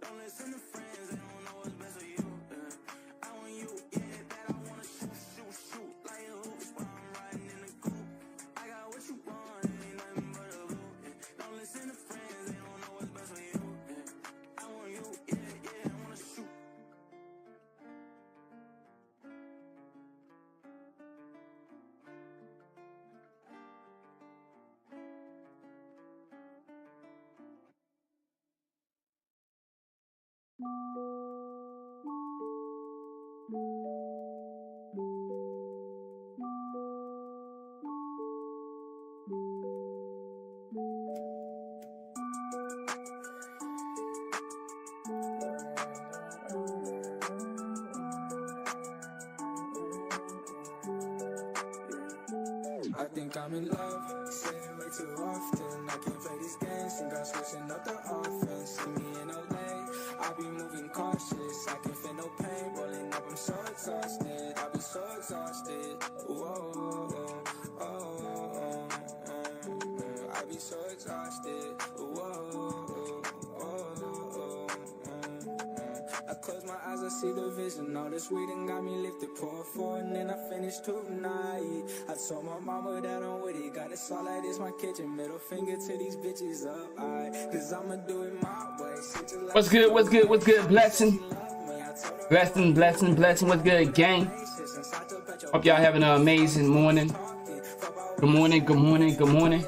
Don't listen to friends, they don't know what's best for you. I want you, yeah, that I wanna shoot like a hoop while I'm riding in the coupe. I got what you want, it ain't nothing but a loop. Don't listen to friends, they don't know what's best for you. I want you, yeah, I wanna shoot. I think I'm in love, saying way too often. I can't play these games, think I'm switching up the offense. See me in LA, I be moving cautious. I can feel no pain, rolling up, I'm so exhausted. I be so exhausted, whoa, I be so exhausted, I close my eyes, I see the vision. All this weed and got me lifted, pour four, and then I finished tonight. I told my mama that I'm with it. Got it all like this, my kitchen. Middle finger to these bitches up, cause I'ma do it my way. What's good? Blessing. What's good, gang? Hope y'all having an amazing morning. Good morning. Good morning.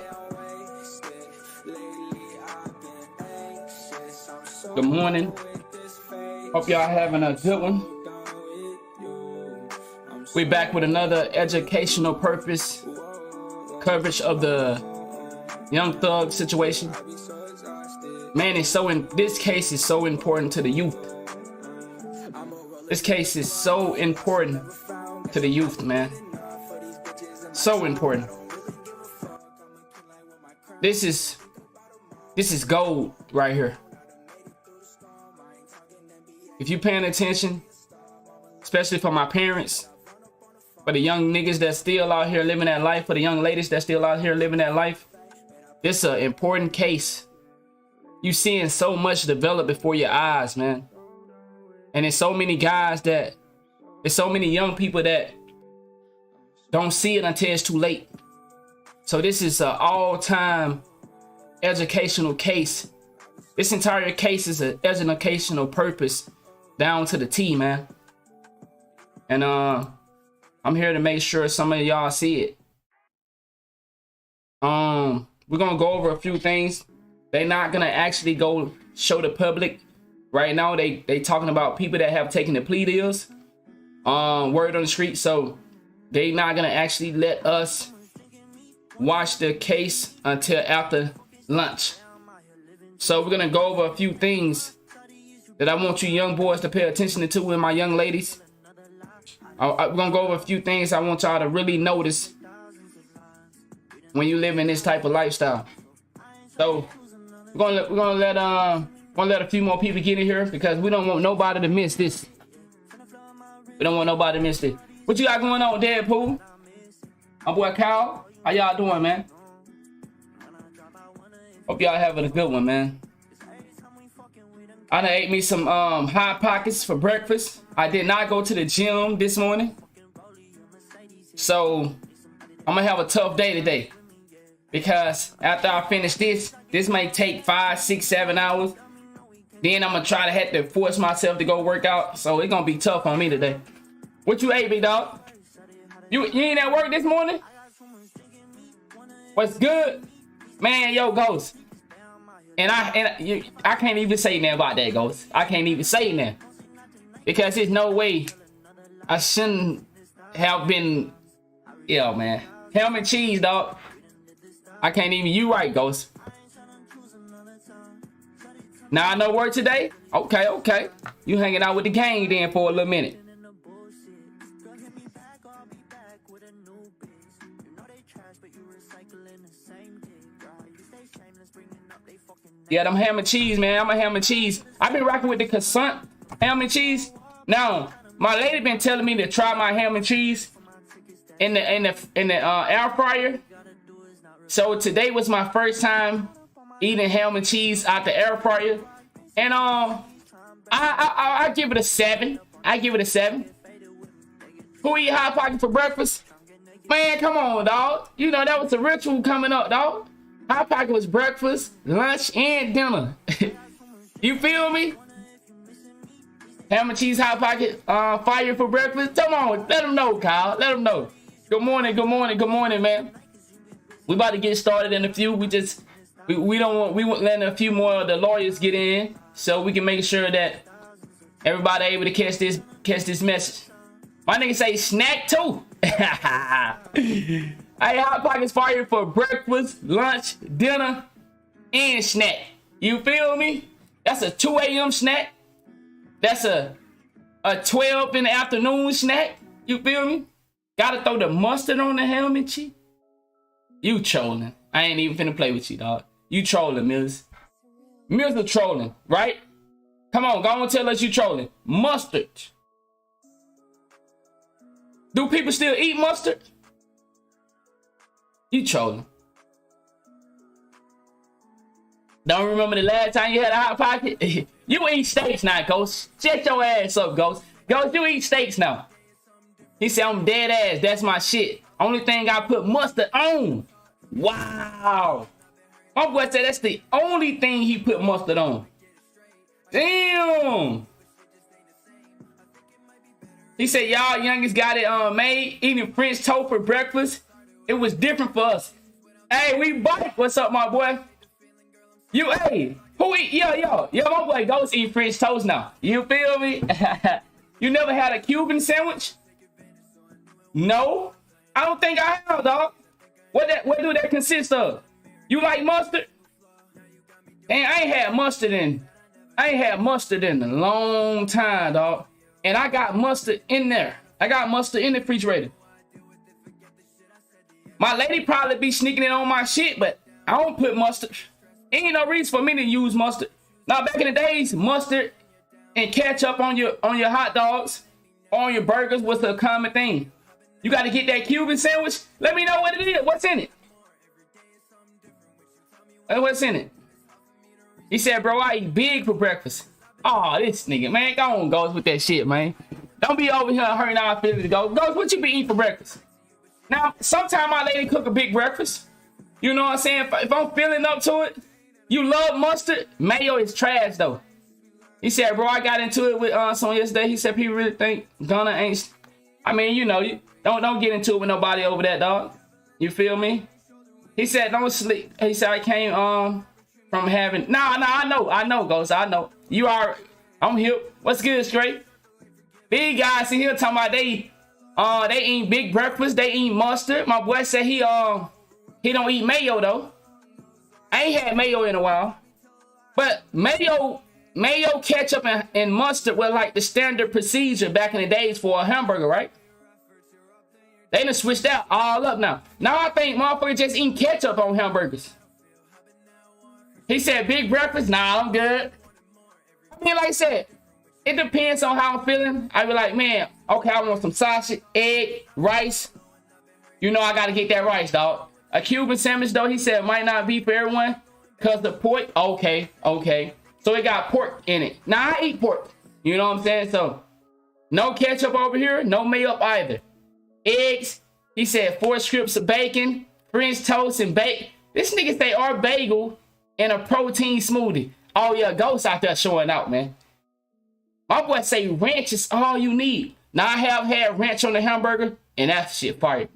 Hope y'all having a good one. We back with another educational purpose coverage of the Young Thug situation. Man, this case is so important to the youth. This case is so important to the youth, man. So important. This is gold right here. If you paying attention, especially for my parents, for the young niggas that's still out here living that life, for the young ladies that's still out here living that life, this is an important case. You seeing so much develop before your eyes, man. And there's so many guys there's so many young people that don't see it until it's too late. So this is an all-time educational case. This entire case is an educational purpose down to the T, man. And I'm here to make sure some of y'all see it. We're gonna go over a few things. They're not gonna actually go show the public right now. They talking about people that have taken the plea deals, word on the street. So they not gonna actually let us watch the case until after lunch. So we're gonna go over a few things that I want you young boys to pay attention to, and my young ladies. We're gonna go over a few things I want y'all to really notice when you live in this type of lifestyle. So we're gonna let a few more people get in here because we don't want nobody to miss this. We don't want nobody to miss this. What you got going on, Deadpool? My boy Kyle, how y'all doing, man? Hope y'all having a good one, man. I done ate me some Hot Pockets for breakfast. I did not go to the gym this morning, so I'm gonna have a tough day today because after I finish this may take 5, 6, 7 hours. Then I'm gonna try to have to force myself to go work out, so it's gonna be tough on me today. What you ate, big dog? You ain't at work this morning? What's good, man? Yo, Ghost. And I can't even say nothing about that, Ghost. I can't even say nothing. Because there's no way I shouldn't have been, yo, man. Ham and cheese, dog. I can't even, you right, Ghost. Now I know work today? Okay. You hanging out with the gang then for a little minute. Yeah, them ham and cheese, man. I'm a ham and cheese. I've been rocking with the croissant ham and cheese. Now, my lady been telling me to try my ham and cheese in the air fryer. So today was my first time eating ham and cheese out the air fryer, And I give it a 7. I give it a 7. Who eat Hot Pocket for breakfast? Man, come on, dog. You know that was a ritual coming up, dog. Hot Pocket was breakfast, lunch, and dinner. You feel me? Ham and cheese Hot Pocket, fire for breakfast. Come on, let them know, Kyle. Let them know. Good morning, good morning, good morning, man. We about to get started in a few. We want letting a few more of the lawyers get in so we can make sure that everybody able to catch this message. My nigga say snack too. Hey, Hot Pockets fire for breakfast, lunch, dinner, and snack. You feel me? That's a 2 a.m. snack. That's a 12 in the afternoon snack. You feel me? Gotta throw the mustard on the ham and cheese. You trolling. I ain't even finna play with you, dog. You trolling, Mills. Mills are trolling, right? Come on, go on, tell us you trolling. Mustard. Do people still eat mustard? You trolling. Don't remember the last time you had a Hot Pocket? You eat steaks now, Ghost. Shut your ass up, Ghost. Ghost, you eat steaks now. He said, I'm dead ass. That's my shit. Only thing I put mustard on. Wow. My boy said that's the only thing he put mustard on. Damn. He said, y'all youngest got it made, eating French toast for breakfast. It was different for us. Hey, we bite. What's up, my boy? You, hey, who eat? Yo, my boy Ghost eat French toast now. You feel me? You never had a Cuban sandwich? No, I don't think I have, dog. What do that consist of? You like mustard? And I ain't had mustard in a long time, dog. And I got mustard in there. I got mustard in the refrigerator. My lady probably be sneaking it on my shit, but I don't put mustard. Ain't no reason for me to use mustard. Now, back in the days, mustard and ketchup on your hot dogs, on your burgers was a common thing. You got to get that Cuban sandwich. Let me know what it is. What's in it? What's in it? He said, bro, I eat big for breakfast. Oh, this nigga, man. Go on, Ghost, with that shit, man. Don't be over here hurting our feelings. Ghost, what you be eating for breakfast? Now, sometimes my lady cook a big breakfast. You know what I'm saying? If I'm feeling up to it, you love mustard. Mayo is trash, though. He said, bro, I got into it with someone yesterday. He said, people really think Gunna ain't... I mean, you know, you don't get into it with nobody over that, dog. You feel me? He said, don't sleep. He said, I came from having... Nah, I know, Ghost. I know. You are... I'm hip. What's good, straight? Big guys in here talking about they eat big breakfast. They eat mustard. My boy said he don't eat mayo, though. I ain't had mayo in a while. But mayo, ketchup, and mustard were like the standard procedure back in the days for a hamburger, right? They done switched that all up now. Now I think motherfuckers just eating ketchup on hamburgers. He said, big breakfast? Nah, I'm good. I mean, like I said, it depends on how I'm feeling. I be like, man, okay, I want some sausage, egg, rice. You know I gotta get that rice, dog. A Cuban sandwich, though, he said, might not be for everyone. Because the pork, okay. So it got pork in it. Now, I eat pork. You know what I'm saying? So, no ketchup over here. No mayo either. Eggs. He said 4 strips of bacon. French toast and bacon. This nigga say our bagel and a protein smoothie. Oh, yeah. Ghost out there showing out, man. My boy say ranch is all you need. Now, I have had ranch on the hamburger. And that shit fire.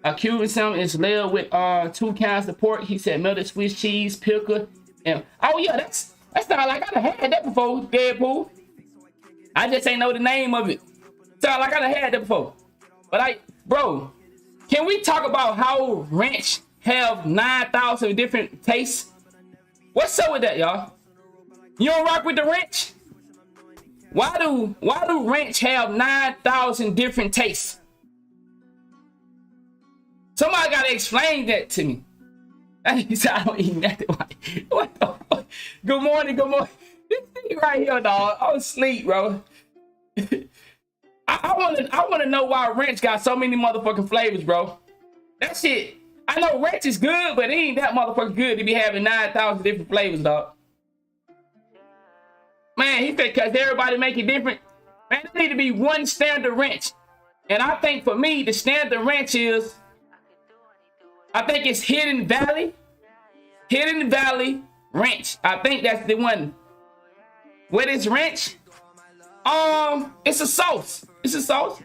A Cuban sandwich is layered with 2 kinds of pork. He said melted Swiss cheese, pickle, and oh yeah, that's not like I done had that before, Deadpool. I just ain't know the name of it. Sound like I done had that before. But bro, can we talk about how ranch have 9,000 different tastes? What's up with that, y'all? You don't rock with the ranch? Why do ranch have 9,000 different tastes? Somebody gotta explain that to me. He said, I don't eat nothing. What the fuck? Good morning. This thing right here, dog. I'm asleep, bro. I wanna know why ranch got so many motherfucking flavors, bro. That shit. I know ranch is good, but it ain't that motherfucking good to be having 9,000 different flavors, dog. saying? He said, because everybody make it different. Man, there need to be one standard wrench. And I think for me, the standard wrench is, I think it's Hidden Valley. Hidden Valley wrench. I think that's the one. What is wrench? It's a sauce. It's a sauce.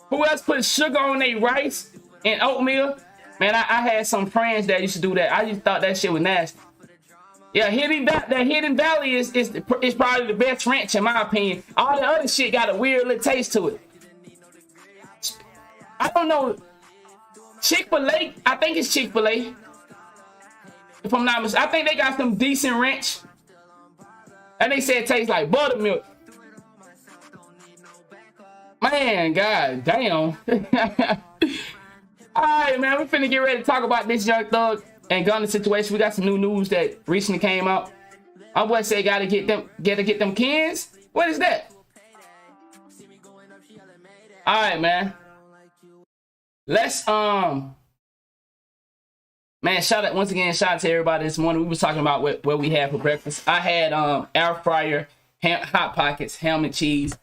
Who else put sugar on their rice and oatmeal? Man, I had some friends that used to do that. I just thought that shit was nasty. Yeah, that Hidden Valley is probably the best wrench in my opinion. All the other shit got a weird little taste to it. I don't know. Chick-fil-A, I think it's Chick-fil-A. If I'm not mistaken, I think they got some decent wrench. And they say it tastes like buttermilk. Man, god damn. Alright, man, we're finna get ready to talk about this Young Thug and Gunna situation. We got some new news that recently came out. My boy said gotta get them Kens. What is that? Alright, man. Let's man, shout out once again, shout out to everybody this morning. We was talking about what we had for breakfast. I had air fryer, hot pockets, ham and cheese.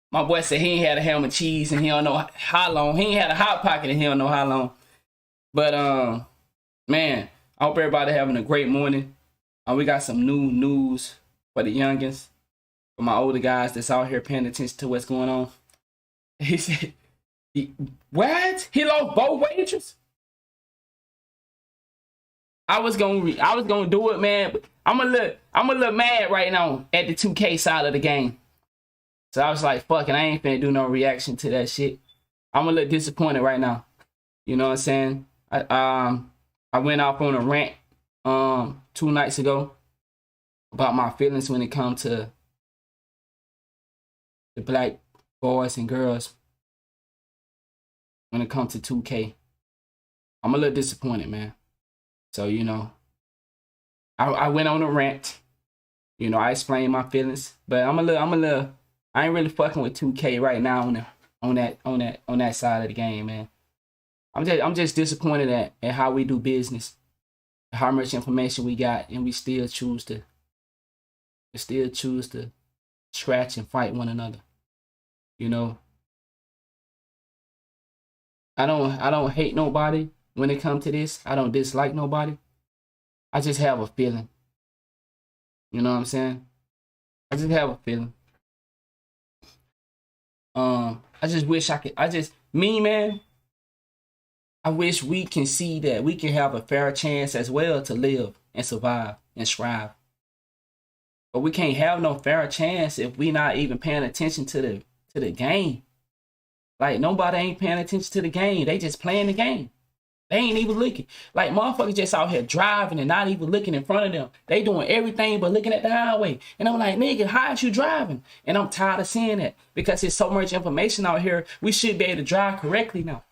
My boy said he ain't had a ham and cheese and he don't know how long. He ain't had a hot pocket and he don't know how long. But man, I hope everybody having a great morning. We got some new news for the youngins, for my older guys that's out here paying attention to what's going on. He said, what? He lost both wages? I was gonna do it, man. But I'm a little mad right now at the 2K side of the game. So I was like, fuck it, I ain't finna do no reaction to that shit. I'm a little disappointed right now. You know what I'm saying? I went off on a rant 2 nights ago about my feelings when it comes to the black boys and girls when it comes to 2K. I'm a little disappointed, man. So, you know, I went on a rant. You know, I explained my feelings, but I ain't really fucking with 2K right now on that side of the game, man. I'm just disappointed at how we do business, how much information we got, and we still choose to scratch and fight one another. You know, I don't hate nobody when it comes to this. I don't dislike nobody. I just have a feeling. You know what I'm saying? I just have a feeling. I just wish I could. Man. I wish we can see that we can have a fair chance as well to live and survive and strive. But we can't have no fair chance if we not even paying attention to the game. Like, nobody ain't paying attention to the game. They just playing the game. They ain't even looking. Like, motherfuckers just out here driving and not even looking in front of them. They doing everything but looking at the highway. And I'm like, nigga, how is you driving? And I'm tired of seeing that because there's so much information out here. We should be able to drive correctly now.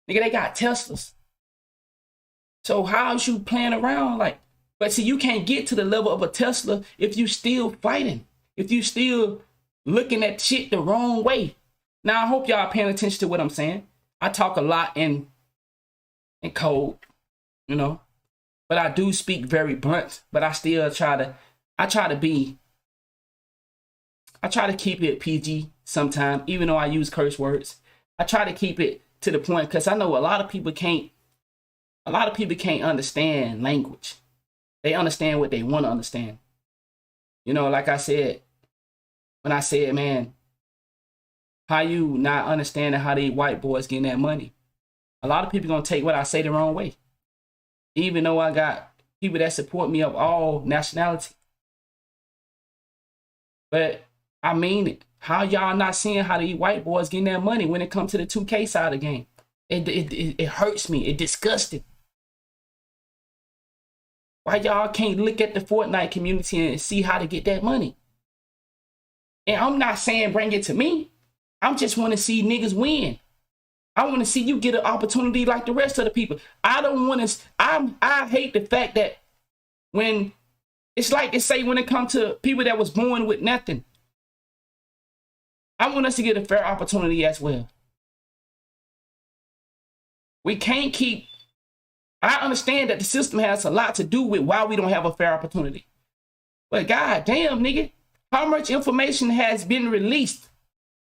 Nigga, they got Teslas. So how's you playing around? Like, but see, you can't get to the level of a Tesla if you still fighting. If you still looking at shit the wrong way. Now, I hope y'all paying attention to what I'm saying. I talk a lot in code, you know, but I do speak very blunt, but I still try to keep it PG sometimes, even though I use curse words. I try to keep it to the point because I know a lot of people can't understand language. They understand what they want to understand. You know, like I said, when I said, man, how you not understanding how these white boys getting that money? A lot of people gonna take what I say the wrong way. Even though I got people that support me of all nationality. But I mean it. How y'all not seeing how these white boys getting that money when it comes to the 2K side of the game? It hurts me. It disgusting. Why y'all can't look at the Fortnite community and see how to get that money? And I'm not saying bring it to me. I just want to see niggas win. I want to see you get an opportunity like the rest of the people. I don't want to. I hate the fact that when it's like they say when it comes to people that was born with nothing. I want us to get a fair opportunity as well. We can't keep. I understand that the system has a lot to do with why we don't have a fair opportunity. But god damn, nigga, How much information has been released?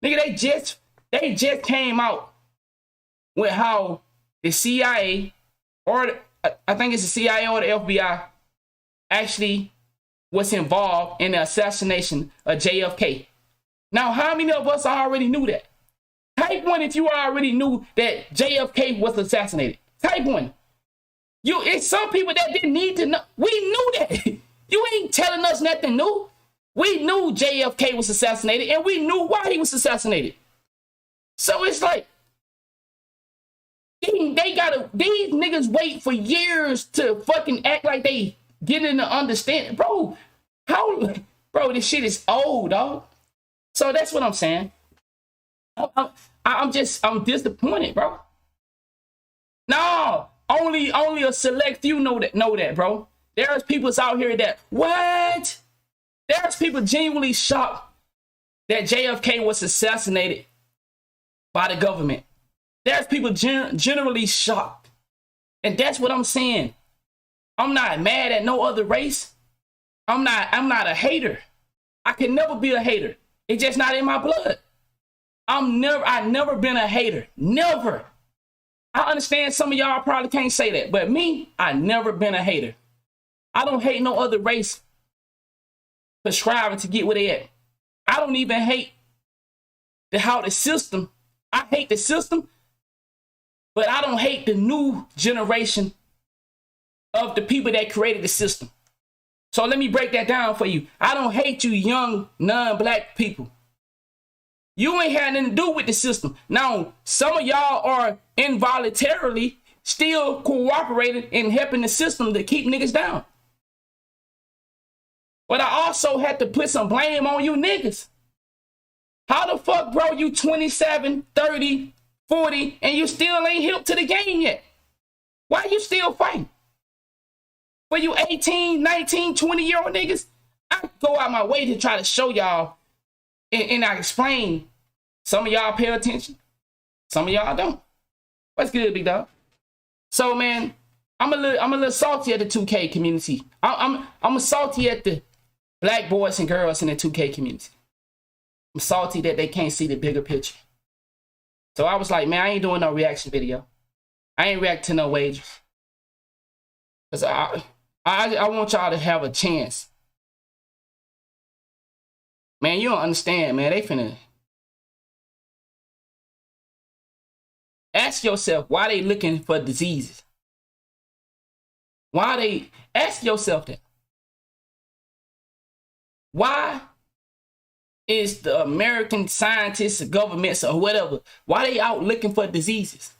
Nigga, they just came out with how the CIA or I think it's the CIA or the FBI actually was involved in the assassination of JFK. Now, how many of us already knew that? Type 1 if you already knew that JFK was assassinated. Type 1. It's some people that didn't need to know. We knew that. You ain't telling us nothing new. We knew JFK was assassinated, and we knew why he was assassinated. So it's like, these niggas wait for years to fucking act like they get in the understanding. Bro, this shit is old, dog. So that's what I'm saying. I'm disappointed, bro. No, only a select few know that, bro. There's people out here that, what? There's people genuinely shocked that JFK was assassinated by the government. There's people generally shocked. And that's what I'm saying. I'm not mad at no other race. I'm not a hater. I can never be a hater. It's just not in my blood. I've never been a hater. Never. I understand some of y'all probably can't say that, but me, I never been a hater. I don't hate no other race for striving to get where they at. I don't even hate how the system, I hate the system, but I don't hate the new generation of the people that created the system. So let me break that down for you. I don't hate you young non-black people. You ain't had nothing to do with the system. Now, some of y'all are involuntarily still cooperating and helping the system to keep niggas down. But I also had to put some blame on you niggas. How the fuck, bro, you 27, 30, 40, and you still ain't hip to the game yet? Why you still fighting? For you 18, 19, 20-year-old niggas, I go out my way to try to show y'all and I explain. Some of y'all pay attention. Some of y'all don't. What's good, big dog? So, man, I'm a little salty at the 2K community. I'm salty at the black boys and girls in the 2K community. I'm salty that they can't see the bigger picture. So I was like, man, I ain't doing no reaction video. I ain't react to no wagers. Because I want y'all to have a chance. Man, you don't understand, man. They finna... Ask yourself why they looking for diseases. Why they... Ask yourself that. Why is the American scientists or governments or whatever, why they out looking for diseases?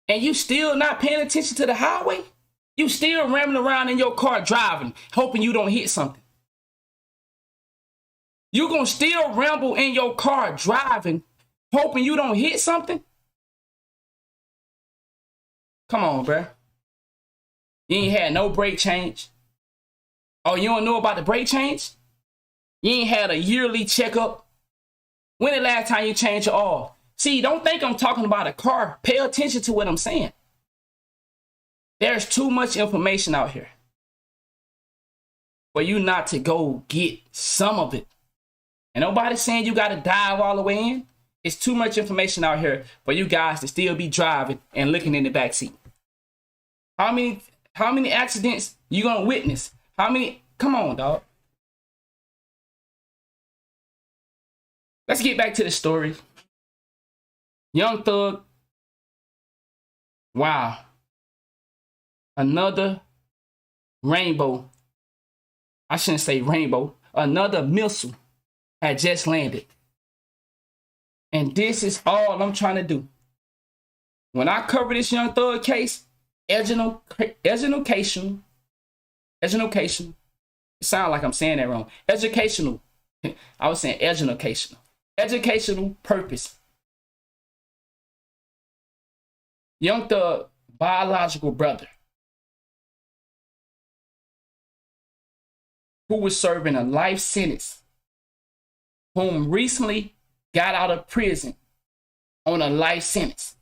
And you still not paying attention to the highway? You still rambling around in your car driving, hoping you don't hit something. You gonna still ramble in your car driving, hoping you don't hit something? Come on, bruh. You ain't had no brake change. Oh, you don't know about the brake change? You ain't had a yearly checkup. When the last time you changed your oil? See, don't think I'm talking about a car. Pay attention to what I'm saying. There's too much information out here for you not to go get some of it. And nobody's saying you got to dive all the way in. It's too much information out here for you guys to still be driving and looking in the backseat. How many accidents you gonna witness? How many? Come on, dog. Let's get back to the story. Young Thug. Wow. Another rainbow. I shouldn't say rainbow. Another missile had just landed. And this is all I'm trying to do. When I cover this Young Thug case, educational. It sounds like I'm saying that wrong. Educational. I was saying educational. Educational purpose. Young Thug biological brother, who was serving a life sentence, whom recently got out of prison on a life sentence.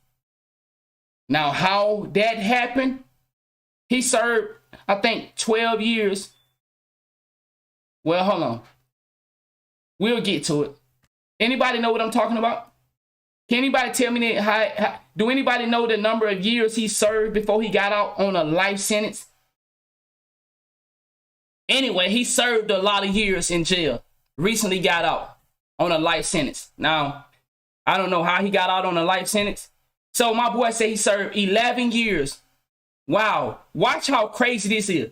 Now, how that happened, he served, I think, 12 years Well, hold on. We'll get to it. Anybody know what I'm talking about? Can anybody tell me that? Do anybody know the number of years he served before he got out on a life sentence? Anyway, he served a lot of years in jail. Recently got out on a life sentence. Now, I don't know how he got out on a life sentence. So my boy said he served 11 years. Wow. Watch how crazy this is.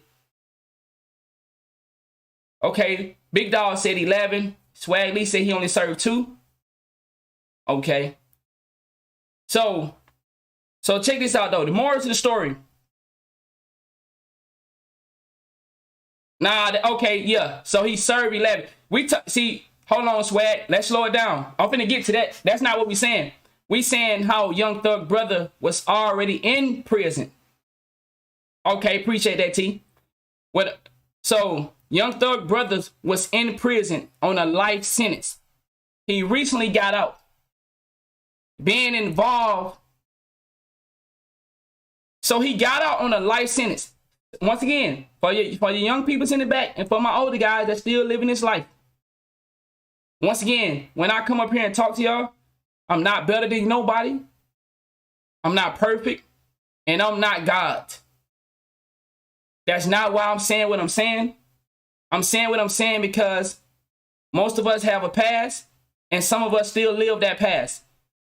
Okay. Big Dog said 11. Swag Lee said he only served 2. Okay. So check this out, though. The moral to the story. Okay, yeah. So he served 11. See, hold on, Swag. Let's slow it down. I'm finna get to that. That's not what we saying. We saying how Young Thug brother was already in prison. Okay, appreciate that, T. So Young Thug brothers was in prison on a life sentence. He recently got out. Being involved. So he got out on a life sentence. Once again, for your young peoples in the back and for my older guys that still living this life. Once again, when I come up here and talk to y'all, I'm not better than nobody. I'm not perfect. And I'm not God. That's not why I'm saying what I'm saying. I'm saying what I'm saying because most of us have a past and some of us still live that past.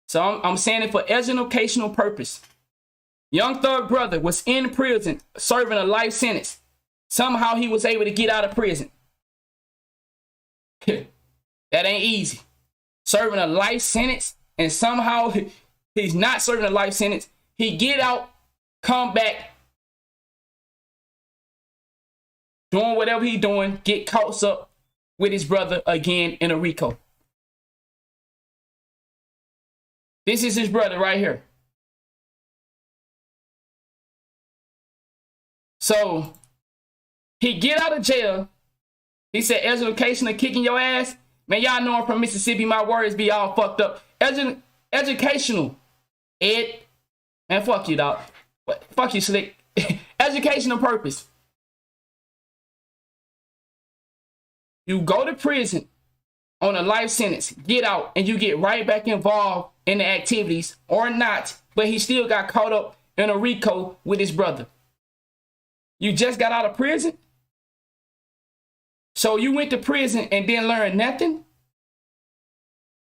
So I'm saying it for educational purpose. Young Thug brother was in prison serving a life sentence. Somehow he was able to get out of prison. That ain't easy. Serving a life sentence and somehow he's not serving a life sentence. He get out, come back, doing whatever he doing, get caught up with his brother again in a RICO. This is his brother right here. So he get out of jail. He said, education of kicking your ass. Man, y'all know I'm from Mississippi. My words be all fucked up. Educational. Ed. Man, fuck you, dog. Fuck you, Slick. Educational purpose. You go to prison on a life sentence, get out, and you get right back involved in the activities or not, but he still got caught up in a RICO with his brother. You just got out of prison? So you went to prison and didn't learn nothing?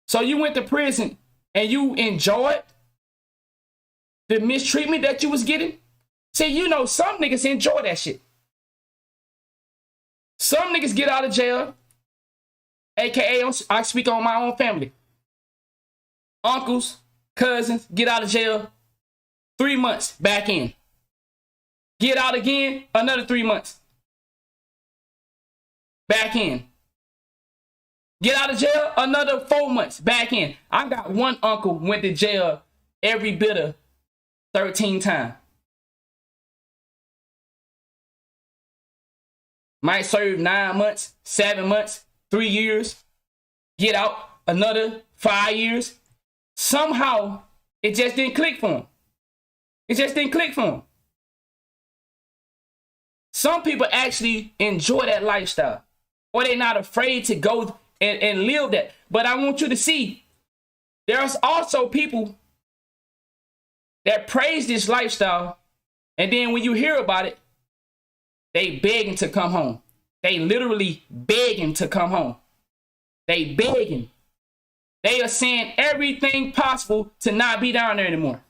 So you went to prison and you enjoyed the mistreatment that you was getting? See, you know, some niggas enjoy that shit. Some niggas get out of jail, aka I speak on my own family. Uncles, cousins, get out of jail, 3 months, back in. Get out again, another 3 months. Back in. Get out of jail, another 4 months, back in. I got one uncle went to jail every bit of 13 times. Might serve 9 months, 7 months, 3 years. Get out another 5 years. Somehow, it just didn't click for him. It just didn't click for him. Some people actually enjoy that lifestyle. Or they're not afraid to go and live that. But I want you to see, there's also people that praise this lifestyle. And then when you hear about it, they begging to come home. They literally begging to come home. They begging. They are saying everything possible to not be down there anymore.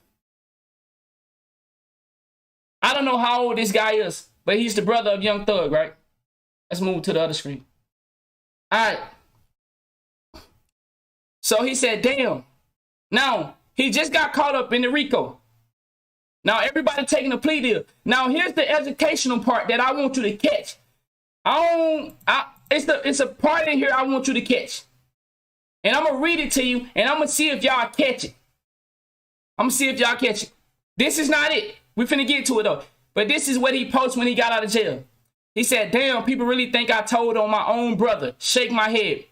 I don't know how old this guy is, but he's the brother of Young Thug, right? Let's move to the other screen. All right. So he said, damn. Now, he just got caught up in the RICO. Now, everybody taking a plea deal. Now, here's the educational part that I want you to catch. It's a part in here I want you to catch. And I'm going to read it to you, and I'm going to see if y'all catch it. I'm going to see if y'all catch it. This is not it. We finna get to it, though. But this is what he posted when he got out of jail. He said, damn, people really think I told on my own brother. Shake my head.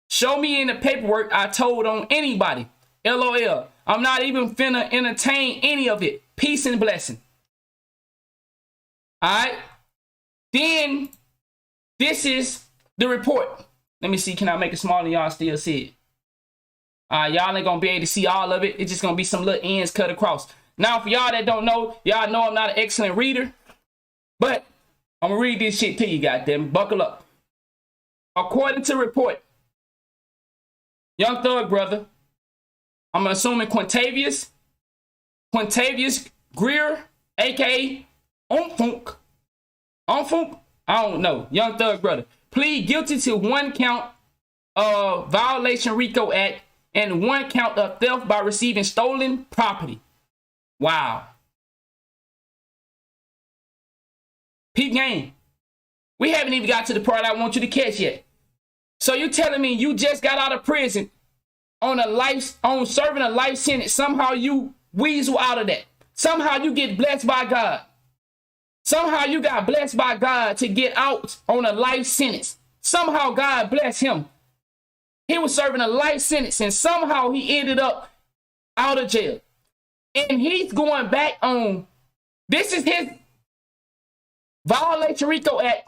Show me in the paperwork I told on anybody. LOL. I'm not even finna entertain any of it. Peace and blessing. All right. Then this is the report. Let me see. Can I make it smaller? Y'all still see it? Y'all ain't gonna be able to see all of it. It's just gonna be some little ends cut across. Now, for y'all that don't know, y'all know I'm not an excellent reader, but I'm gonna read this shit to you, goddamn. Buckle up. According to report, Young Thug brother, I'm assuming Quintavious Greer, aka Onfunk, I don't know, Young Thug brother, plead guilty to 1 count of violation RICO Act and 1 count of theft by receiving stolen property. Wow. Peep game. We haven't even got to the part I want you to catch yet. So you telling me you just got out of prison on serving a life sentence? Somehow you weasel out of that. Somehow you get blessed by God. Somehow you got blessed by God to get out on a life sentence. Somehow God blessed him. He was serving a life sentence and somehow he ended up out of jail. And he's going back on, this is his violation RICO Act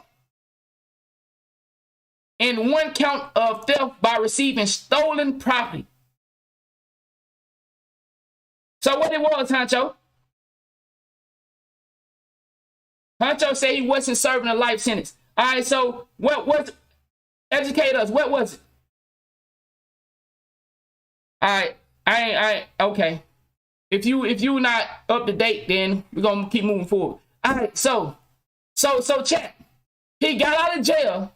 and 1 count of theft by receiving stolen property. So what it was, Huncho? Huncho said he wasn't serving a life sentence. All right, so what was, educate us, what was it? All right, I okay. If you not up to date, then we're gonna keep moving forward. All right, so chat. He got out of jail.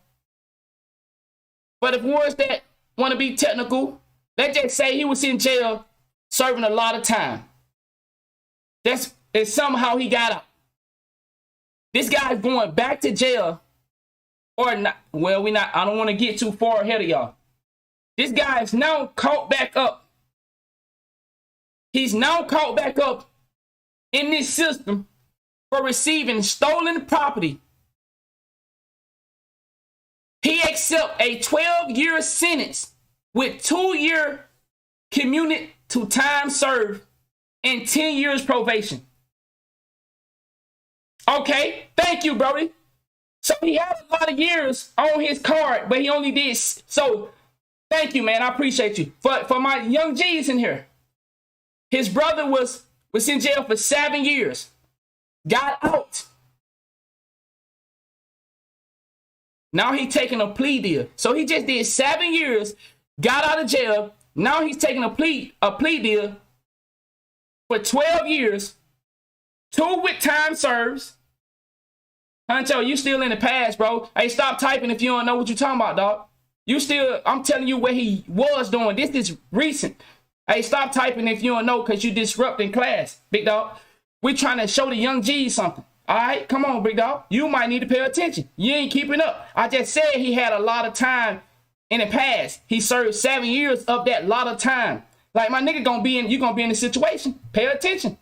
But if ones that want to be technical, let's just say he was in jail serving a lot of time. That's somehow he got out. This guy's going back to jail or not. Well, I don't want to get too far ahead of y'all. This guy is now caught back up. He's now caught back up in this system for receiving stolen property. He accepts a 12-year sentence with 2-year commuted to time served and 10 years probation. Okay, thank you, Brody. So he had a lot of years on his card, but he only did. So thank you, man. I appreciate you. For my young G's in here, his brother was in jail for 7 years, got out. Now he's taking a plea deal. So he just did 7 years, got out of jail. Now he's taking a plea deal for 12 years, 2 with time serves. Huncho, you still in the past, bro. Hey, stop typing if you don't know what you're talking about, dog. You still, I'm telling you what he was doing. This is recent. Hey, stop typing if you don't know because you disrupting class, big dog. We're trying to show the young G's something. All right, come on, big dog. You might need to pay attention. You ain't keeping up. I just said he had a lot of time in the past. He served 7 years of that lot of time. Like my nigga you gonna be in a situation. Pay attention.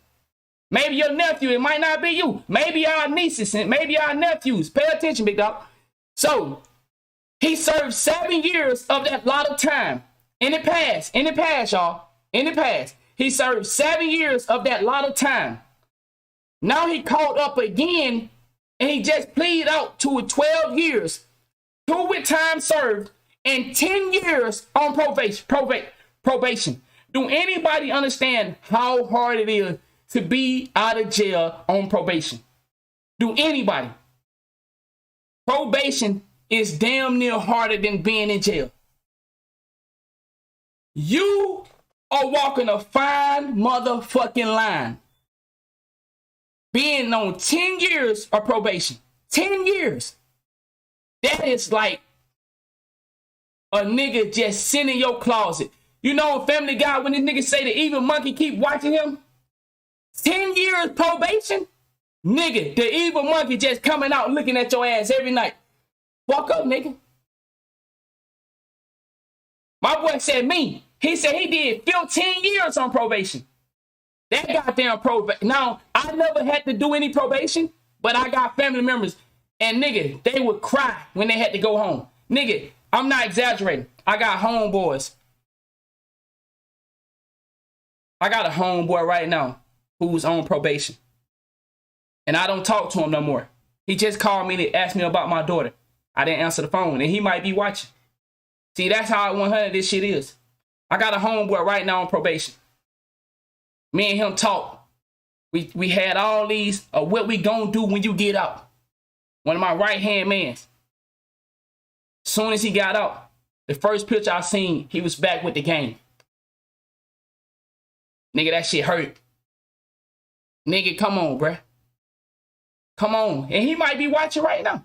Maybe your nephew, it might not be you. Maybe our nieces and maybe our nephews. Pay attention, big dog. So he served 7 years of that lot of time. In the past, y'all. In the past. He served 7 years of that lot of time. Now he caught up again and he just pleaded out to 12 years, 2 with time served, and 10 years on probation. Do anybody understand how hard it is to be out of jail on probation? Do anybody? Probation is damn near harder than being in jail. You are walking a fine motherfucking line. Being on 10 years of probation. 10 years. That is like a nigga just sitting in your closet. You know, Family Guy, when this nigga say the evil monkey keep watching him? 10 years probation? Nigga, the evil monkey just coming out looking at your ass every night. Walk up, nigga. My boy said me. He said he did 15 years on probation. That goddamn probation. Now, I never had to do any probation, but I got family members. And nigga, they would cry when they had to go home. Nigga, I'm not exaggerating. I got homeboys. I got a homeboy right now who's on probation. And I don't talk to him no more. He just called me to ask me about my daughter. I didn't answer the phone, and he might be watching. See, that's how 100 this shit is. I got a homeboy right now on probation. Me and him talk. We had all these of what we gonna do when you get out. One of my right-hand mans. Soon as he got out, the first picture I seen, he was back with the gang. Nigga, that shit hurt. Nigga, come on, bruh. Come on. And he might be watching right now.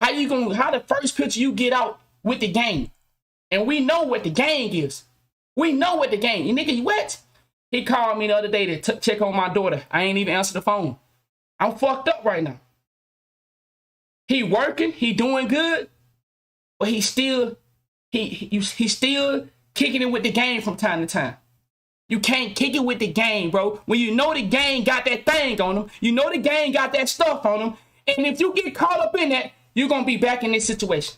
How the first picture you get out with the gang? And we know what the gang is. We know what the gang. You nigga, you what? He called me the other day to check on my daughter. I ain't even answer the phone. I'm fucked up right now. He working, he doing good, but he's still kicking it with the gang from time to time. You can't kick it with the gang, bro. When you know the gang got that thing on them, you know the gang got that stuff on them, and if you get caught up in that, you're gonna be back in this situation.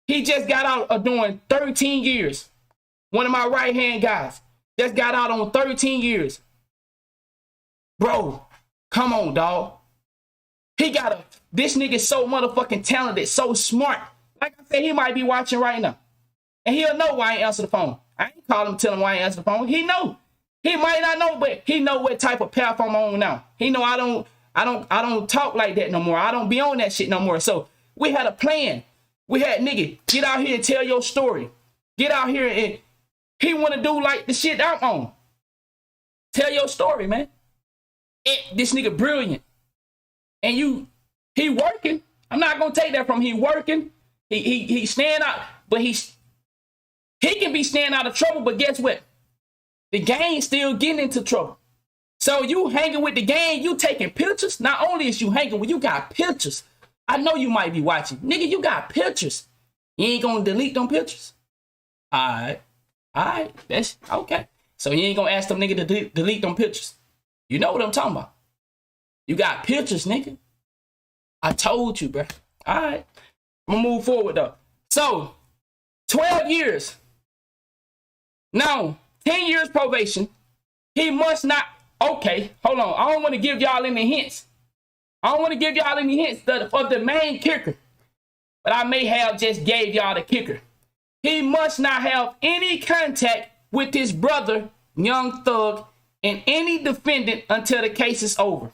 He just got out of doing 13 years. One of my right-hand guys just got out on 13 years. Bro, come on, dog. This nigga's so motherfucking talented, so smart. Like I said, he might be watching right now. And he'll know why I ain't answer the phone. I ain't call him, tell him why I ain't answer the phone. He know. He might not know, but he know what type of path I'm on now. He know I don't talk like that no more. I don't be on that shit no more. So we had a plan. We had, nigga, get out here and tell your story. Get out here and he want to do like the shit I'm on. Tell your story, man. This nigga brilliant. And he working. I'm not gonna take that from him. He working. He staying out, but he can be staying out of trouble, but guess what? The gang still getting into trouble. So you hanging with the gang, you taking pictures. Not only is you hanging with, you got pictures. I know you might be watching. Nigga, you got pictures. You ain't gonna delete them pictures? All right, that's okay. So you ain't gonna ask them nigga to delete them pictures. You know what I'm talking about. You got pictures, nigga. I told you, bro. All right. I'm gonna move forward, though. So, 12 years. Now, 10 years probation. He must not... Okay, hold on. I don't want to give y'all any hints. I don't want to give y'all any hints of the main kicker. But I may have just gave y'all the kicker. He must not have any contact with his brother, Young Thug, and any defendant until the case is over.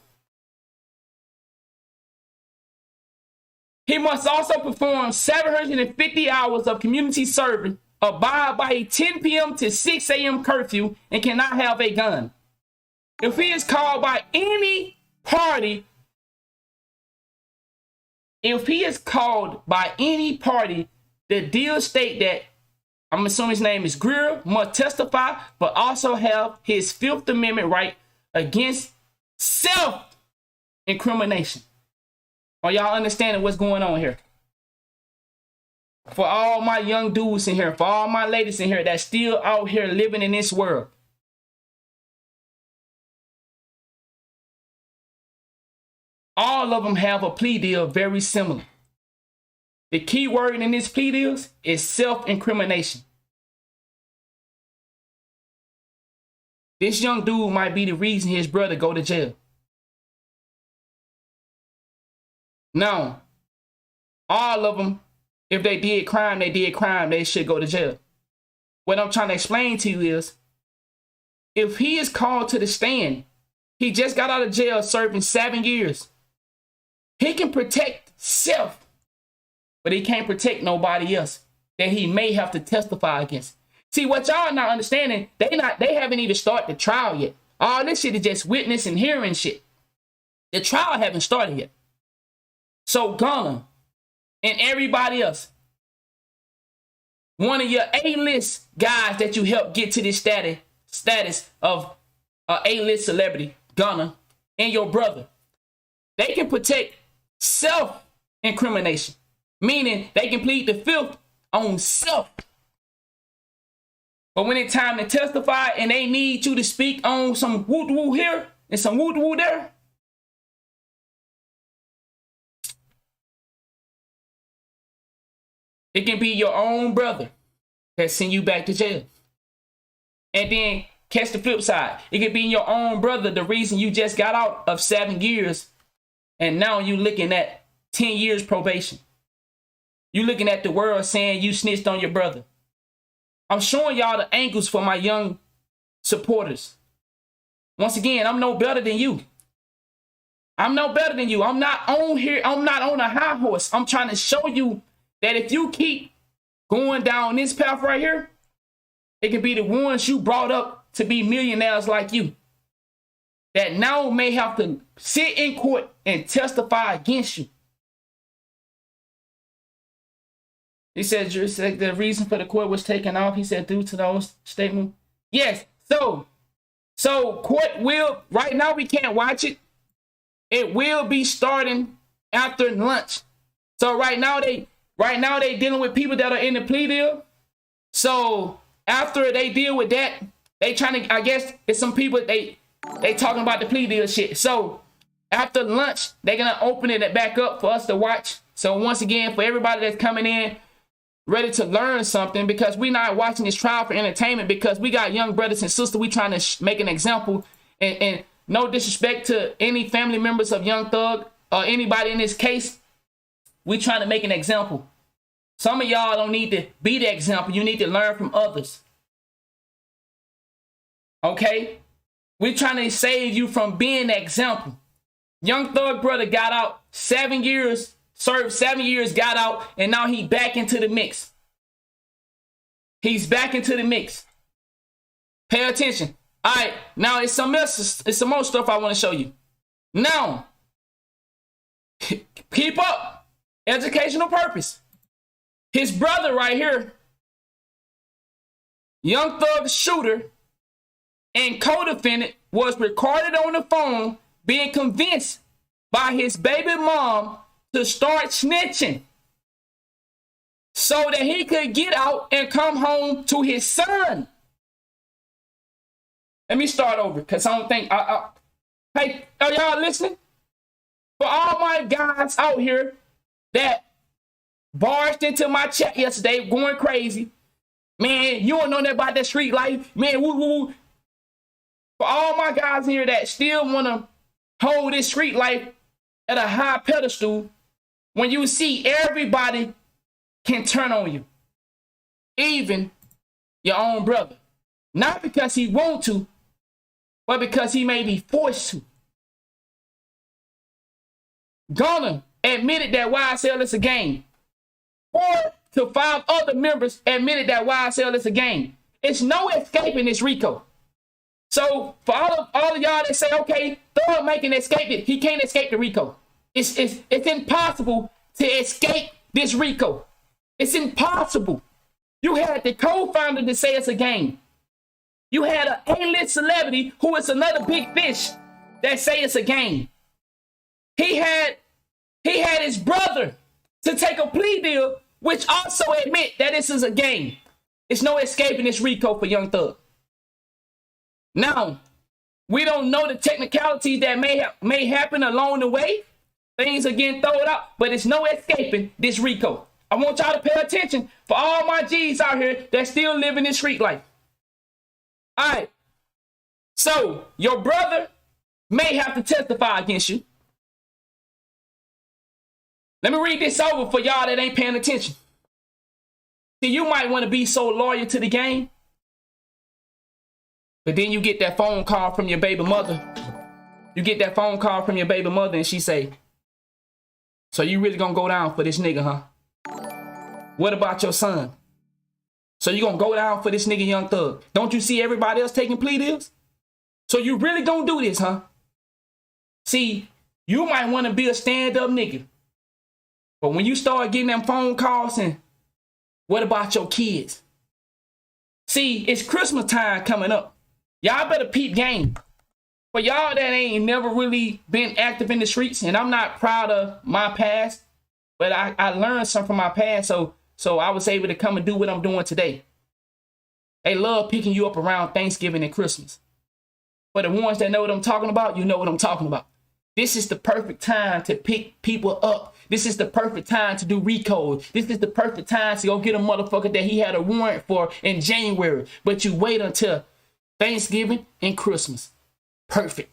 He must also perform 750 hours of community service, abide by a 10 p.m. to 6 a.m. curfew, and cannot have a gun. If he is called by any party, the deal state that, I'm assuming his name is Greer, must testify, but also have his Fifth Amendment right against self-incrimination. Are y'all understanding what's going on here? For all my young dudes in here, for all my ladies in here that's still out here living in this world. All of them have a plea deal very similar. The key word in this plea deal is self-incrimination. This young dude might be the reason his brother go to jail. Now, all of them, if they did crime, they should go to jail. What I'm trying to explain to you is, if he is called to the stand, he just got out of jail serving 7 years. He can protect self, but he can't protect nobody else that he may have to testify against. See, what y'all not understanding, they haven't even started the trial yet. All this shit is just witness and hearing shit. The trial haven't started yet. So Gunna and everybody else, one of your A-list guys that you helped get to this status of an A-list celebrity, Gunna, and your brother, they can protect self-incrimination, meaning they can plead the fifth on self. But when it's time to testify and they need you to speak on some woo-woo here and some woo-woo there, it can be your own brother that send you back to jail. And then catch the flip side. It could be your own brother, the reason you just got out of 7 years, and now you looking at 10 years probation. You looking at the world saying you snitched on your brother. I'm showing y'all the angles for my young supporters. Once again, I'm no better than you. I'm no better than you. I'm not on here. I'm not on a high horse. I'm trying to show you that if you keep going down this path right here, it could be the ones you brought up to be millionaires like you that now may have to sit in court and testify against you. He said the reason for the court was taken off. He said due to those statements. Yes. So court will, right now we can't watch it. It will be starting after lunch. So right now they dealing with people that are in the plea deal. So after they deal with that, they trying to, I guess it's some people they talking about the plea deal shit. So after lunch, they're gonna open it back up for us to watch. So once again, for everybody that's coming in ready to learn something, because we're not watching this trial for entertainment, because we got young brothers and sisters, we trying to make an example. And no disrespect to any family members of Young Thug or anybody in this case, we trying to make an example. Some of y'all don't need to be the example. You need to learn from others. Okay? We're trying to save you from being the example. Young Thug brother got out 7 years, served 7 years, got out, and now he back into the mix. He's back into the mix. Pay attention. All right, now it's some else. It's some more stuff I want to show you. Now, keep up. Educational purpose. His brother right here, Young Thug shooter and co-defendant, was recorded on the phone being convinced by his baby mom to start snitching so that he could get out and come home to his son. Let me start over, because I don't think hey, are y'all listening? For all my guys out here that barged into my chat yesterday going crazy, man, you don't know nothing about that street life, man, woo woo. For all my guys here that still want to hold this street life at a high pedestal, when you see everybody can turn on you, even your own brother, not because he want to, but because he may be forced to. Gunna admitted that YSL is a game. 4 to 5 other members admitted that YSL is a game. It's no escaping this RICO. So for all of y'all that say, okay, Thug making escape it, he can't escape the RICO. It's impossible to escape this RICO. It's impossible. You had the co-founder to say it's a game. You had an A-list celebrity who is another big fish that say it's a game. He had his brother to take a plea deal, which also admit that this is a game. It's no escaping this RICO for Young Thug. Now, we don't know the technicalities that may happen along the way. Things are getting thrown out, but it's no escaping this RICO. I want y'all to pay attention for all my G's out here that still living this street life. All right. So, your brother may have to testify against you. Let me read this over for y'all that ain't paying attention. See, you might want to be so loyal to the game, but then you get that phone call from your baby mother. You get that phone call from your baby mother and she say, so you really gonna go down for this nigga, huh? What about your son? So you gonna go down for this nigga Young Thug? Don't you see everybody else taking plea deals? So you really gonna do this, huh? See, you might want to be a stand-up nigga, but when you start getting them phone calls and what about your kids? See, it's Christmas time coming up. Y'all better peep game. For y'all that ain't never really been active in the streets, and I'm not proud of my past, but I learned something from my past, so I was able to come and do what I'm doing today. They love picking you up around Thanksgiving and Christmas. For the ones that know what I'm talking about, you know what I'm talking about. This is the perfect time to pick people up. This is the perfect time to do RICO. This is the perfect time to go get a motherfucker that he had a warrant for in January, but you wait until Thanksgiving and Christmas. Perfect.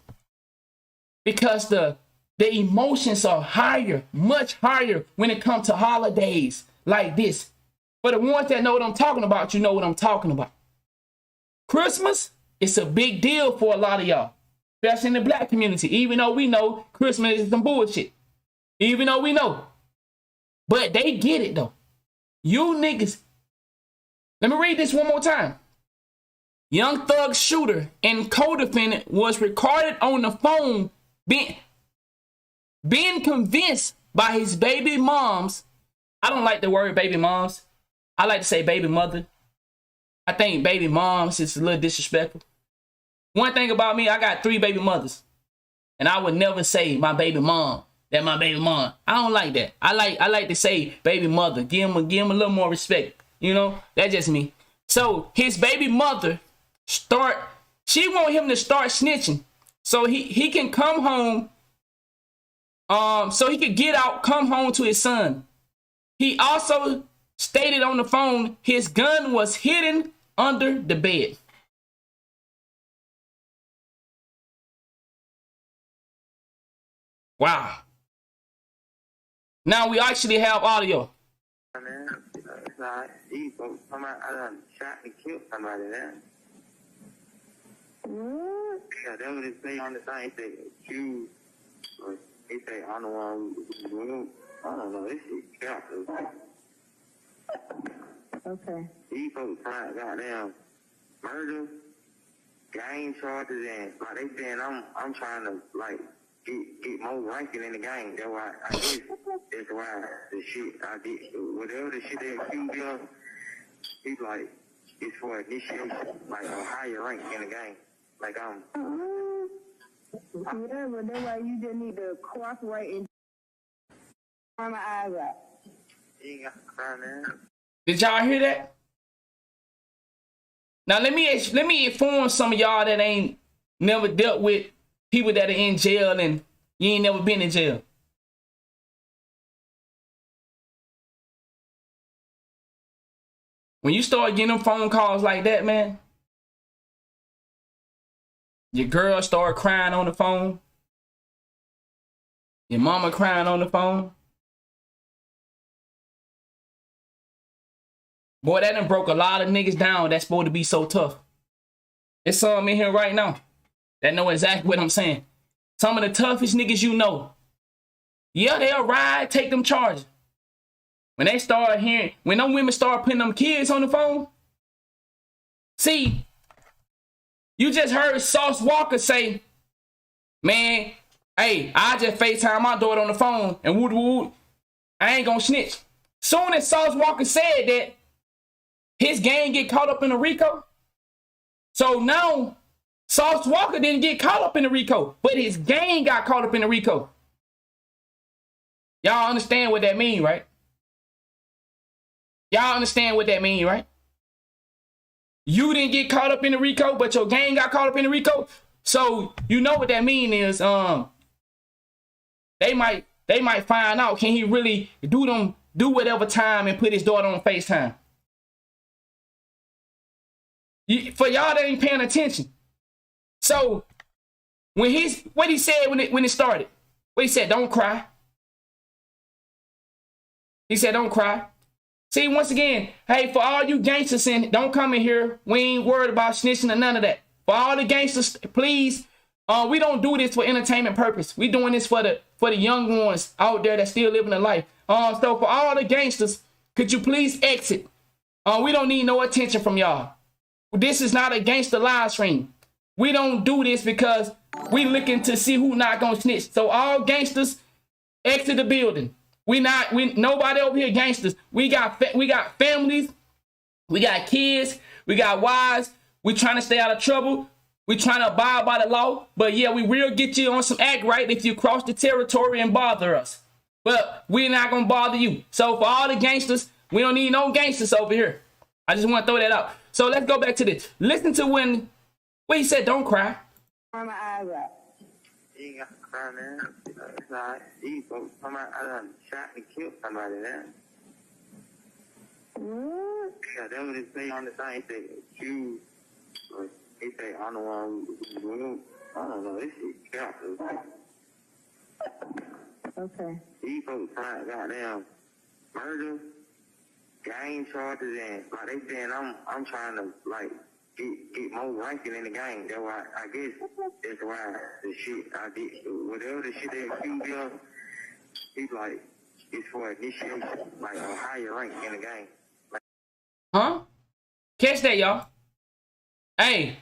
Because the emotions are higher, much higher when it comes to holidays. like this. For the ones that know what I'm talking about, you know what I'm talking about. Christmas, it's a big deal for a lot of y'all, especially in the black community, even though we know Christmas is some bullshit. Even though we know. But they get it, though. You niggas. Let me read this one more time. Young Thug shooter and co-defendant was recorded on the phone being convinced by his baby moms. I don't like the word baby moms. I like to say baby mother. I think baby moms is a little disrespectful. One thing about me, I got 3 baby mothers. And I would never say my baby mom. That my baby mom. I don't like that. I like to say baby mother. Give him a little more respect. You know, that's just me. So his baby mother she want him to start snitching. So he can come home. So he could get out, come home to his son. He also stated on the phone his gun was hidden under the bed. Wow. Now we actually have audio. Man, it's not these folks come out. I done shot and killed somebody there. What? Yeah, that was they say on the thing. They say you, or they say I'm the one who I don't know. This shit careful. Okay. These folks trying goddamn murder, gang charges, and like they saying I'm trying to like get more ranking in the game. That's why I guess that's why the shit I did whatever the shit they accused of, it's like it's for initiation, like a higher rank in the game. Like yeah, but that's why you just need to cooperate and turn my eyes out. You ain't got to cry, man. Did y'all hear that? Now let me inform some of y'all that ain't never dealt with people that are in jail and you ain't never been in jail. When you start getting them phone calls like that, man, your girl start crying on the phone, your mama crying on the phone. Boy, that done broke a lot of niggas down that's supposed to be so tough. There's some in here right now that know exactly what I'm saying. Some of the toughest niggas you know. Yeah, they'll ride, take them charges. When they start hearing, when them women start putting them kids on the phone. See, you just heard Sauce Walker say, man, hey, I just FaceTime my daughter on the phone and woot. I ain't gonna snitch. Soon as Sauce Walker said that, his gang get caught up in a RICO. So now, Sauce Walker didn't get caught up in the RICO, but his gang got caught up in the RICO. Y'all understand what that mean, right? Y'all understand what that mean, right? You didn't get caught up in the RICO, but your gang got caught up in the RICO. So you know what that mean is they might find out, can he really do whatever time and put his daughter on FaceTime? For y'all that ain't paying attention. So what he said when it started, what he said, don't cry. He said, don't cry. See, once again, hey, for all you gangsters don't come in here. We ain't worried about snitching or none of that. For all the gangsters, please, we don't do this for entertainment purpose. We doing this for the young ones out there that still living a life. So for all the gangsters, could you please exit? We don't need no attention from y'all. This is not a gangster live stream. We don't do this because we looking to see who not gonna snitch. So all gangsters, exit the building. Nobody over here gangsters. We got families, we got kids, we got wives. We trying to stay out of trouble. We trying to abide by the law. But yeah, we will get you on some act right if you cross the territory and bother us. But we're not gonna bother you. So for all the gangsters, we don't need no gangsters over here. I just want to throw that out. So let's go back to this. Listen to when he said, don't cry. Turn my eyes out. You ain't got to cry, man. It's not these folks come out. I done shot and killed somebody there. What? Yeah, that was they say on the thing. They say you, or they say I'm the one who I don't know. This shit careful. Okay. These folks trying goddamn murder, gang charges and like they saying I'm trying to like get more ranking in the game. That's why I guess that's why the shit I did whatever the shit that you do, he's like it's for initiation, like a higher rank in the game. Like, Huh? Catch that, y'all. Hey,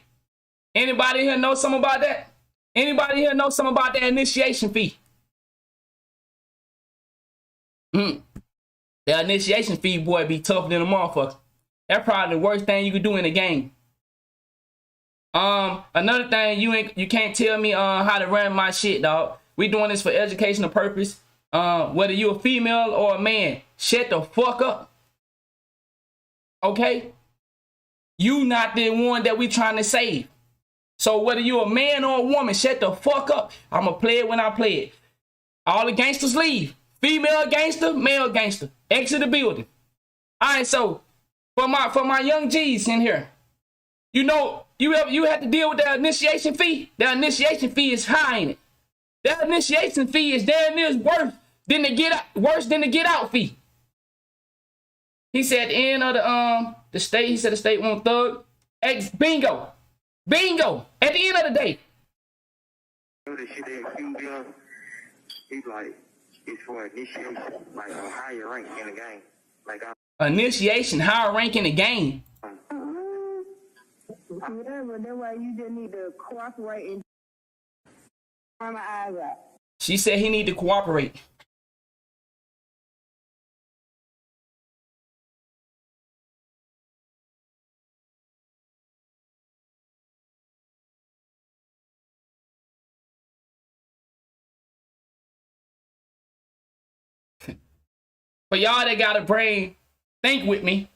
anybody here know something about that? Anybody here know something about that initiation fee? The initiation fee, boy, be tougher than a motherfucker. That's probably the worst thing you could do in the game. Another thing, you can't tell me how to run my shit, dog. We doing this for educational purpose. Whether you a female or a man, shut the fuck up. Okay? You not the one that we trying to save. So whether you a man or a woman, shut the fuck up. I'ma play it when I play it. All the gangsters leave. Female gangster, male gangster. Exit the building. Alright, so for my young G's in here, you know, you have to deal with the initiation fee. The initiation fee is high, ain't it? That initiation fee is damn near worse than the get out fee. He said at the end of the state, he said the state won't thug. Bingo. Bingo. At the end of the day. the shit that you do, he's like it's for initiation, like a higher rank in the game. Like initiation, higher rank in the game. Whatever, that's why you just need to cooperate and turn my eyes out. She said he need to cooperate. For y'all that got a brain, think with me.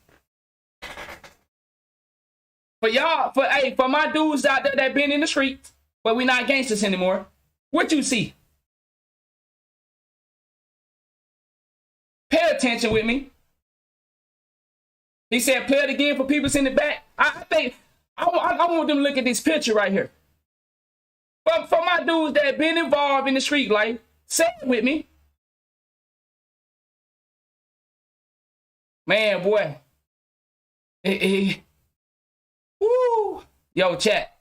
For my dudes out there that been in the streets, but we not gangsters anymore, what you see? Pay attention with me. He said, play it again for people in the back. I think I want them to look at this picture right here. But for my dudes that been involved in the street life, say it with me. Man, boy. Woo. Yo, chat.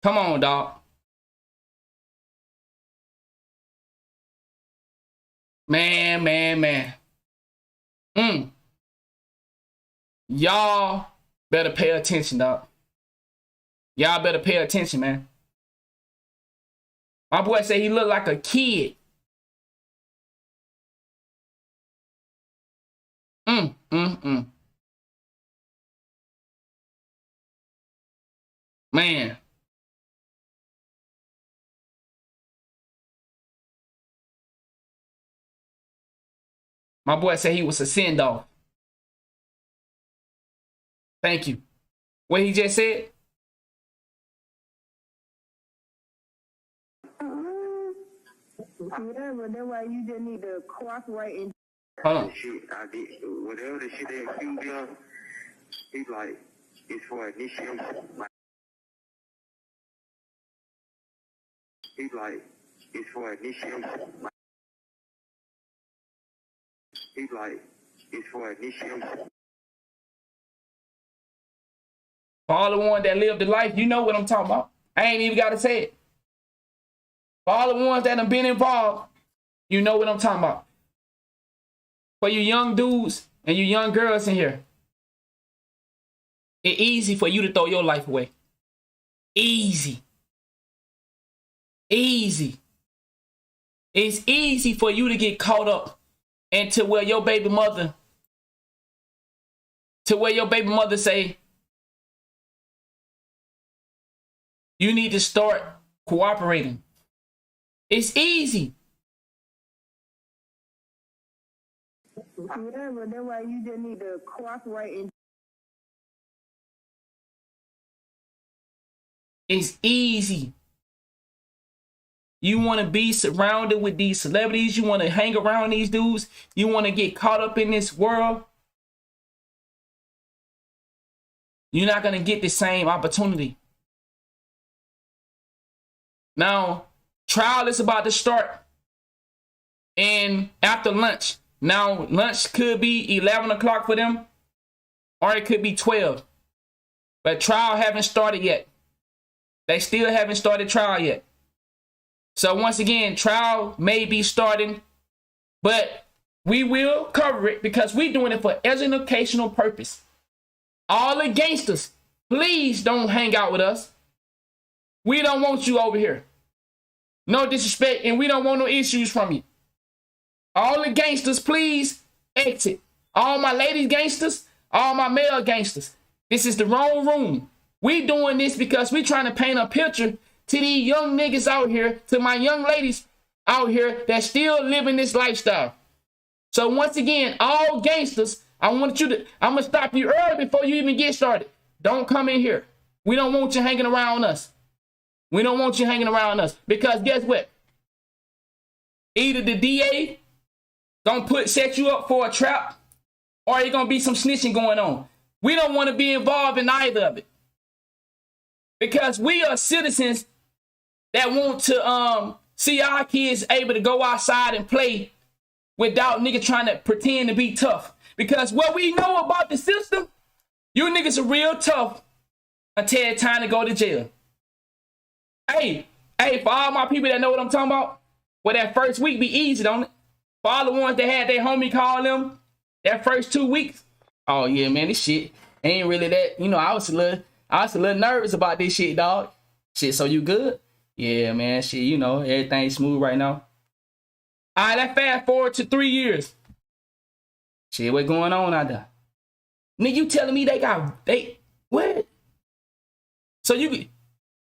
Come on, dog. Man. Y'all better pay attention, dog. Y'all better pay attention, man. My boy said he looked like a kid. Man. My boy said he was a send-off. Thank you. What he just said? Whatever, that's why you just need to cooperate and Hold on. shit I did, whatever the shit that you do, he's like it's for initiation. Like, he's like it's for initiation. Like, he's like it's for initiation. For all the ones that live the life, you know what I'm talking about. I ain't even got to say it. For all the ones that have been involved, you know what I'm talking about. For you young dudes and you young girls in here, it's easy for you to throw your life away. Easy. Easy. It's easy for you to get caught up into where your baby mother say, you need to start cooperating. It's easy. whatever, that's why you just need to cooperate and It's easy. You want to be surrounded with these celebrities. You want to hang around these dudes. You want to get caught up in this world. You're not going to get the same opportunity. Now, trial is about to start. And after lunch, Now, lunch could be 11 o'clock for them, or it could be 12. But trial haven't started yet. They still haven't started trial yet. So once again, trial may be starting, but we will cover it because we're doing it for educational purpose. All the gangsters, please don't hang out with us. We don't want you over here. No disrespect, and we don't want no issues from you. All the gangsters, please exit. All my ladies gangsters, all my male gangsters. This is the wrong room. We doing this because we trying to paint a picture to these young niggas out here, to my young ladies out here that still living this lifestyle. So once again, all gangsters, I'm gonna stop you early before you even get started. Don't come in here. We don't want you hanging around us. We don't want you hanging around us because guess what? Either the DA gonna set you up for a trap, or you're gonna be some snitching going on. We don't want to be involved in either of it because we are citizens that want to see our kids able to go outside and play without niggas trying to pretend to be tough. Because what we know about the system, you niggas are real tough until it's time to go to jail. Hey, for all my people that know what I'm talking about, well, that first week be easy, don't it? For all the ones that had their homie call them, that first 2 weeks, oh yeah, man, this shit ain't really that. You know, I was a little nervous about this shit, dog. Shit, so you good? Yeah, man, shit, you know, everything's smooth right now. All right, let's fast forward to 3 years. Shit, what going on out there? Nigga, you telling me what? So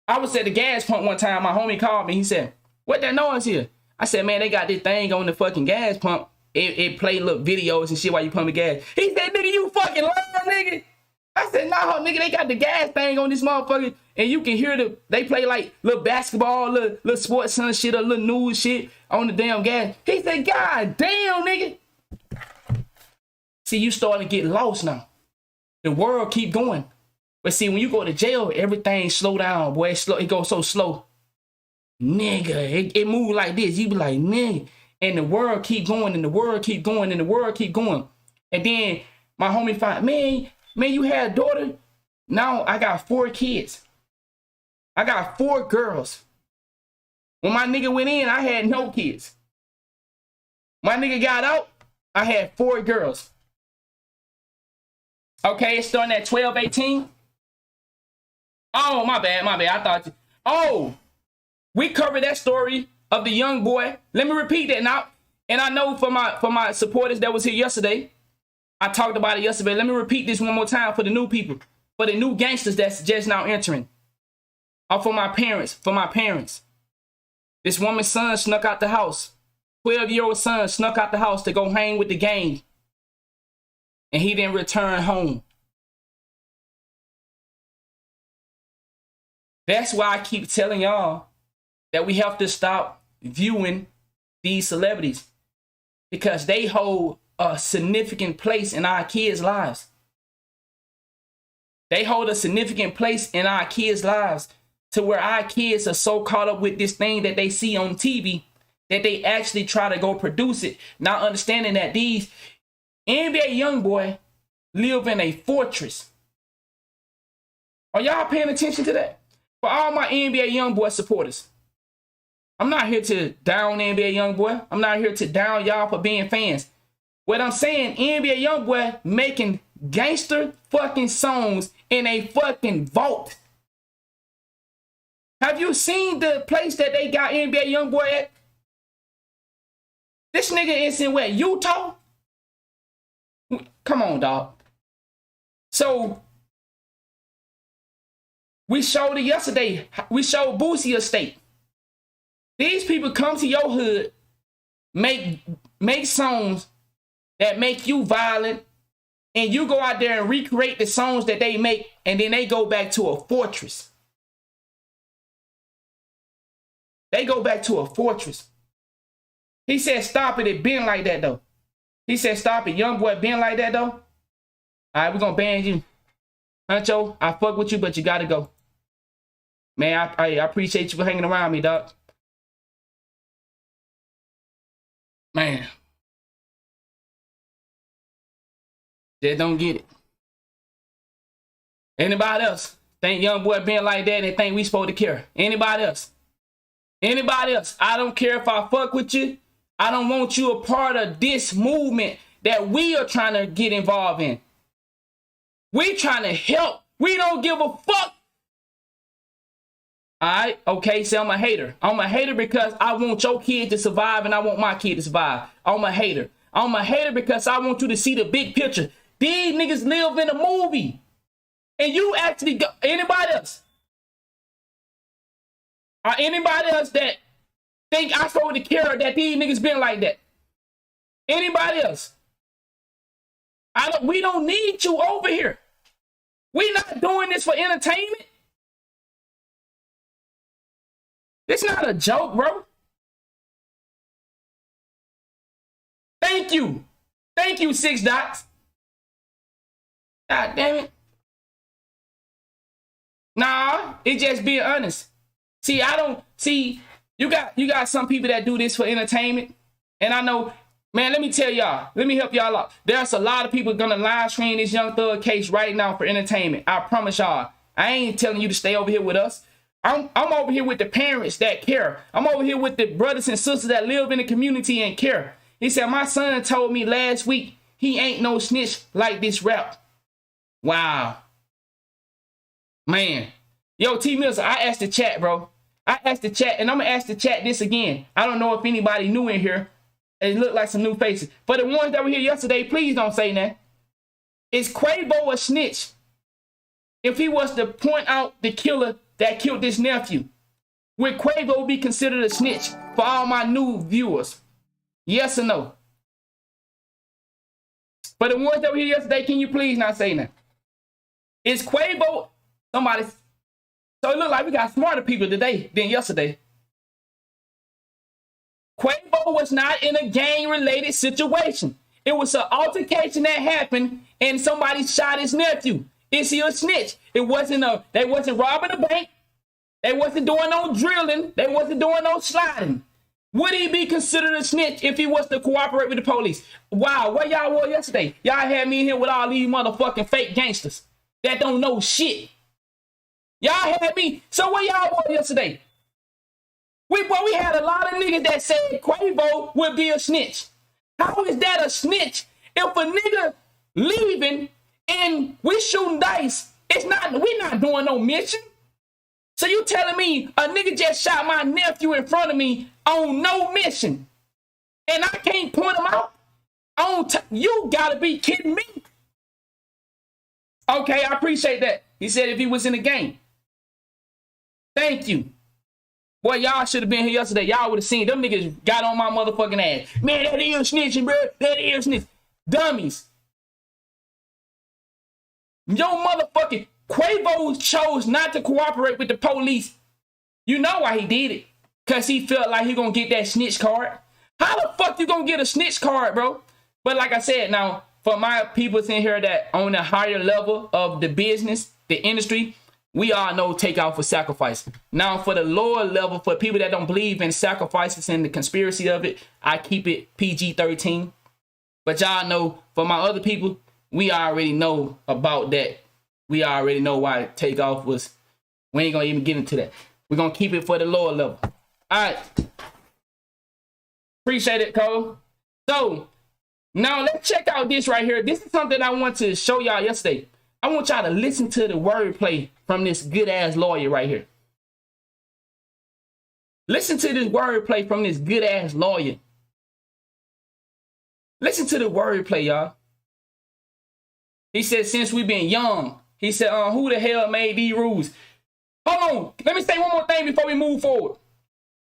I was at the gas pump one time, my homie called me, he said, what that noise here? I said, man, they got this thing on the fucking gas pump. It play little videos and shit while you pumping gas. He said, nigga, you fucking lying, nigga. I said, no, nigga, they got the gas thing on this motherfucker, and you can hear they play like little basketball, little sports center shit, or little news shit on the damn gas. He said, God damn, nigga. See, you starting to get lost now. The world keep going. But see, when you go to jail, everything slow down, boy. It goes so slow. Nigga, it move like this. You be like, nigga. And the world keep going, and the world keep going, and the world keep going. And then my homie find, man, you had a daughter? Now I got 4 kids. I got 4 girls. When my nigga went in, I had no kids. My nigga got out, I had 4 girls. Okay, it's starting at 12, 18. Oh, my bad. I thought we covered that story of the young boy. Let me repeat that now. And I know for my supporters that was here yesterday, I talked about it yesterday. Let me repeat this one more time for the new people, for the new gangsters that's just now entering. Or for my parents. This woman's son snuck out the house. 12-year-old son snuck out the house to go hang with the gang. And he didn't return home. That's why I keep telling y'all that we have to stop viewing these celebrities because they hold a significant place in our kids' lives. They hold a significant place in our kids' lives to where our kids are so caught up with this thing that they see on TV that they actually try to go produce it. Not understanding that these NBA young boy live in a fortress. Are y'all paying attention to that? For all my NBA young boy supporters, I'm not here to down NBA young boy. I'm not here to down y'all for being fans. What I'm saying, NBA young boy making gangster fucking songs in a fucking vault. Have you seen the place that they got NBA young boy at? This nigga is in where? Utah? Come on, dog. So we showed it yesterday. We showed Boosie Estate. These people come to your hood, make songs that make you violent, and you go out there and recreate the songs that they make, and then they go back to a fortress. They go back to a fortress. He said, stop it. It been like that, though. He said, stop it. Young boy been like that, though. All right, we're going to ban you. Huncho, I fuck with you, but you got to go. Man, I appreciate you for hanging around me, dog. Man. Just don't get it. Anybody else think young boy being like that and think we supposed to care? Anybody else? Anybody else? I don't care if I fuck with you. I don't want you a part of this movement that we are trying to get involved in. We trying to help. We don't give a fuck. All right, okay, so I'm a hater. I'm a hater because I want your kid to survive and I want my kid to survive. I'm a hater. I'm a hater because I want you to see the big picture. These niggas live in a movie. And you actually go, anybody else? Or anybody else that think I supposed to care that these niggas been like that? Anybody else? We don't need you over here. We not doing this for entertainment. It's not a joke, bro. Thank you. Thank you, 6 dots. God damn it. Nah, it's just being honest. See, you got some people that do this for entertainment. And I know, man, let me tell y'all, let me help y'all out. There's a lot of people gonna live stream this Young Thug case right now for entertainment. I promise y'all. I ain't telling you to stay over here with us. I'm over here with the parents that care. I'm over here with the brothers and sisters that live in the community and care. He said, my son told me last week he ain't no snitch like this rap. Wow. Man. Yo, T Mills, I asked the chat, bro. I asked the chat, and I'm going to ask the chat this again. I don't know if anybody new in here. It looked like some new faces. For the ones that were here yesterday, please don't say that. Is Quavo a snitch? If he was to point out the killer that killed his nephew, would Quavo be considered a snitch for all my new viewers? Yes or no? For the ones that were here yesterday, can you please not say that? Is Quavo somebody? So it looked like we got smarter people today than yesterday. Quavo was not in a gang-related situation. It was an altercation that happened and somebody shot his nephew. Is he a snitch? They wasn't robbing a bank. They wasn't doing no drilling. They wasn't doing no sliding. Would he be considered a snitch if he was to cooperate with the police? Wow, where y'all were yesterday? Y'all had me in here with all these motherfucking fake gangsters that don't know shit. Y'all had me. So where y'all were yesterday? We had a lot of niggas that said Quavo would be a snitch. How is that a snitch if a nigga leaving and we shooting dice? We're not doing no mission. So you telling me a nigga just shot my nephew in front of me on no mission and I can't point him out? You gotta be kidding me. Okay, I appreciate that. He said if he was in the game. Thank you. Boy, y'all should have been here yesterday. Y'all would have seen them niggas got on my motherfucking ass. Man, that is snitching, bro. That is snitching. Dummies. Yo motherfucking Quavo chose not to cooperate with the police. You know why he did it. Because he felt like he gonna get that snitch card. How the fuck you gonna get a snitch card, bro? But like I said, now, for my people in here that on a higher level of the business, the industry, we all know take out for sacrifice. Now, for the lower level, for people that don't believe in sacrifices and the conspiracy of it, I keep it PG-13. But y'all know, for my other people, we already know about that. We already know why takeoff was. We ain't gonna even get into that. We're gonna keep it for the lower level. All right. Appreciate it, Cole. So, now let's check out this right here. This is something I want to show y'all yesterday. I want y'all to listen to the wordplay from this good-ass lawyer right here. Listen to this wordplay from this good-ass lawyer. Listen to the wordplay, y'all. He said, since we've been young, he said, who the hell made these rules? Hold on. Let me say one more thing before we move forward.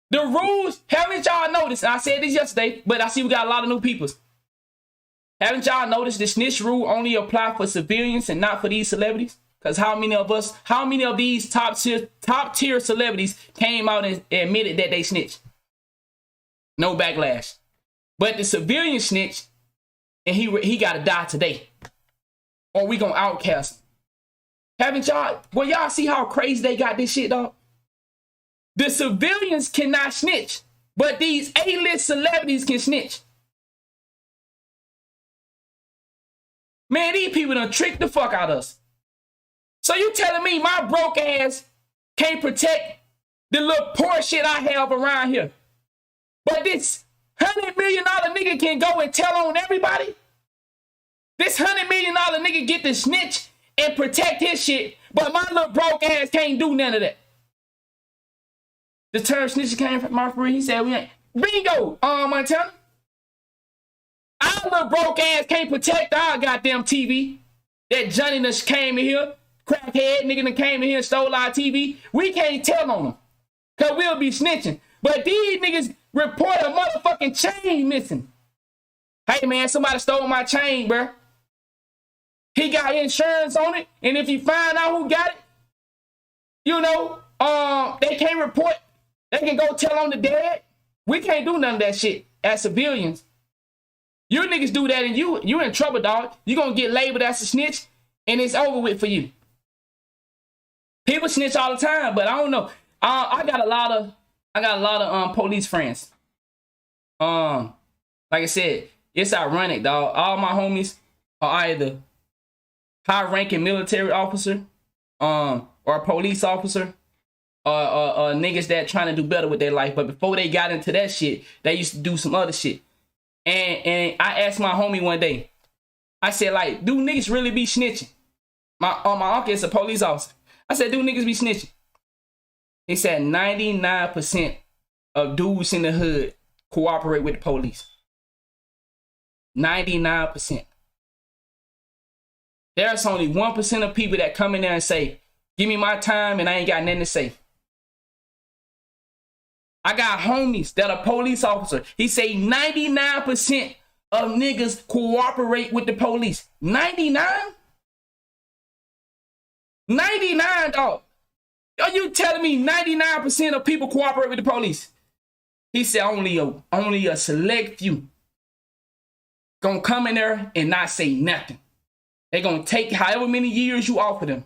The rules, haven't y'all noticed? I said this yesterday, but I see we got a lot of new people. Haven't y'all noticed the snitch rule only apply for civilians and not for these celebrities? Because how many of these top tier celebrities came out and admitted that they snitched? No backlash. But the civilian snitch, and he got to die today. Or we gonna outcast him. Haven't y'all, well, y'all see how crazy they got this shit, dog? The civilians cannot snitch, but these A-list celebrities can snitch. Man, these people done tricked the fuck out of us. So you telling me my broke ass can't protect the little poor shit I have around here? But this $100 million nigga can go and tell on everybody? This $100 million nigga get to snitch and protect his shit, but my little broke ass can't do none of that. The term snitch came from my friend. He said, we ain't. Bingo, Montana. Our little broke ass can't protect our goddamn TV. That Johnny done came in here, crackhead nigga done came in here and stole our TV. We can't tell on them, because we'll be snitching. But these niggas report a motherfucking chain missing. Hey, man, somebody stole my chain, bro. He got insurance on it, and if you find out who got it, you know, they can't report. They can go tell on the dad. We can't do none of that shit as civilians. You niggas do that, and you in trouble, dog. You gonna get labeled as a snitch, and it's over with for you. People snitch all the time, but I don't know. I got a lot of police friends. Like I said, it's ironic, dog. All my homies are either high-ranking military officer, or a police officer, or niggas that trying to do better with their life. But before they got into that shit, they used to do some other shit. And I asked my homie one day, I said, like, do niggas really be snitching? My uncle is a police officer. I said, do niggas be snitching? He said 99% of dudes in the hood cooperate with the police. 99%. There's only 1% of people that come in there and say, give me my time and I ain't got nothing to say. I got homies that are police officers. He say 99% of niggas cooperate with the police. 99? 99, dog. Are you telling me 99% of people cooperate with the police? He said only a select few gonna come in there and not say nothing. They gonna take however many years you offer them.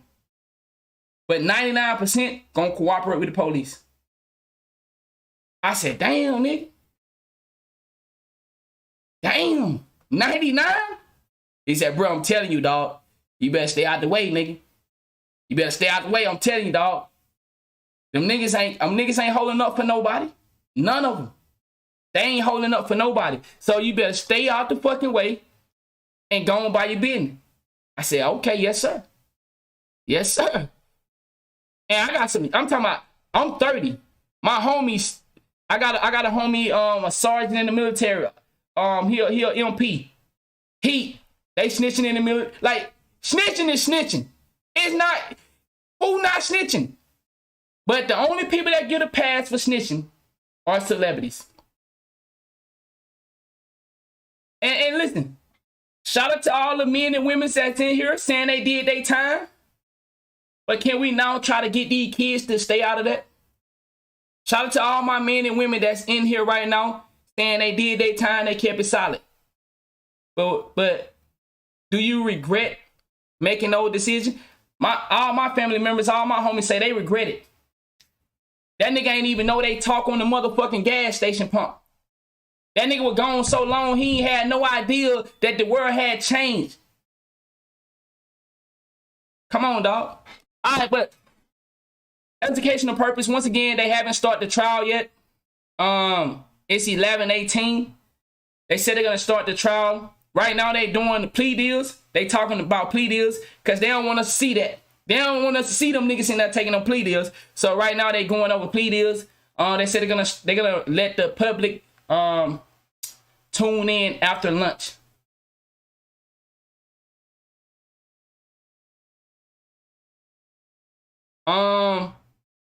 But 99% gonna cooperate with the police. I said, damn, nigga. Damn, 99? He said, bro, I'm telling you, dog. You better stay out the way, nigga. You better stay out the way, I'm telling you, dog. Them niggas ain't holding up for nobody. None of them. They ain't holding up for nobody. So you better stay out the fucking way and go on by your business. I said, okay, yes, sir. Yes, sir. And I got some, I'm talking about, I'm 30. My homies, I got a homie, a sergeant in the military. He a MP. They snitching in the military. Like, snitching is snitching. It's not, who not snitching? But the only people that get a pass for snitching are celebrities. And listen, shout out to all the men and women that's in here saying they did their time. But can we now try to get these kids to stay out of that? Shout out to all my men and women that's in here right now saying they did their time, they kept it solid. But do you regret making those decisions? All my family members, all my homies say they regret it. That nigga ain't even know they talk on the motherfucking gas station pump. That nigga was gone so long, he ain't had no idea that the world had changed. Come on, dog. All right, but educational purpose, once again, they haven't started the trial yet. It's 11/18. They said they're going to start the trial. Right now, they doing the plea deals. They talking about plea deals because they don't want us to see that. They don't want us to see them niggas in there taking no plea deals. So right now, they going over plea deals. They said they're gonna let the public tune in after lunch.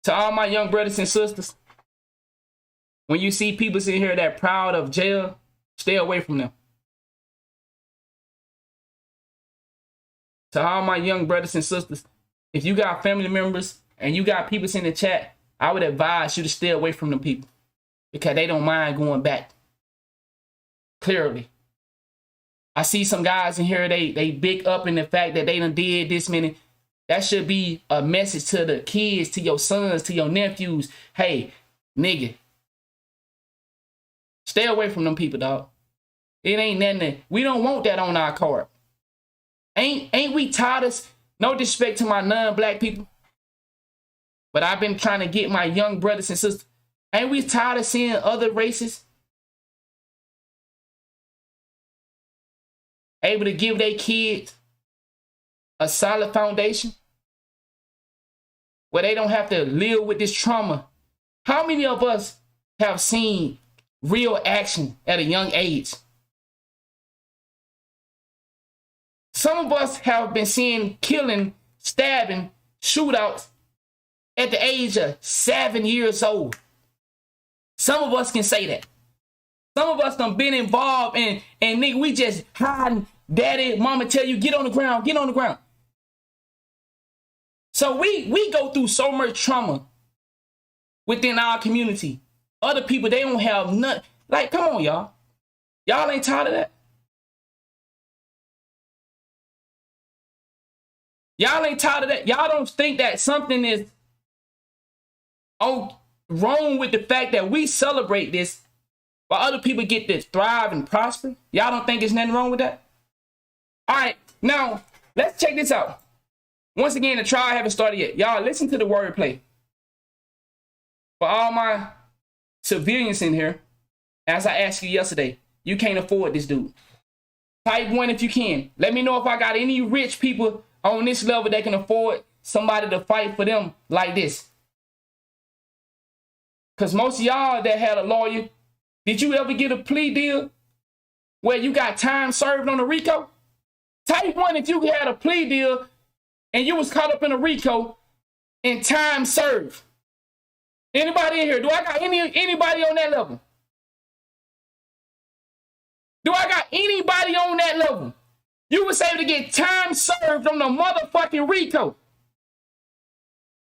To all my young brothers and sisters, when you see people sitting here that proud of jail, stay away from them. To all my young brothers and sisters, if you got family members and you got people in the chat, I would advise you to stay away from them people because they don't mind going back. Clearly. I see some guys in here, they big up in the fact that they done did this many. That should be a message to the kids, to your sons, to your nephews. Hey, nigga, stay away from them people, dog. It ain't nothing. We don't want that on our card. Ain't we tired of, no disrespect to my non-black people, but I've been trying to get my young brothers and sisters. Ain't we tired of seeing other races able to give their kids a solid foundation where they don't have to live with this trauma? How many of us have seen real action at a young age? Some of us have been seeing killing, stabbing, shootouts at the age of 7 years old. Some of us can say that. Some of us done been involved and nigga, we just hiding. Daddy, mama tell you, get on the ground, get on the ground. So we go through so much trauma within our community. Other people, they don't have nothing. Like, come on, y'all. Y'all ain't tired of that? Y'all ain't tired of that? Y'all don't think that something is wrong with the fact that we celebrate this while other people get to thrive and prosper? Y'all don't think there's nothing wrong with that? All right, now, let's check this out. Once again, the trial haven't started yet. Y'all listen to the wordplay. For all my civilians in here, as I asked you yesterday, you can't afford this dude. Type 1 if you can. Let me know if I got any rich people on this level that can afford somebody to fight for them like this. Because most of y'all that had a lawyer, did you ever get a plea deal where you got time served on a RICO? Type 1 if you had a plea deal and you was caught up in a RICO and time served. Anybody in here? Do I got anybody on that level? Do I got anybody on that level? You was able to get time served on the motherfucking RICO.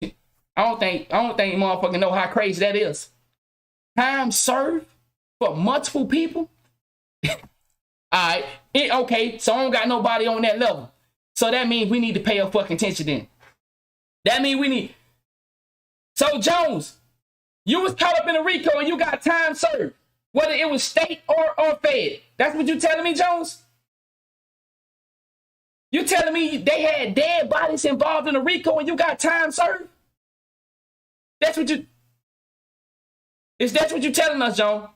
I don't think motherfucking know how crazy that is. Time served for multiple people? All right. Okay, so I don't got nobody on that level. So that means we need to pay a fucking attention then. That means we need. So Jones, you was caught up in a RICO and you got time served, whether it was state or fed. That's what you telling me, Jones? You telling me they had dead bodies involved in a RICO and you got time served? That's what you. That's what you telling us, Jones?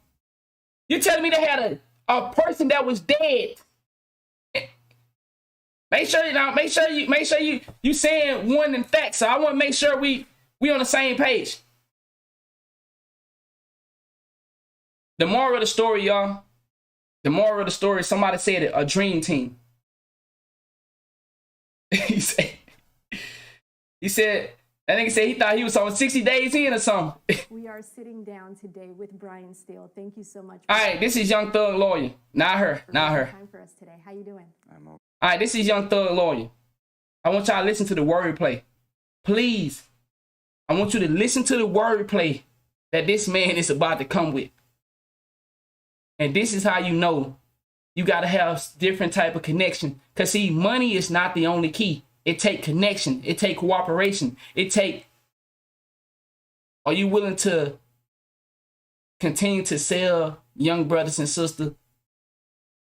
You telling me they had a person that was dead? Make sure you saying one in fact. So I want to make sure we on the same page. The moral of the story, y'all. The moral of the story, somebody said it, a dream team. He said, that nigga said he thought he was on 60 days in or something. We are sitting down today with Brian Steele. Thank you so much. All right, this is Young Thug Lawyer. Not her. Time for us today. How you doing? I'm okay. All right, this is Young Thug Lawyer. I want y'all to listen to the wordplay. Please. I want you to listen to the wordplay that this man is about to come with. And this is how you know you got to have different type of connection. Because, see, money is not the only key. It take connection. It take cooperation. Are you willing to continue to sell young brothers and sisters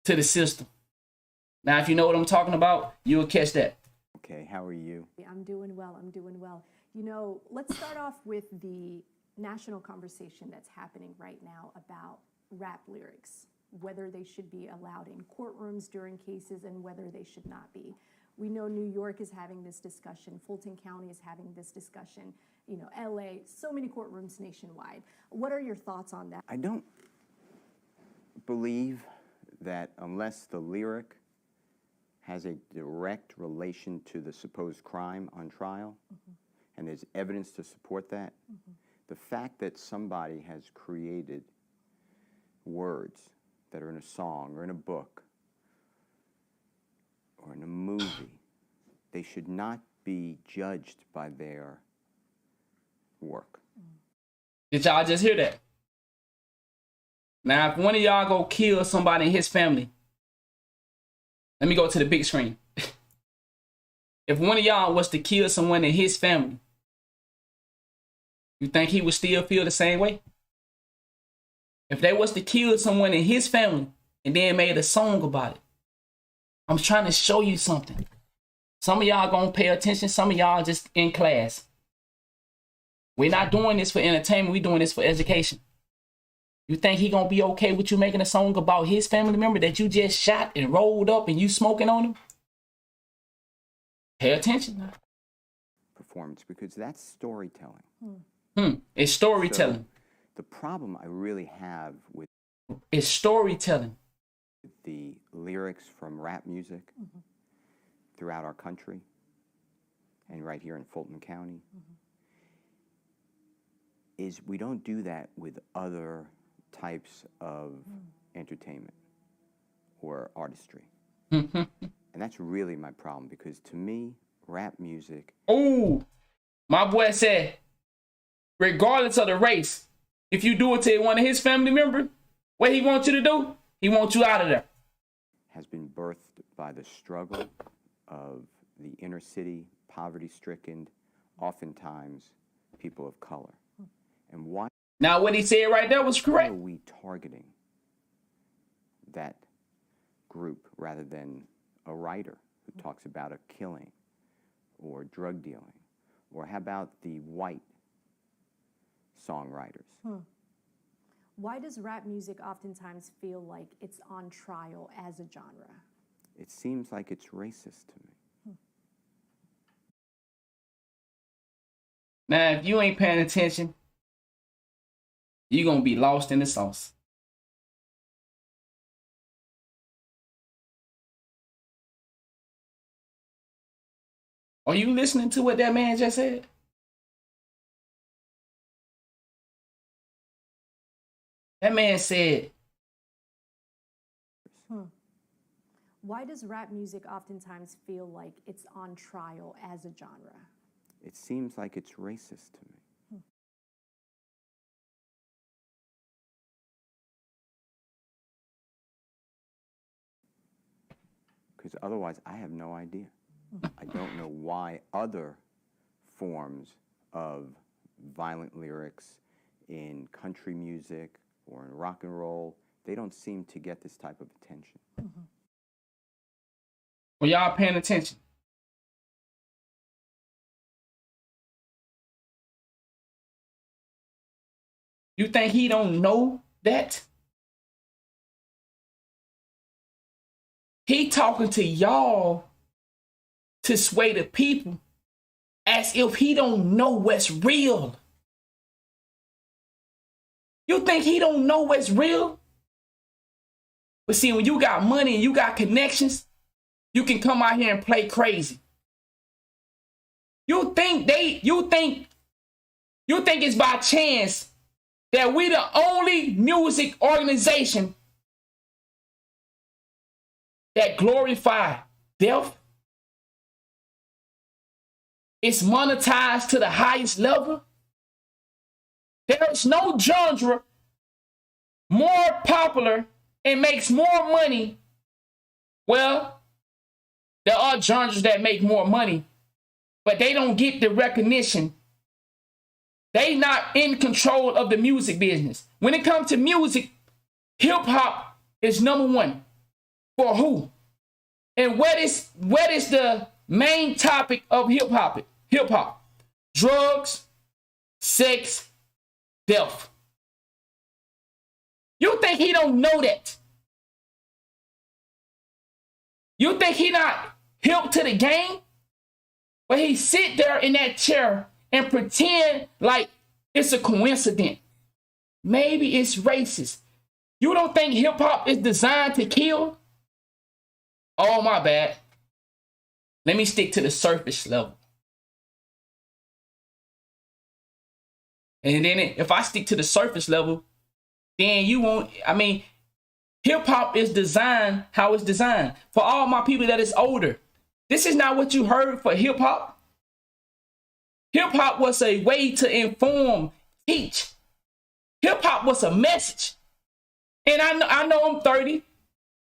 to the system? Now, if you know what I'm talking about, you'll catch that. Okay, how are you? I'm doing well. You know, let's start off with the national conversation that's happening right now about rap lyrics, whether they should be allowed in courtrooms during cases and whether they should not be. We know New York is having this discussion. Fulton County is having this discussion. You know, LA, so many courtrooms nationwide. What are your thoughts on that? I don't believe that unless the lyric has a direct relation to the supposed crime on trial, and there's evidence to support that, the fact that somebody has created words that are in a song or in a book or in a movie, they should not be judged by their work. Did y'all just hear that? Now, if one of y'all go kill somebody in his family, let me go to the big screen. If one of y'all was to kill someone in his family, you think he would still feel the same way? If they was to kill someone in his family and then made a song about it, I'm trying to show you something. Some of y'all gonna pay attention. Some of y'all just in class. We're not doing this for entertainment. We're doing this for education. You think he gonna be okay with you making a song about his family member that you just shot and rolled up and you smoking on him? Pay attention. Performance, because that's storytelling. It's storytelling. So the problem I really have with It's storytelling. the lyrics from rap music throughout our country and right here in Fulton County is we don't do that with other types of entertainment or artistry. And that's really my problem, because to me, rap music... Oh, my boy said, regardless of the race, if you do it to one of his family members, what he wants you to do, he wants you out of there. has been birthed by the struggle of the inner city, poverty-stricken, oftentimes people of color. And why Now, what he said right there was correct. are we targeting that group rather than a writer who talks about a killing or drug dealing? Or how about the white songwriters? Why does rap music oftentimes feel like it's on trial as a genre? It seems like it's racist to me. Now, if you ain't paying attention, you're going to be lost in the sauce. Are you listening to what that man just said? That man said, Why does rap music oftentimes feel like it's on trial as a genre? It seems like it's racist to me. Because otherwise, I have no idea. I don't know why other forms of violent lyrics in country music or in rock and roll, they don't seem to get this type of attention. well, y'all paying attention. You think he don't know that? He talking to y'all to sway the people as if he don't know what's real. You think he don't know what's real? But see, when you got money and you got connections, you can come out here and play crazy. You think it's by chance that we the only music organization that glorify death? It's monetized to the highest level. There's no genre more popular and makes more money. Well, there are genres that make more money, but they don't get the recognition. They not in control of the music business. When it comes to music, hip hop is number one. For who? And what is the main topic of hip hop? Hip hop. Drugs, sex, death. You think he don't know that? You think he not hip to the game? But he sit there in that chair and pretend like it's a coincidence. Maybe it's racist. You don't think hip hop is designed to kill? Oh, my bad. Let me stick to the surface level. And then if I stick to the surface level, then you won't, hip hop is designed how it's designed. For all my people that is older, this is not what you heard for hip hop. Hip hop was a way to inform, teach. Hip hop was a message. And I know I'm 30.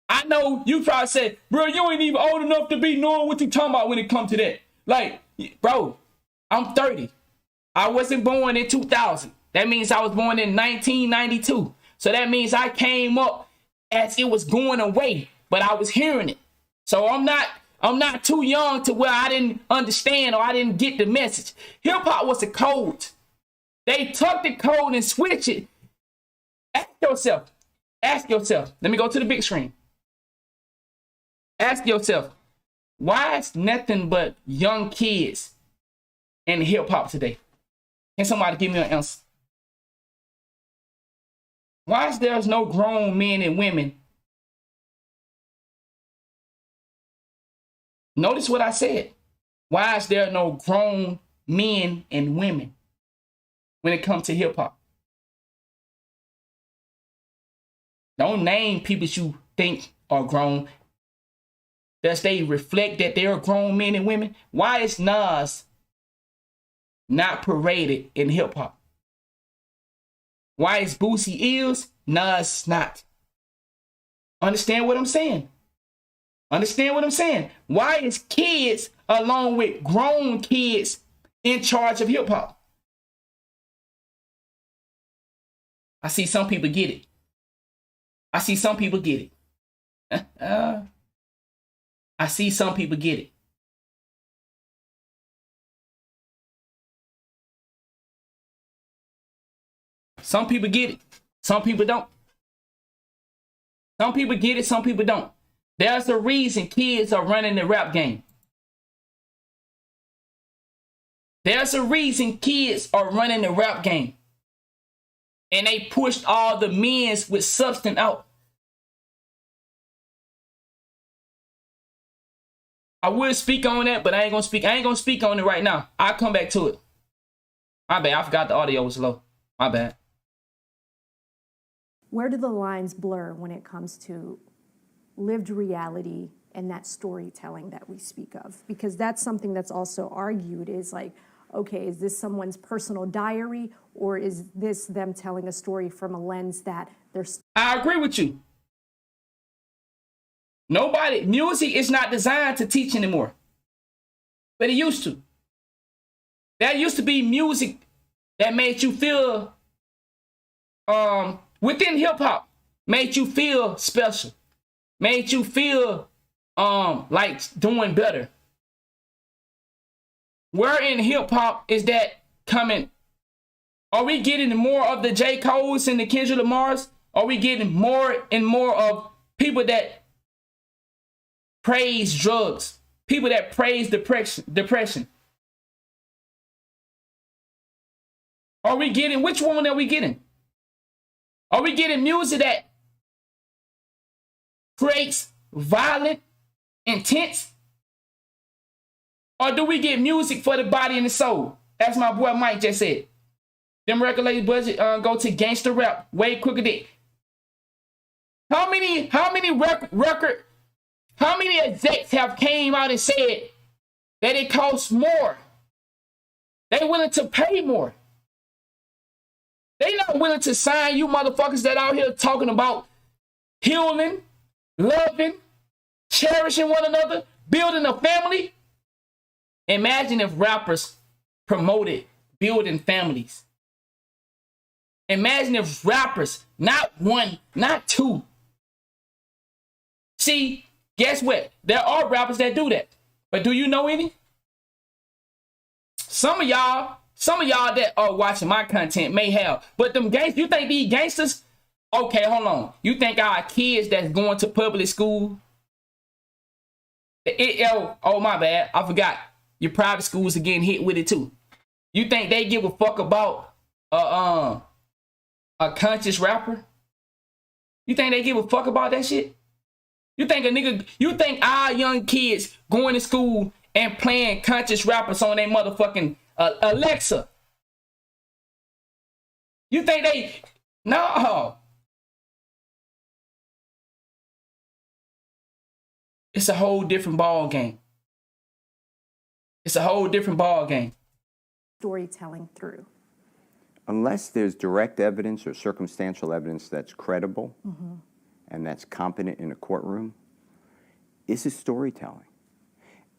I know you probably said, bro, you ain't even old enough to be knowing what you talking about when it comes to that. Like, bro, I'm 30. I wasn't born in 2000. That means I was born in 1992. So that means I came up as it was going away, but I was hearing it. So I'm not I'm not too young to where I didn't understand or I didn't get the message. Hip hop was a code. They took the code and switched it. Ask yourself. Ask yourself. Let me go to the big screen. Ask yourself, why is nothing but young kids in hip hop today? Can somebody give me an answer? Why is there no grown men and women? Notice what I said. Why is there no grown men and women when it comes to hip hop? Don't name people you think are grown. Does they reflect that they're grown men and women? Why is Nas not paraded in hip hop? Why is Boosie is? Nas not. Understand what I'm saying? Understand what I'm saying? Why is kids along with grown kids in charge of hip hop? I see some people get it. I see some people get it. I see some people get it. Some people get it. Some people don't. Some people get it. Some people don't. There's a reason kids are running the rap game. There's a reason kids are running the rap game. And they pushed all the men's with substance out. I would speak on that, but I ain't gonna speak. I ain't gonna speak on it right now. I'll come back to it. My bad. I forgot the audio was low. My bad. Where do the lines blur when it comes to lived reality and that storytelling that we speak of? Because that's something that's also argued is like, okay, is this someone's personal diary or is this them telling a story from a lens that they're... I agree with you. Music is not designed to teach anymore. But it used to. There used to be music that made you feel, within hip hop, made you feel special. Made you feel like doing better. Where in hip hop is that coming? Are we getting more of the J. Coles and the Kendrick Lamars? Are we getting more and more of people that praise drugs? People that praise depression? Are we getting, which one are we getting? Are we getting music that creates violent, intense? Or do we get music for the body and the soul? As my boy Mike just said. Them record label budget go to gangster rap way quicker than... How many execs have came out and said that it costs more? They willing to pay more. They not willing to sign you motherfuckers that out here talking about healing, loving, cherishing one another, building a family. Imagine if rappers promoted building families. Imagine if rappers, not one, not two. See, guess what? There are rappers that do that. But do you know any? Some of y'all that are watching my content may have. But them gangsters, you think these gangsters? Okay, hold on. You think our kids that's going to public school? Oh, my bad. I forgot. Your private schools are getting hit with it too. You think they give a fuck about a conscious rapper? You think they give a fuck about that shit? You think our young kids going to school and playing conscious rappers on their motherfucking Alexa? You think they... No. It's a whole different ball game. It's a whole different ball game. Storytelling through. Unless there's direct evidence or circumstantial evidence that's credible and that's competent in a courtroom, this is storytelling.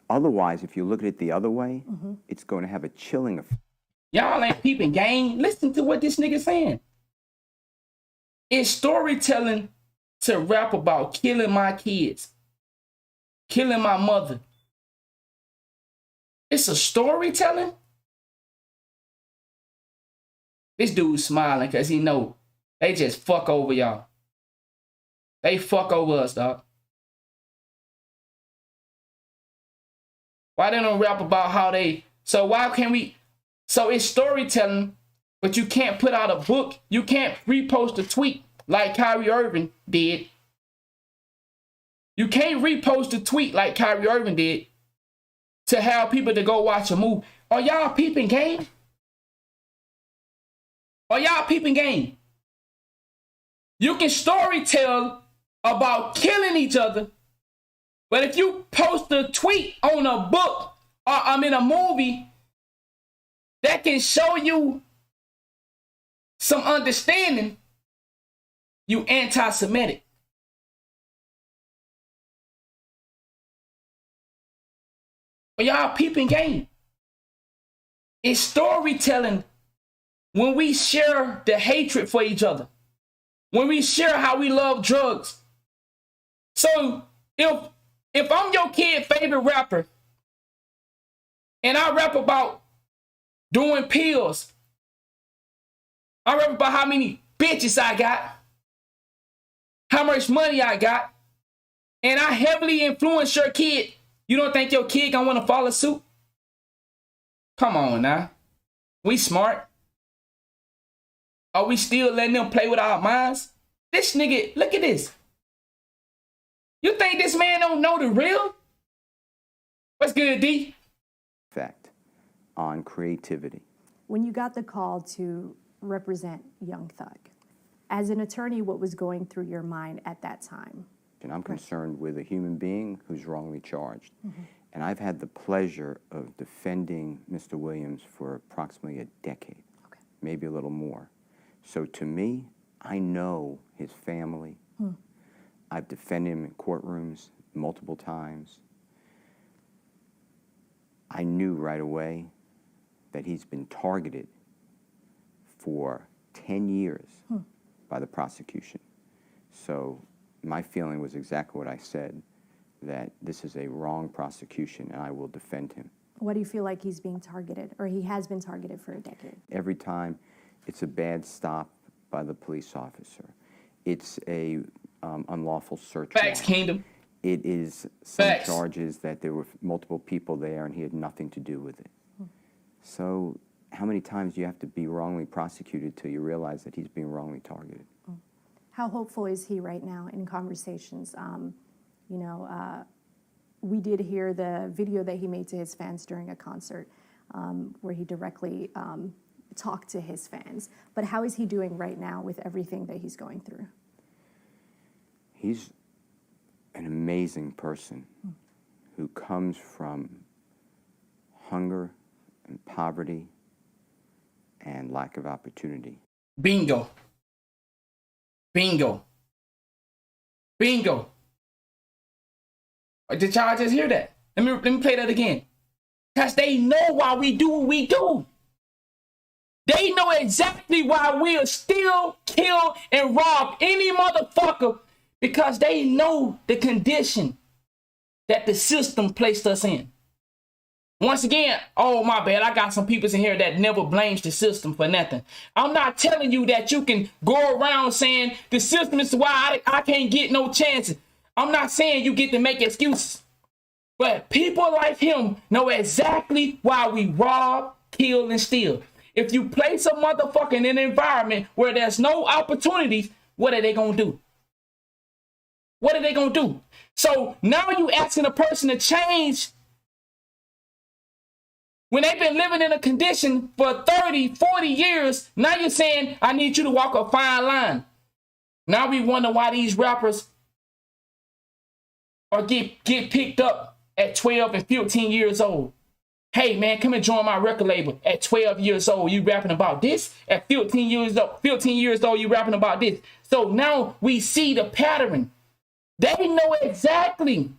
Otherwise, if you look at it the other way, it's going to have a chilling effect. Y'all ain't peeping, gang. Listen to what this nigga saying. It's storytelling to rap about killing my kids, killing my mother, It's a storytelling. This dude's smiling because he know they just fuck over y'all. They fuck over us, dog. Why they don't rap about how they... So why can't we... So it's storytelling, but you can't put out a book. You can't repost a tweet like Kyrie Irving did. You can't repost a tweet like Kyrie Irving did to have people to go watch a movie. Are y'all peeping game? Are y'all peeping game? You can storytell about killing each other, but if you post a tweet on a book or in a movie that can show you some understanding, you anti-Semitic. Are y'all peeping game? It's storytelling when we share the hatred for each other. When we share how we love drugs. So if I'm your kid's favorite rapper and I rap about doing pills, I rap about how many bitches I got, how much money I got, and I heavily influence your kid, you don't think your kid gonna want to follow suit? Come on now. We smart. Are we still letting them play with our minds? This nigga, look at this. You think this man don't know the real? What's good, D? Effect on creativity. When you got the call to represent Young Thug, as an attorney, what was going through your mind at that time? And I'm concerned with a human being who's wrongly charged. And I've had the pleasure of defending Mr. Williams for approximately a decade, maybe a little more. So to me, I know his family. I've defended him in courtrooms multiple times. I knew right away that he's been targeted for 10 years by the prosecution. So my feeling was exactly what I said, that this is a wrong prosecution and I will defend him. What do you feel like he's being targeted, or he has been targeted for a decade? Every time it's a bad stop by the police officer. It's a unlawful search Facts, warrant. Kingdom. It is some Facts. charges that there were multiple people there and he had nothing to do with it. So how many times do you have to be wrongly prosecuted till you realize that he's being wrongly targeted? How hopeful is he right now in conversations? We did hear the video that he made to his fans during a concert where he directly talked to his fans. But how is he doing right now with everything that he's going through? He's an amazing person who comes from hunger and poverty and lack of opportunity. Bingo. Bingo. Bingo. Did y'all just hear that? Let me play that again. Because they know why we do what we do. They know exactly why we'll still kill and rob any motherfucker, because they know the condition that the system placed us in. Once again, oh my bad, I got some people in here that never blames the system for nothing. I'm not telling you that you can go around saying the system is why I can't get no chances. I'm not saying you get to make excuses. But people like him know exactly why we rob, kill, and steal. If you place a motherfucker in an environment where there's no opportunities, what are they going to do? What are they going to do? So now you asking a person to change when they've been living in a condition for 30, 40 years. Now you're saying, I need you to walk a fine line. Now we wonder why these rappers or get picked up at 12 and 15 years old. Hey man, come and join my record label. At 12 years old, you rapping about this. At 15 years old, you rapping about this. So now we see the pattern. They know exactly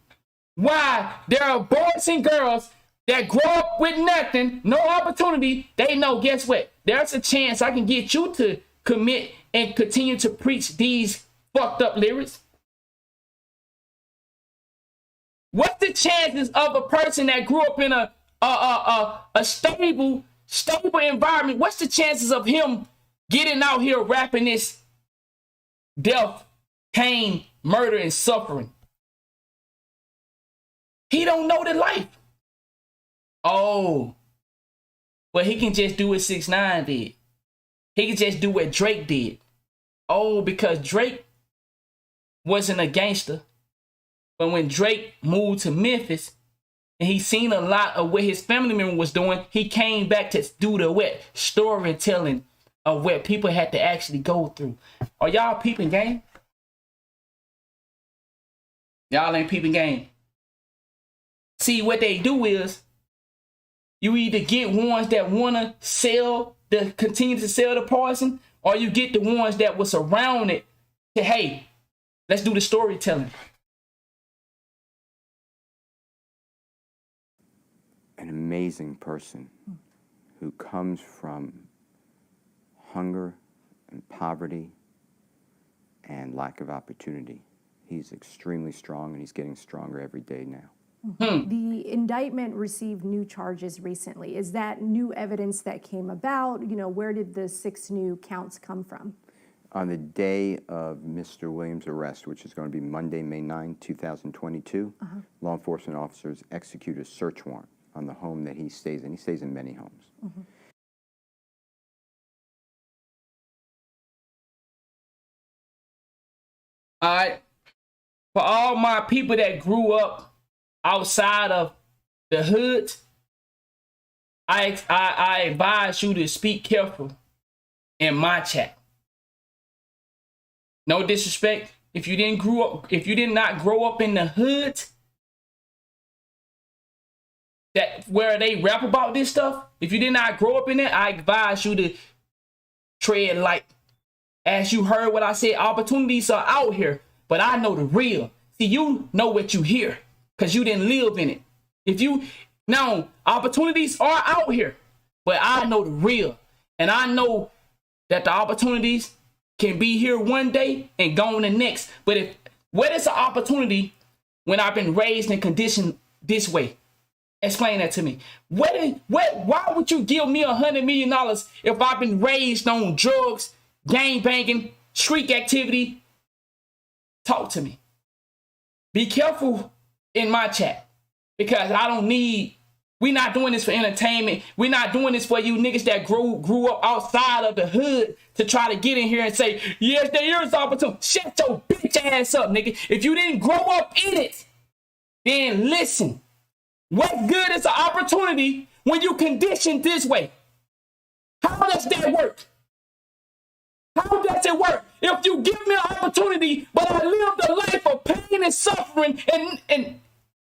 why there are boys and girls that grow up with nothing, no opportunity. They know, guess what? There's a chance I can get you to commit and continue to preach these fucked up lyrics. What's the chances of a person that grew up in a a stable environment, what's the chances of him getting out here rapping this death, pain, murder, and suffering? He don't know the life. Oh, but he can just do what 6ix9ine did. He can just do what Drake did. Oh, because Drake wasn't a gangster. But when Drake moved to Memphis and he seen a lot of what his family member was doing, he came back to do the what storytelling of what people had to actually go through. Are y'all peeping game? Y'all ain't peeping game. See, what they do is you either get ones that want to continue to sell the poison, or you get the ones that was around it to, hey, let's do the storytelling. An amazing person who comes from hunger and poverty and lack of opportunity. He's extremely strong, and he's getting stronger every day now. The indictment received new charges recently. Is that new evidence that came about? You know, where did the 6 new counts come from? On the day of Mr. Williams' arrest, which is going to be Monday, May 9, 2022, law enforcement officers executed a search warrant on the home that he stays in. He stays in many homes. All right. For all my people that grew up outside of the hood, I advise you to speak careful in my chat. No disrespect. If you did not grow up in the hood, that where they rap about this stuff, if you did not grow up in it, I advise you to tread light. As you heard what I said, opportunities are out here, but I know the real. See, you know what you hear because you didn't live in it. Now, opportunities are out here, but I know the real. And I know that the opportunities can be here one day and gone the next. But what is an opportunity when I've been raised and conditioned this way? Explain that to me. Why would you give me $100 million if I've been raised on drugs, gang banging, street activity? Talk to me. Be careful in my chat, because we're not doing this for entertainment. We're not doing this for you niggas that grew up outside of the hood to try to get in here and say, yes, there is opportunity. Shut your bitch ass up, nigga. If you didn't grow up in it, then listen. What good is an opportunity when you conditioned this way? How does that work? How does it work? If you give me an opportunity, but I lived a life of pain and suffering and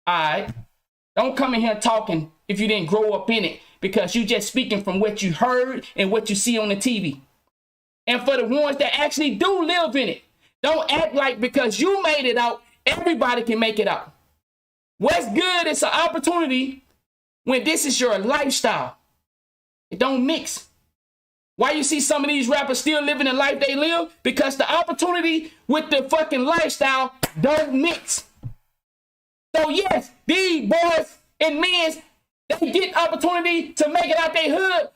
all right, don't come in here talking if you didn't grow up in it, because you just speaking from what you heard and what you see on the TV. And for the ones that actually do live in it, don't act like because you made it out, everybody can make it out. What's good is an opportunity when this is your lifestyle. It don't mix. Why you see some of these rappers still living the life they live? Because the opportunity with the fucking lifestyle don't mix. So yes, these boys and men, they get opportunity to make it out their hood.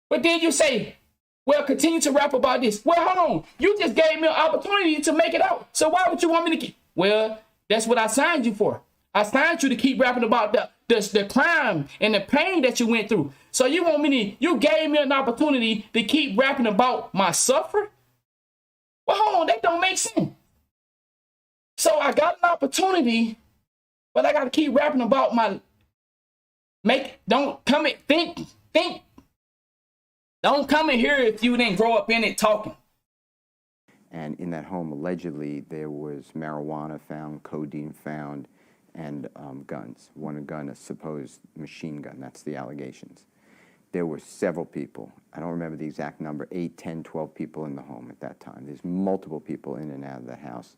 But then you say, well, continue to rap about this. Well, hold on. You just gave me an opportunity to make it out. So why would you want me to keep? Well, that's what I signed you for. I signed you to keep rapping about the crime and the pain that you went through. So you gave me an opportunity to keep rapping about my suffering? Well, hold on, that don't make sense. So I got an opportunity, but I got to keep rapping about don't come in here if you didn't grow up in it talking. And in that home, allegedly, there was marijuana found, codeine found, and guns. One gun, a supposed machine gun. That's the allegations. There were several people. I don't remember the exact number, 8, 10, 12 people in the home at that time. There's multiple people in and out of the house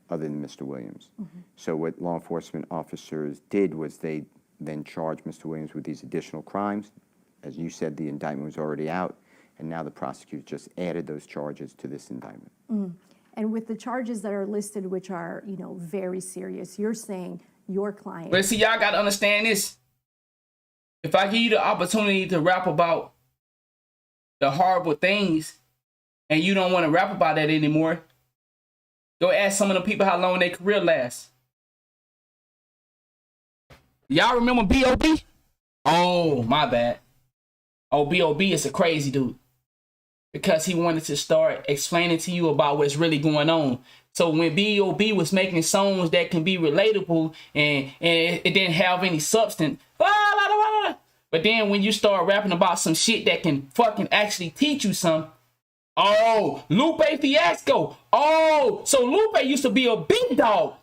other than Mr. Williams. So what law enforcement officers did was they then charged Mr. Williams with these additional crimes. As you said, the indictment was already out, and now the prosecutor just added those charges to this indictment. And with the charges that are listed, which are, very serious, you're saying your client... But see, y'all got to understand this. If I give you the opportunity to rap about the horrible things and you don't want to rap about that anymore, go ask some of the people how long their career lasts. Y'all remember B.O.B.? Oh, my bad. Oh, B.O.B. is a crazy dude. Because he wanted to start explaining to you about what's really going on. So when B.O.B. was making songs that can be relatable and it didn't have any substance, but then when you start rapping about some shit that can fucking actually teach you something, oh, Lupe Fiasco. Oh, so Lupe used to be a big dog.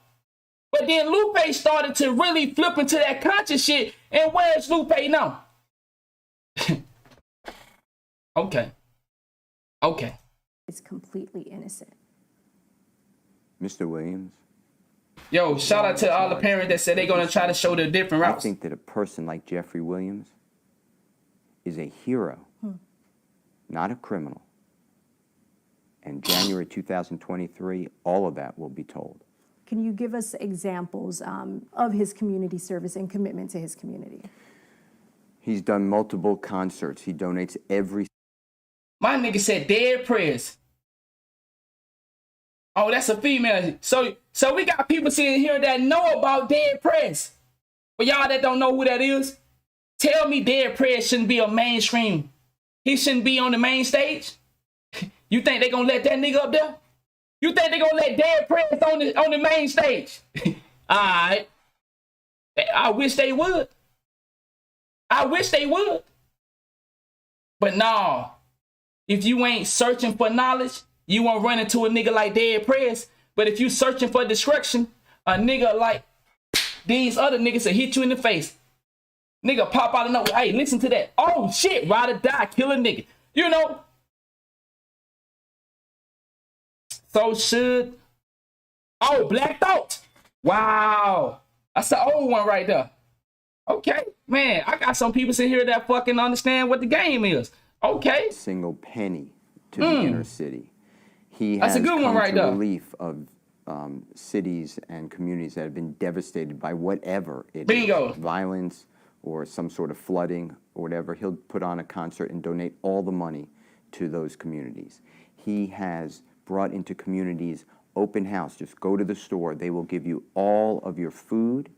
But then Lupe started to really flip into that conscious shit. And where's Lupe now? Okay. Is completely innocent. Mr. Williams? Yo, shout out to all the parents that said they're going to try to show the different routes. I think that a person like Jeffery Williams is a hero, not a criminal. And January 2023, all of that will be told. Can you give us examples of his community service and commitment to his community? He's done multiple concerts. He donates every... My nigga said dead prayers. Oh, that's a female. So we got people sitting here that know about dead prayers. But y'all that don't know who that is, tell me dead prayers shouldn't be a mainstream. He shouldn't be on the main stage. You think they gonna let that nigga up there? You think they gonna let dead prayers on the main stage? All right. I wish they would. But no, if you ain't searching for knowledge, you won't run into a nigga like Dead Prez. But if you searching for destruction, a nigga like these other niggas will hit you in the face. Nigga pop out of nowhere. Hey, listen to that. Oh shit, ride or die, kill a nigga. You know? So should... Oh, Black Thought. Wow. That's the old one right there. Okay, man, I got some people in here that fucking understand what the game is. Okay. Single penny to the inner city. He That's has a good one come right to there. relief of cities and communities that have been devastated by whatever it Bingo. is, violence or some sort of flooding or whatever. He'll put on a concert and donate all the money to those communities. He has brought into communities open house. Just go to the store. They will give you all of your food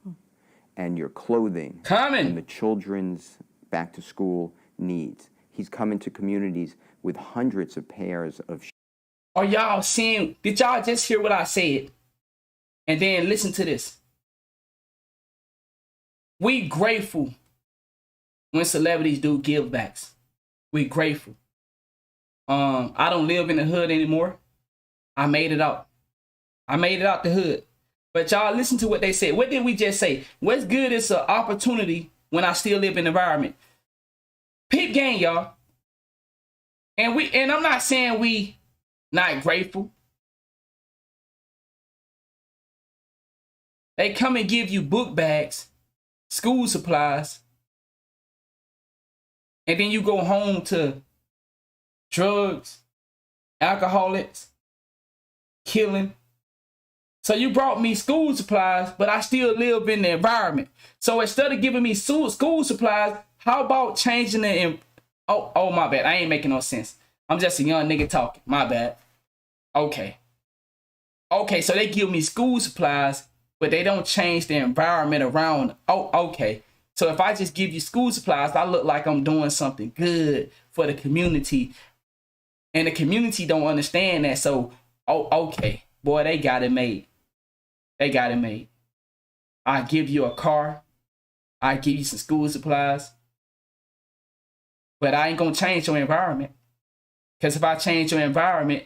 and your clothing and the children's back to school needs. He's come into communities with hundreds of pairs of Are y'all seeing, did y'all just hear what I said? And then listen to this. We grateful when celebrities do give backs. We grateful. I don't live in the hood anymore. I made it out. I made it out the hood. But y'all listen to what they said. What did we just say? What's good is an opportunity when I still live in the environment. Peep game, y'all. And I'm not saying we not grateful. They come and give you book bags, school supplies, and then you go home to drugs, alcoholics, killing. So you brought me school supplies, but I still live in the environment. So instead of giving me school supplies, how about changing the... Oh, my bad. I ain't making no sense. I'm just a young nigga talking. My bad. Okay, so they give me school supplies, but they don't change the environment around. Oh, okay. So if I just give you school supplies, I look like I'm doing something good for the community. And the community don't understand that. So, okay. Boy, they got it made. They got it made. I give you a car. I give you some school supplies. But I ain't going to change your environment. Because if I change your environment,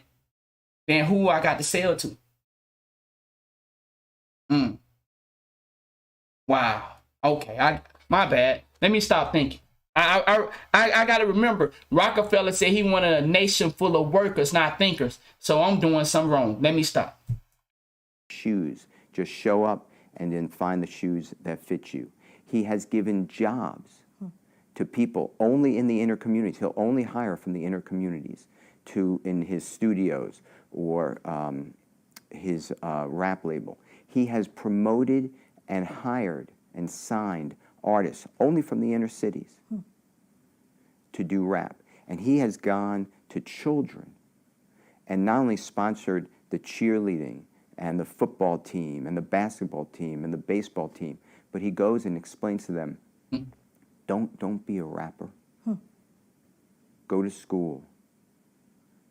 then who I got to sell to? Wow. Okay. My bad. Let me stop thinking. I got to remember, Rockefeller said he wanted a nation full of workers, not thinkers. So I'm doing something wrong. Let me stop. Shoes. Just show up and then find the shoes that fit you. He has given jobs to people only in the inner communities. He'll only hire from the inner communities in his studios or his rap label. He has promoted and hired and signed artists, only from the inner cities, to do rap. And he has gone to children and not only sponsored the cheerleading and the football team and the basketball team and the baseball team, but he goes and explains to them, don't be a rapper. Go to school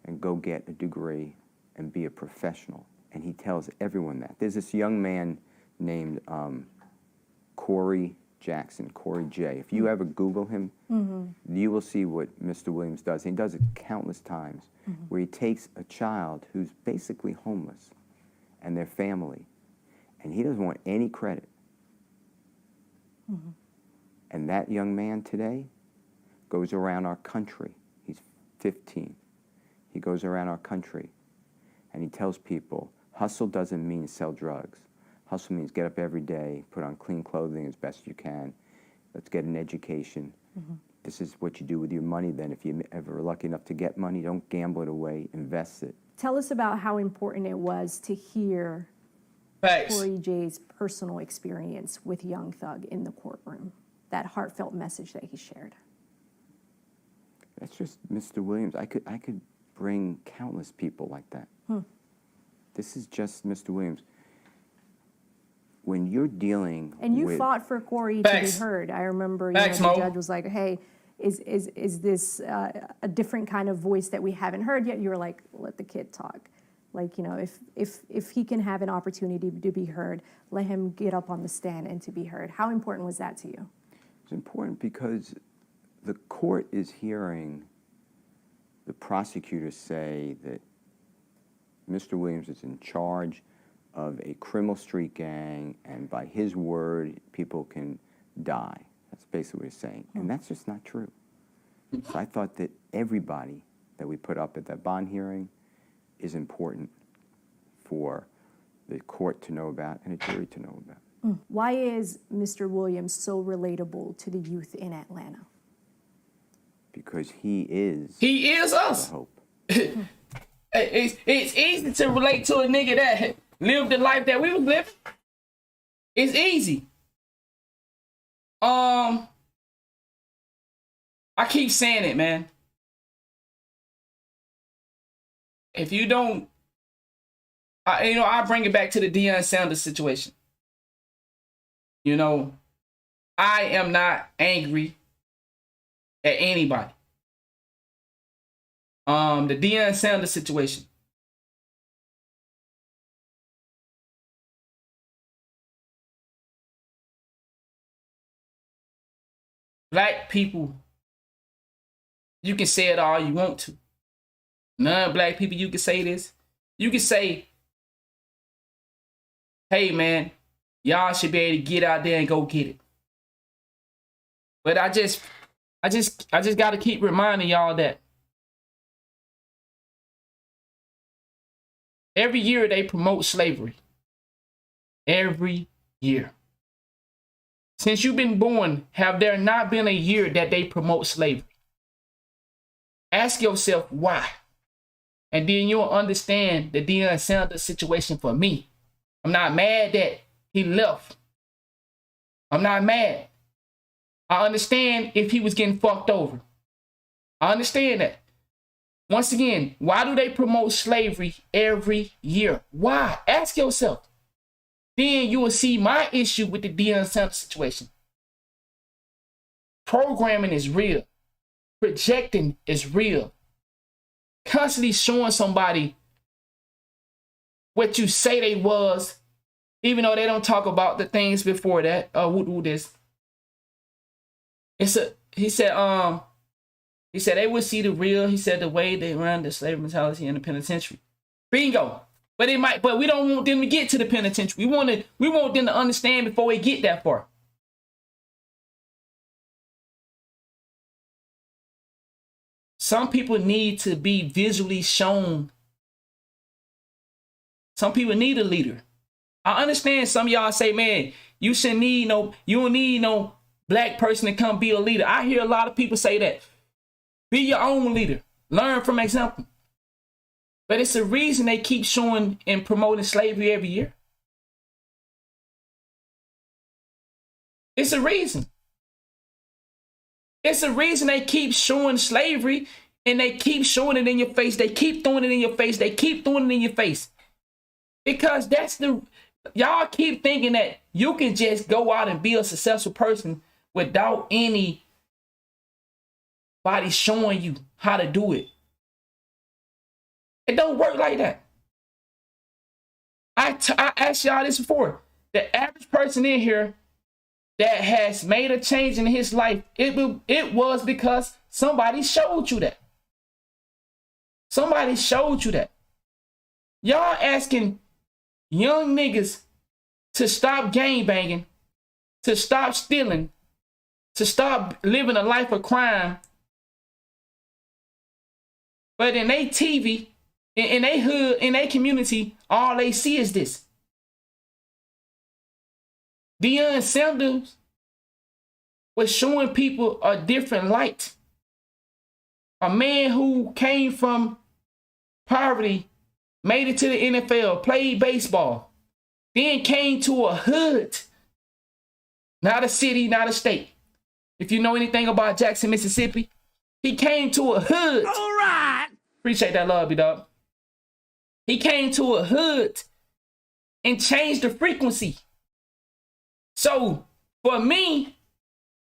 and go get a degree and be a professional. And he tells everyone that. There's this young man named Corey Jackson, Corey J. If you ever Google him, you will see what Mr. Williams does. And he does it countless times, where he takes a child who's basically homeless and their family, and he doesn't want any credit. And that young man today goes around our country. He's 15. He goes around our country and he tells people, hustle doesn't mean sell drugs. Hustle means get up every day, put on clean clothing as best you can. Let's get an education. This is what you do with your money then. If you're ever lucky enough to get money, don't gamble it away, invest it. Tell us about how important it was to hear Facts. Corey J's personal experience with Young Thug in the courtroom, that heartfelt message that he shared. That's just Mr. Williams. I could bring countless people like that. This is just Mr. Williams. When you're dealing And you with, fought for Corey Facts. to be heard. I remember Facts, the Mo. judge was like, hey, is this a different kind of voice that we haven't heard yet? You were like, let the kid talk. Like, you know, if he can have an opportunity to be heard, let him get up on the stand and to be heard. How important was that to you? It's important because the court is hearing the prosecutors say that Mr. Williams is in charge of a criminal street gang, and by his word, people can die. That's basically what he's saying. And that's just not true. So I thought that everybody that we put up at that bond hearing is important for the court to know about and a jury to know about. Why is Mr. Williams so relatable to the youth in Atlanta? Because he is He is the us. hope. It's easy to relate to a nigga that lived the life that we was living. It's easy. I keep saying it, man. If you don't, I bring it back to the Deion Sanders situation. You know, I am not angry at anybody. The Deion Sanders situation. Black people, you can say it all you want to. Non-black people, you can say this. You can say, hey man, y'all should be able to get out there and go get it. But I just gotta keep reminding y'all that every year they promote slavery. Every year. Since you've been born, have there not been a year that they promote slavery? Ask yourself why. And then you'll understand the Deion Sanders situation for me. I'm not mad that he left. I'm not mad. I understand if he was getting fucked over. I understand that. Once again, why do they promote slavery every year? Why? Ask yourself. Then you will see my issue with the Deion Sanders situation. Programming is real. Projecting is real. Constantly showing somebody what you say they was, even though they don't talk about the things before that. This. He said they would see the real. He said the way they run the slave mentality in the penitentiary. Bingo. But we don't want them to get to the penitentiary. We want them to understand before we get that far. Some people need to be visually shown. Some people need a leader. I understand some of y'all say, man, you don't need no black person to come be a leader. I hear a lot of people say that. Be your own leader. Learn from example. But it's a reason they keep showing and promoting slavery every year. It's a reason. It's the reason they keep showing slavery and they keep showing it in your face. They keep throwing it in your face. They keep throwing it in your face. Because y'all keep thinking that you can just go out and be a successful person without anybody showing you how to do it. It don't work like that. I asked y'all this before. The average person in here that has made a change in his life, it was because somebody showed you that. Somebody showed you that. Y'all asking young niggas to stop gangbanging, to stop stealing, to stop living a life of crime. But in their TV, in their hood, in their community, all they see is this. Deion Sanders was showing people a different light. A man who came from poverty, made it to the NFL, played baseball, then came to a hood, not a city, not a state. If you know anything about Jackson, Mississippi, he came to a hood. All right. Appreciate that love, dog. He came to a hood and changed the frequency. So for me,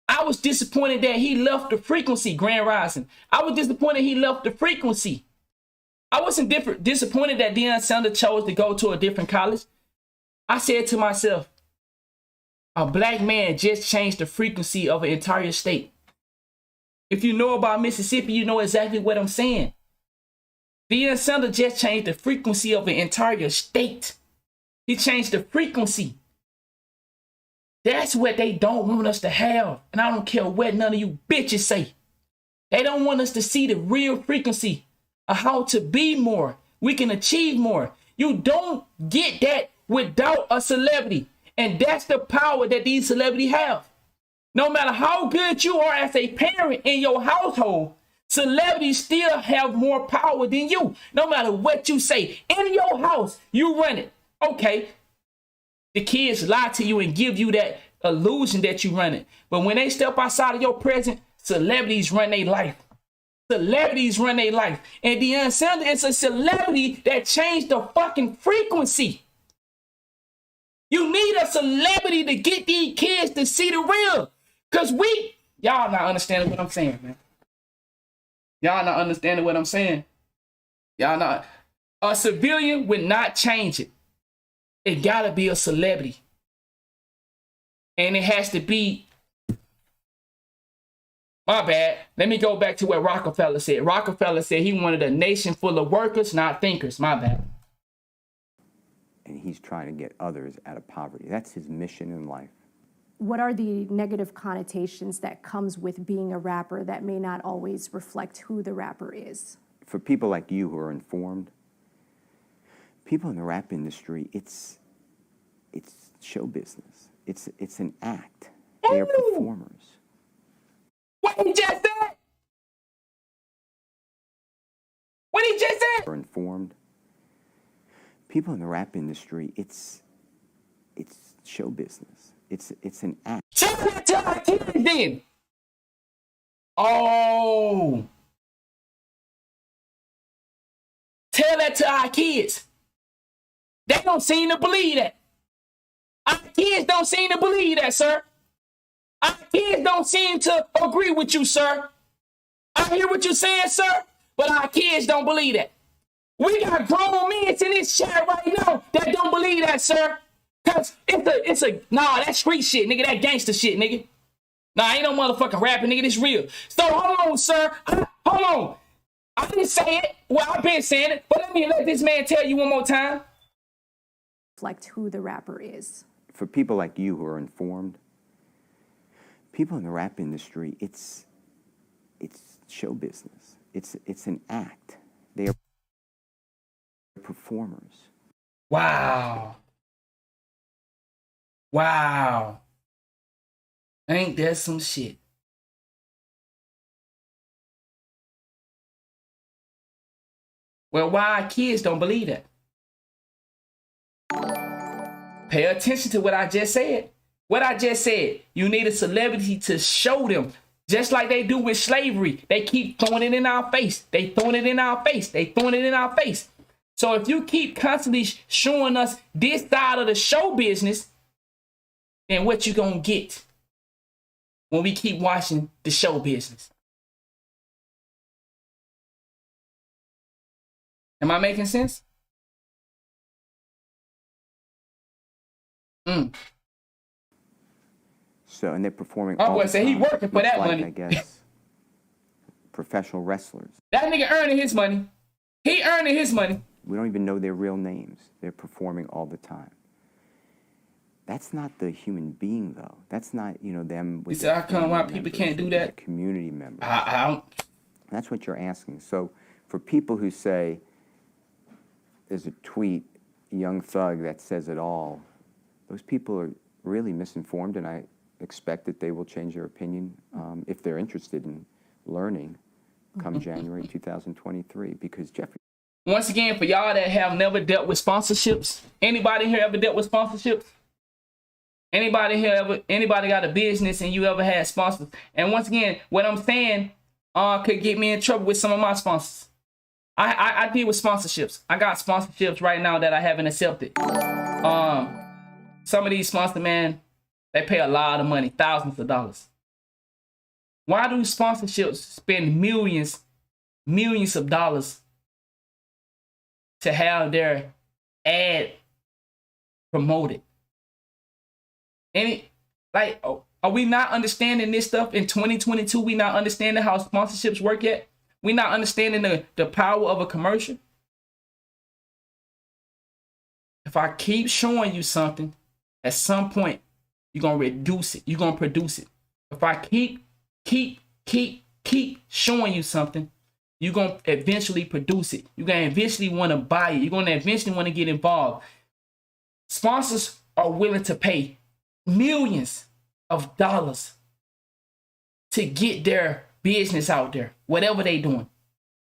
I was disappointed that he left the frequency, Grand Rising. I was disappointed he left the frequency. I wasn't disappointed that Deion Sanders chose to go to a different college. I said to myself, a black man just changed the frequency of an entire state. If you know about Mississippi, you know exactly what I'm saying. Deion Sanders just changed the frequency of an entire state. He changed the frequency. That's what they don't want us to have. And I don't care what none of you bitches say. They don't want us to see the real frequency of how to be more. We can achieve more. You don't get that without a celebrity. And that's the power that these celebrities have. No matter how good you are as a parent in your household, celebrities still have more power than you. No matter what you say. In your house, you run it. Okay. The kids lie to you and give you that illusion that you run it. But when they step outside of your presence, celebrities run their life. Celebrities run their life. And Deion Sanders is a celebrity that changed the fucking frequency. You need a celebrity to get these kids to see the real. Because y'all not understanding what I'm saying, man. Y'all not understanding what I'm saying. Y'all not. A civilian would not change it. It gotta be a celebrity. And it has to be, my bad. Let me go back to what Rockefeller said. Rockefeller said he wanted a nation full of workers, not thinkers. My bad. And he's trying to get others out of poverty. That's his mission in life. What are the negative connotations that comes with being a rapper that may not always reflect who the rapper is? For people like you who are informed, people in the rap industry, it's show business. It's an act. They are performers. What he just said? What he just said? Are informed. People in the rap industry, it's show business. It's an act. Tell that to our kids then. Oh. Tell that to our kids. They don't seem to believe that. Our kids don't seem to believe that, sir. Our kids don't seem to agree with you, sir. I hear what you're saying, sir, but our kids don't believe that. We got grown men in this chat right now that don't believe that, sir. Cause nah, that street shit, nigga, that gangster shit, nigga. Nah, ain't no motherfucking rapping, nigga, this real. So hold on, sir. Hold on. I didn't say it. Well, I've been saying it, but let this man tell you one more time. Reflect who the rapper is. For people like you who are informed, people in the rap industry, it's show business. It's an act. They are performers. Wow. Wow. Ain't that some shit? Well, why our kids don't believe that? Pay attention to what I just said. What I just said, you need a celebrity to show them Just like they do with slavery. They keep throwing it in our face. They throwing it in our face. They throwing it in our face. So if you keep constantly showing us this side of the show business, then what you gonna get when we keep watching the show business? Am I making sense? So, and they're performing My all boy the said he time, working for much that like, money. I guess, professional wrestlers. That nigga earning his money. He earning his money. We don't even know their real names. They're performing all the time. That's not the human being, though. That's not, you know, them with You see, how come why people members, can't do their that? community members. I don't. That's what you're asking. So for people who say, there's a tweet, Young Thug, that says it all, those people are really misinformed, and I expect that they will change their opinion if they're interested in learning come January 2023, because Jeffrey. Once again, for y'all that have never dealt with sponsorships, anybody here ever dealt with sponsorships? Anybody got a business and you ever had sponsors? And once again, what I'm saying could get me in trouble with some of my sponsors. I deal with sponsorships. I got sponsorships right now that I haven't accepted. Some of these sponsors, man, they pay a lot of money, thousands of dollars. Why do sponsorships spend millions of dollars to have their ad promoted? Are we not understanding this stuff in 2022? We not understanding how sponsorships work yet? We not understanding the power of a commercial? If I keep showing you something, at some point, you're going to reduce it. You're going to produce it. If I keep showing you something, you're going to eventually produce it. You're going to eventually want to buy it. You're going to eventually want to get involved. Sponsors are willing to pay millions of dollars to get their business out there, whatever they doing,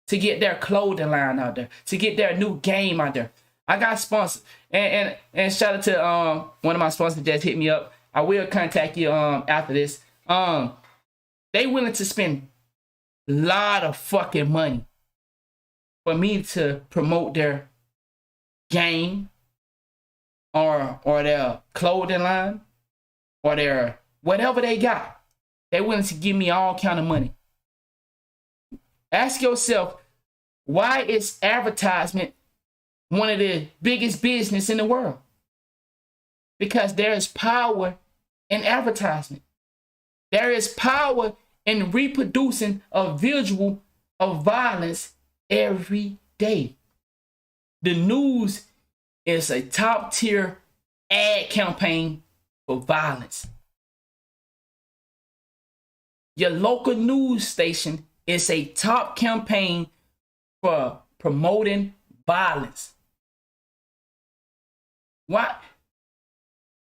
to get their clothing line out there, to get their new game out there. I got sponsors, and shout out to one of my sponsors just hit me up. I will contact you after this. They willing to spend a lot of fucking money for me to promote their game or their clothing line or their whatever they got. They willing to give me all kind of money. Ask yourself, why is advertisement one of the biggest business in the world? Because there is power in advertisement. There is power in reproducing a visual of violence every day. The news is a top tier ad campaign for violence. Your local news station is a top campaign for promoting violence. Why?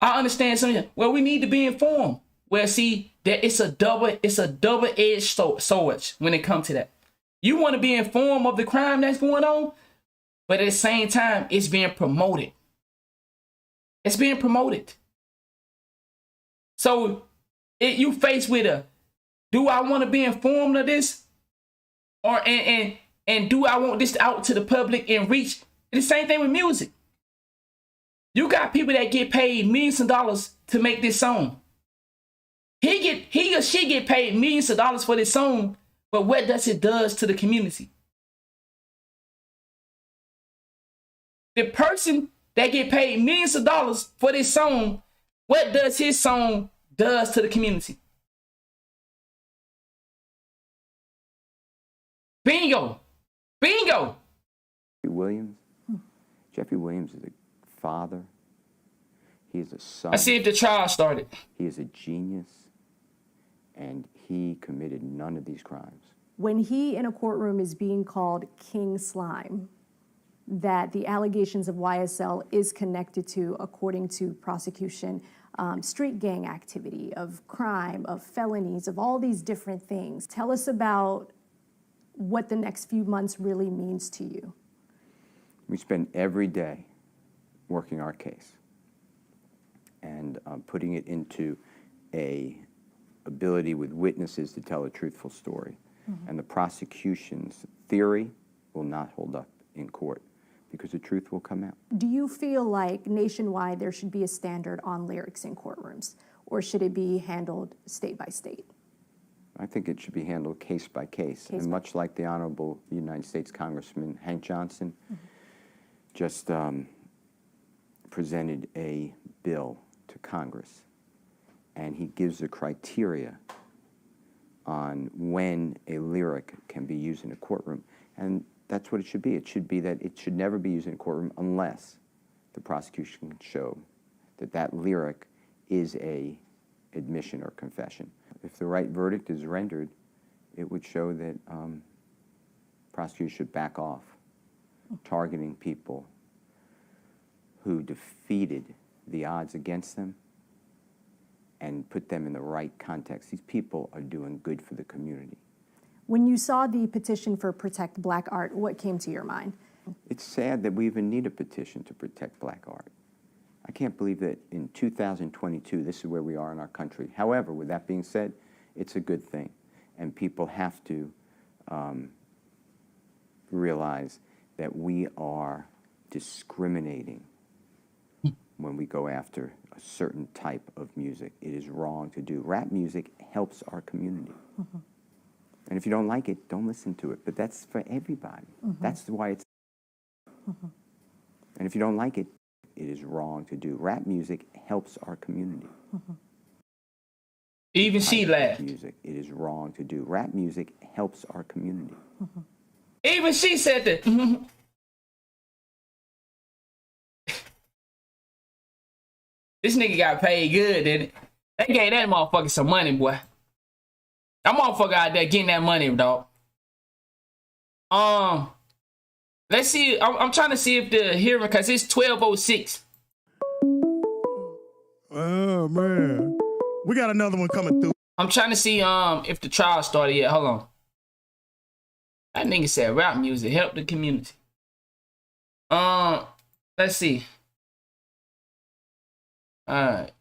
I understand something. Well, we need to be informed. Well, see, that it's a double-edged sword when it comes to that. You want to be informed of the crime that's going on, but at the same time, it's being promoted. It's being promoted. So you faced with a, do I want to be informed of this? Or and do I want this out to the public and reach? And the same thing with music. You got people that get paid millions of dollars to make this song. He or she get paid millions of dollars for this song, but what does it does to the community? The person that get paid millions of dollars for this song, what does his song does to the community? Bingo. Bingo. Jeffrey Williams is a father. He is a son. I see if the trial started. He is a genius, and he committed none of these crimes. When he in a courtroom is being called King Slime, that the allegations of YSL is connected to, according to prosecution, street gang activity, of crime, of felonies, of all these different things. Tell us about what the next few months really means to you. We spend every day working our case and putting it into a ability with witnesses to tell a truthful story. And the prosecution's theory will not hold up in court because the truth will come out. Do you feel like nationwide there should be a standard on lyrics in courtrooms, or should it be handled state by state? I think it should be handled case by case. And much like the Honorable United States Congressman Hank Johnson just presented a bill to Congress, and he gives the criteria on when a lyric can be used in a courtroom. And that's what it should be. It should be that it should never be used in a courtroom unless the prosecution can show that that lyric is a admission or confession. If the right verdict is rendered, it would show that prosecutors should back off targeting people who defeated the odds against them and put them in the right context. These people are doing good for the community. When you saw the petition for Protect Black Art, what came to your mind? It's sad that we even need a petition to protect black art. I can't believe that in 2022, this is where we are in our country. However, with that being said, it's a good thing. And people have to realize that we are discriminating when we go after a certain type of music. It is wrong to do. Rap music helps our community. And if you don't like it, don't listen to it. But that's for everybody. That's why it's... And if you don't like it, it is wrong to do. Rap music helps our community. Even she laughed. Music, it is wrong to do. Rap music helps our community. Even she said that. This nigga got paid good, didn't it? They gave that motherfucker some money, boy. That motherfucker out there getting that money, dog. Let's see. I'm trying to see if the hearing, because it's 12:06. Oh, man. We got another one coming through. I'm trying to see if the trial started yet. Hold on. That nigga said rap music help the community. Let's see. All right.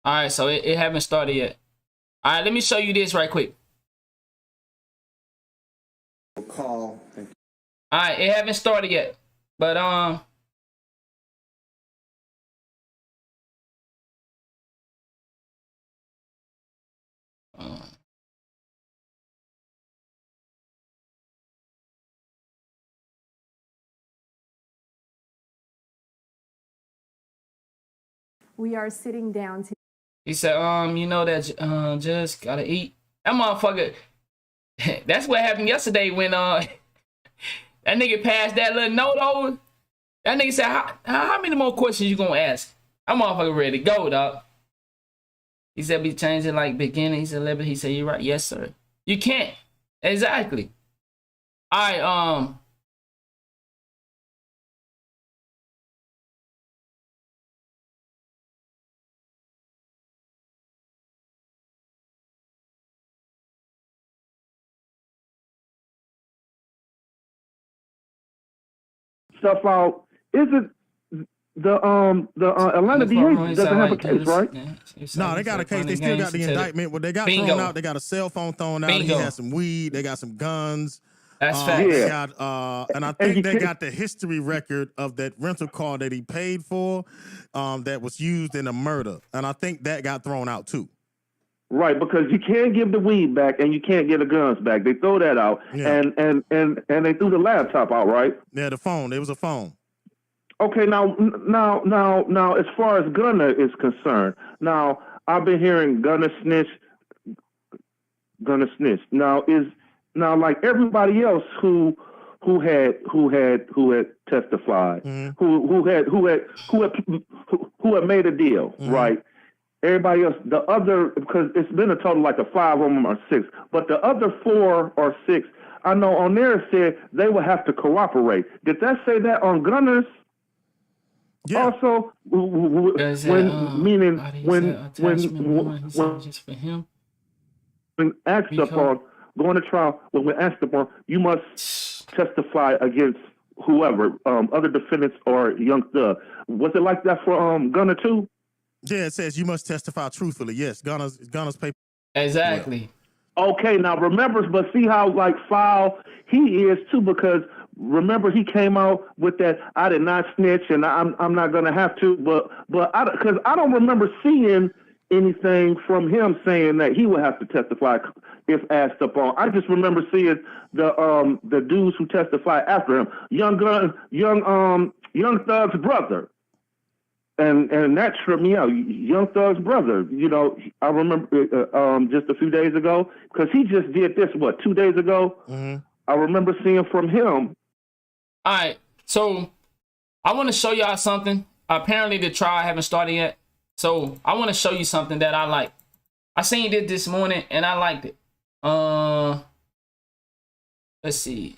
All right, so it haven't started yet. All right, let me show you this right quick. Call. All right, it haven't started yet, but We are sitting down to... He said, you know that just gotta eat. That motherfucker. That's what happened yesterday when that nigga passed that little note over. That nigga said, how many more questions you gonna ask? That motherfucker ready to go, dog. He said, be changing like beginning. He said, Liberty. He said, you're right. Yes, sir. You can't. Exactly. All right, stuff out. Isn't the Atlanta DA doesn't have a case, right? No, they got a case. They still got the indictment. What they got thrown out, they got a cell phone thrown out. He had some weed. They got some guns. That's facts. They got, and I think they got the history record of that rental car that he paid for that was used in a murder. And I think that got thrown out too. Right, because you can't give the weed back and you can't get the guns back. They throw that out, and they threw the laptop out, right? Yeah, the phone. It was a phone. Okay, now, as far as Gunner is concerned, now I've been hearing Gunner snitch. Now like everybody else who had testified, who had made a deal, right? Everybody else, the other, because it's been a total like 5 of them or 6, but the other 4 or 6, I know on there said they would have to cooperate. Did that say that on Gunners? Yeah. Also, Does when that, meaning body when attachment one, he said just for him. when asked RICO. upon going to trial, when asked upon, you must testify against whoever, other defendants or Young Thug. Was it like that for Gunna too? Yeah, it says you must testify truthfully. Yes, Gunna's paper. Exactly. Okay, now remember, but see how like foul he is too, because remember he came out with that I did not snitch and I'm not gonna have to, but because I don't remember seeing anything from him saying that he would have to testify if asked upon. I just remember seeing the dudes who testified after him, Young Thug's brother. And that tripped me out. Young Thug's brother, you know, I remember just a few days ago, because he just did this, 2 days ago? Mm-hmm. I remember seeing from him. All right, so I want to show y'all something. Apparently the trial haven't started yet. So I want to show you something that I like. I seen it this morning and I liked it. Let's see.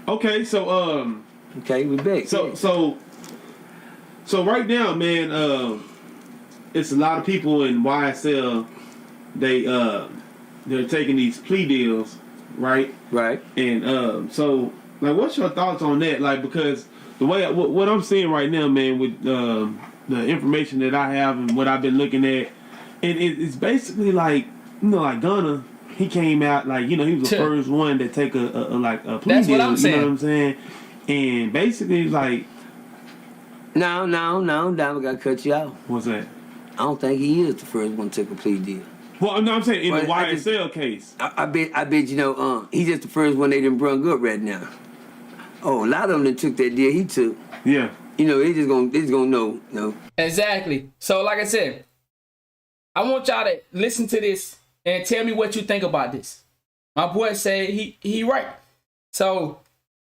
Okay, so okay, we back. So right now, man, it's a lot of people in YSL. They're taking these plea deals, right? Right. And so like, what's your thoughts on that? Like, because the way what I'm seeing right now, man, with the information that I have and what I've been looking at, and it's basically like, you know, like Gunna. He came out like, you know, he was the first one to take a plea That's deal. what I'm saying. You know what I'm saying? And basically, like, No, I gotta cut you out. What's that? I don't think he is the first one to take a plea deal. Well, no, I'm saying in the YSL case. I bet you know, he's just the first one they done brung up right now. Oh, a lot of them that took that deal he took. Yeah. You know, they just gonna know. Exactly. So like I said, I want y'all to listen to this and tell me what you think about this. My boy said he right. So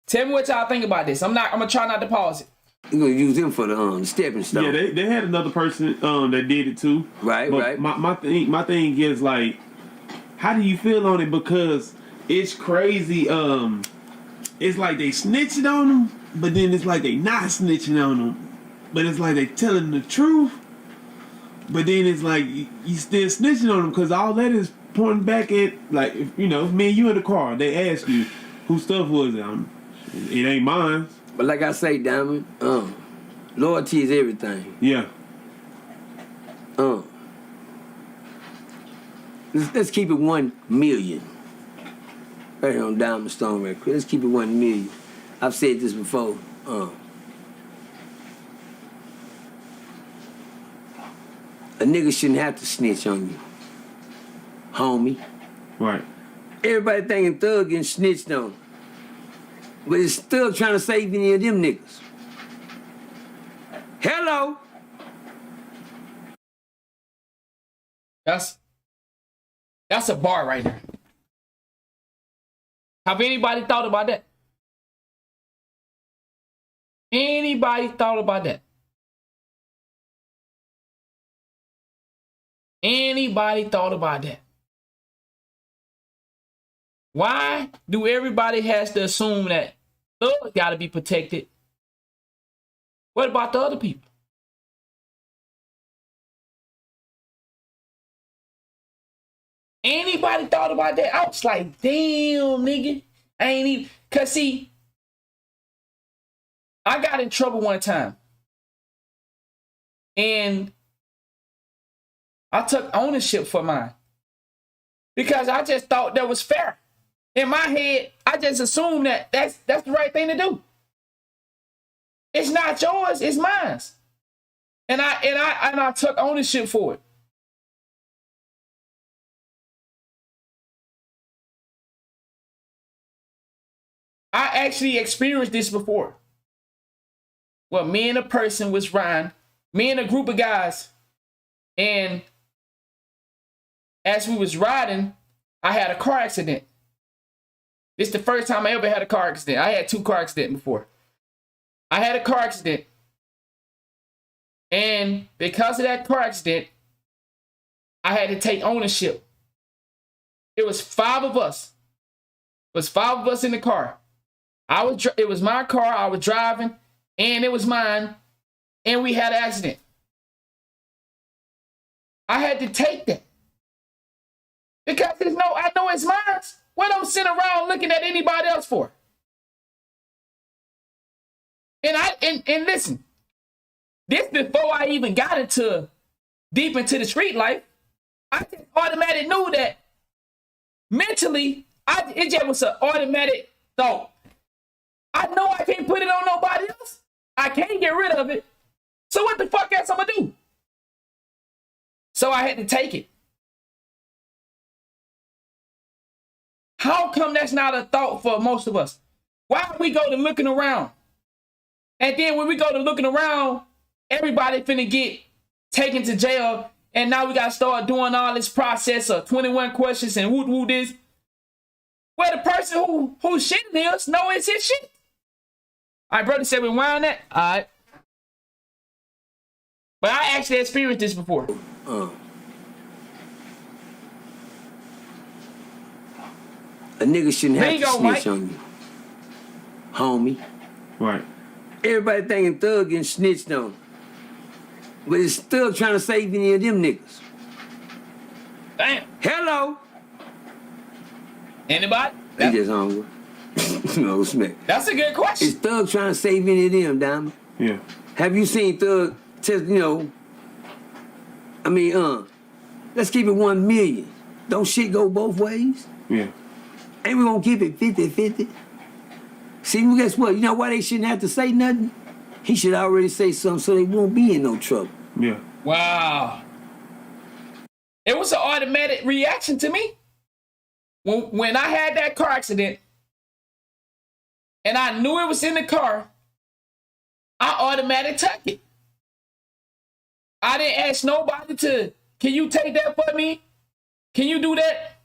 tell me what y'all think about this. I'm gonna try not to pause it. You're gonna use him for the stepping stone. Yeah, they had another person that did it too. Right, but right. My thing is like, how do you feel on it? Because it's crazy. It's like they snitching on them, but then it's like they not snitching on them. But it's like they telling the truth. But then it's like you still snitching on them, because all that is pointing back at, like, if, you know, me and you in the car, they ask you whose stuff was it. It ain't mine. But like I say, Diamond, loyalty is everything. Yeah. Let's keep it 1 million. Right here on Diamond Stone right quick. Let's keep it 1 million. I've said this before. A nigga shouldn't have to snitch on you, homie. Right. Everybody thinking Thug getting snitched on. But it's Thug trying to save any of them niggas. Hello? That's a bar right there. Have anybody thought about that? Anybody thought about that? Anybody thought about that? Why do everybody has to assume that Thug got to be protected? What about the other people? Anybody thought about that? I was like, damn, nigga. I ain't even, cause see, I got in trouble one time. And I took ownership for mine. Because I just thought that was fair. In my head, I just assumed that that's the right thing to do. It's not yours, it's mine. And I took ownership for it. actually experienced this before. Well, me and a person was riding, me and a group of guys, and as we was riding, I had a car accident. This is the first time I ever had a car accident. I had 2 car accidents before. I had a car accident. And because of that car accident, I had to take ownership. It was 5 of us. It was 5 of us in the car. It was my car, I was driving, and it was mine, and we had an accident. I had to take that. Because I know it's mine. What I'm sitting around looking at anybody else for? And listen, this before I even got deep into the street life, I just automatically knew that mentally, it just was an automatic thought. I know I can't put it on nobody else. I can't get rid of it. So what the fuck else I'm gonna do? So I had to take it. How come that's not a thought for most of us? Why we go to looking around? And then when we go to looking around, everybody finna get taken to jail, and now we gotta start doing all this process of 21 questions and woo this. Well, the person who shitting is know it's his shit. All right, brother said we wind that. All right. But I actually experienced this before. A nigga shouldn't have to snitch Mike. on you, homie. Right. Everybody thinking Thug getting snitched on. But it's Thug trying to save any of them niggas. Damn. Hello? Anybody? They just hungry. No smack. That's a good question. Is Thug trying to save any of them, Diamond? Yeah. Have you seen Thug test, let's keep it 1 million. Don't shit go both ways? Yeah. Ain't we gonna keep it 50-50? See, well, guess what? You know why they shouldn't have to say nothing? He should already say something so they won't be in no trouble. Yeah. Wow. It was an automatic reaction to me. When I had that car accident and I knew it was in the car, I automatically took it. I didn't ask nobody can you take that for me? Can you do that?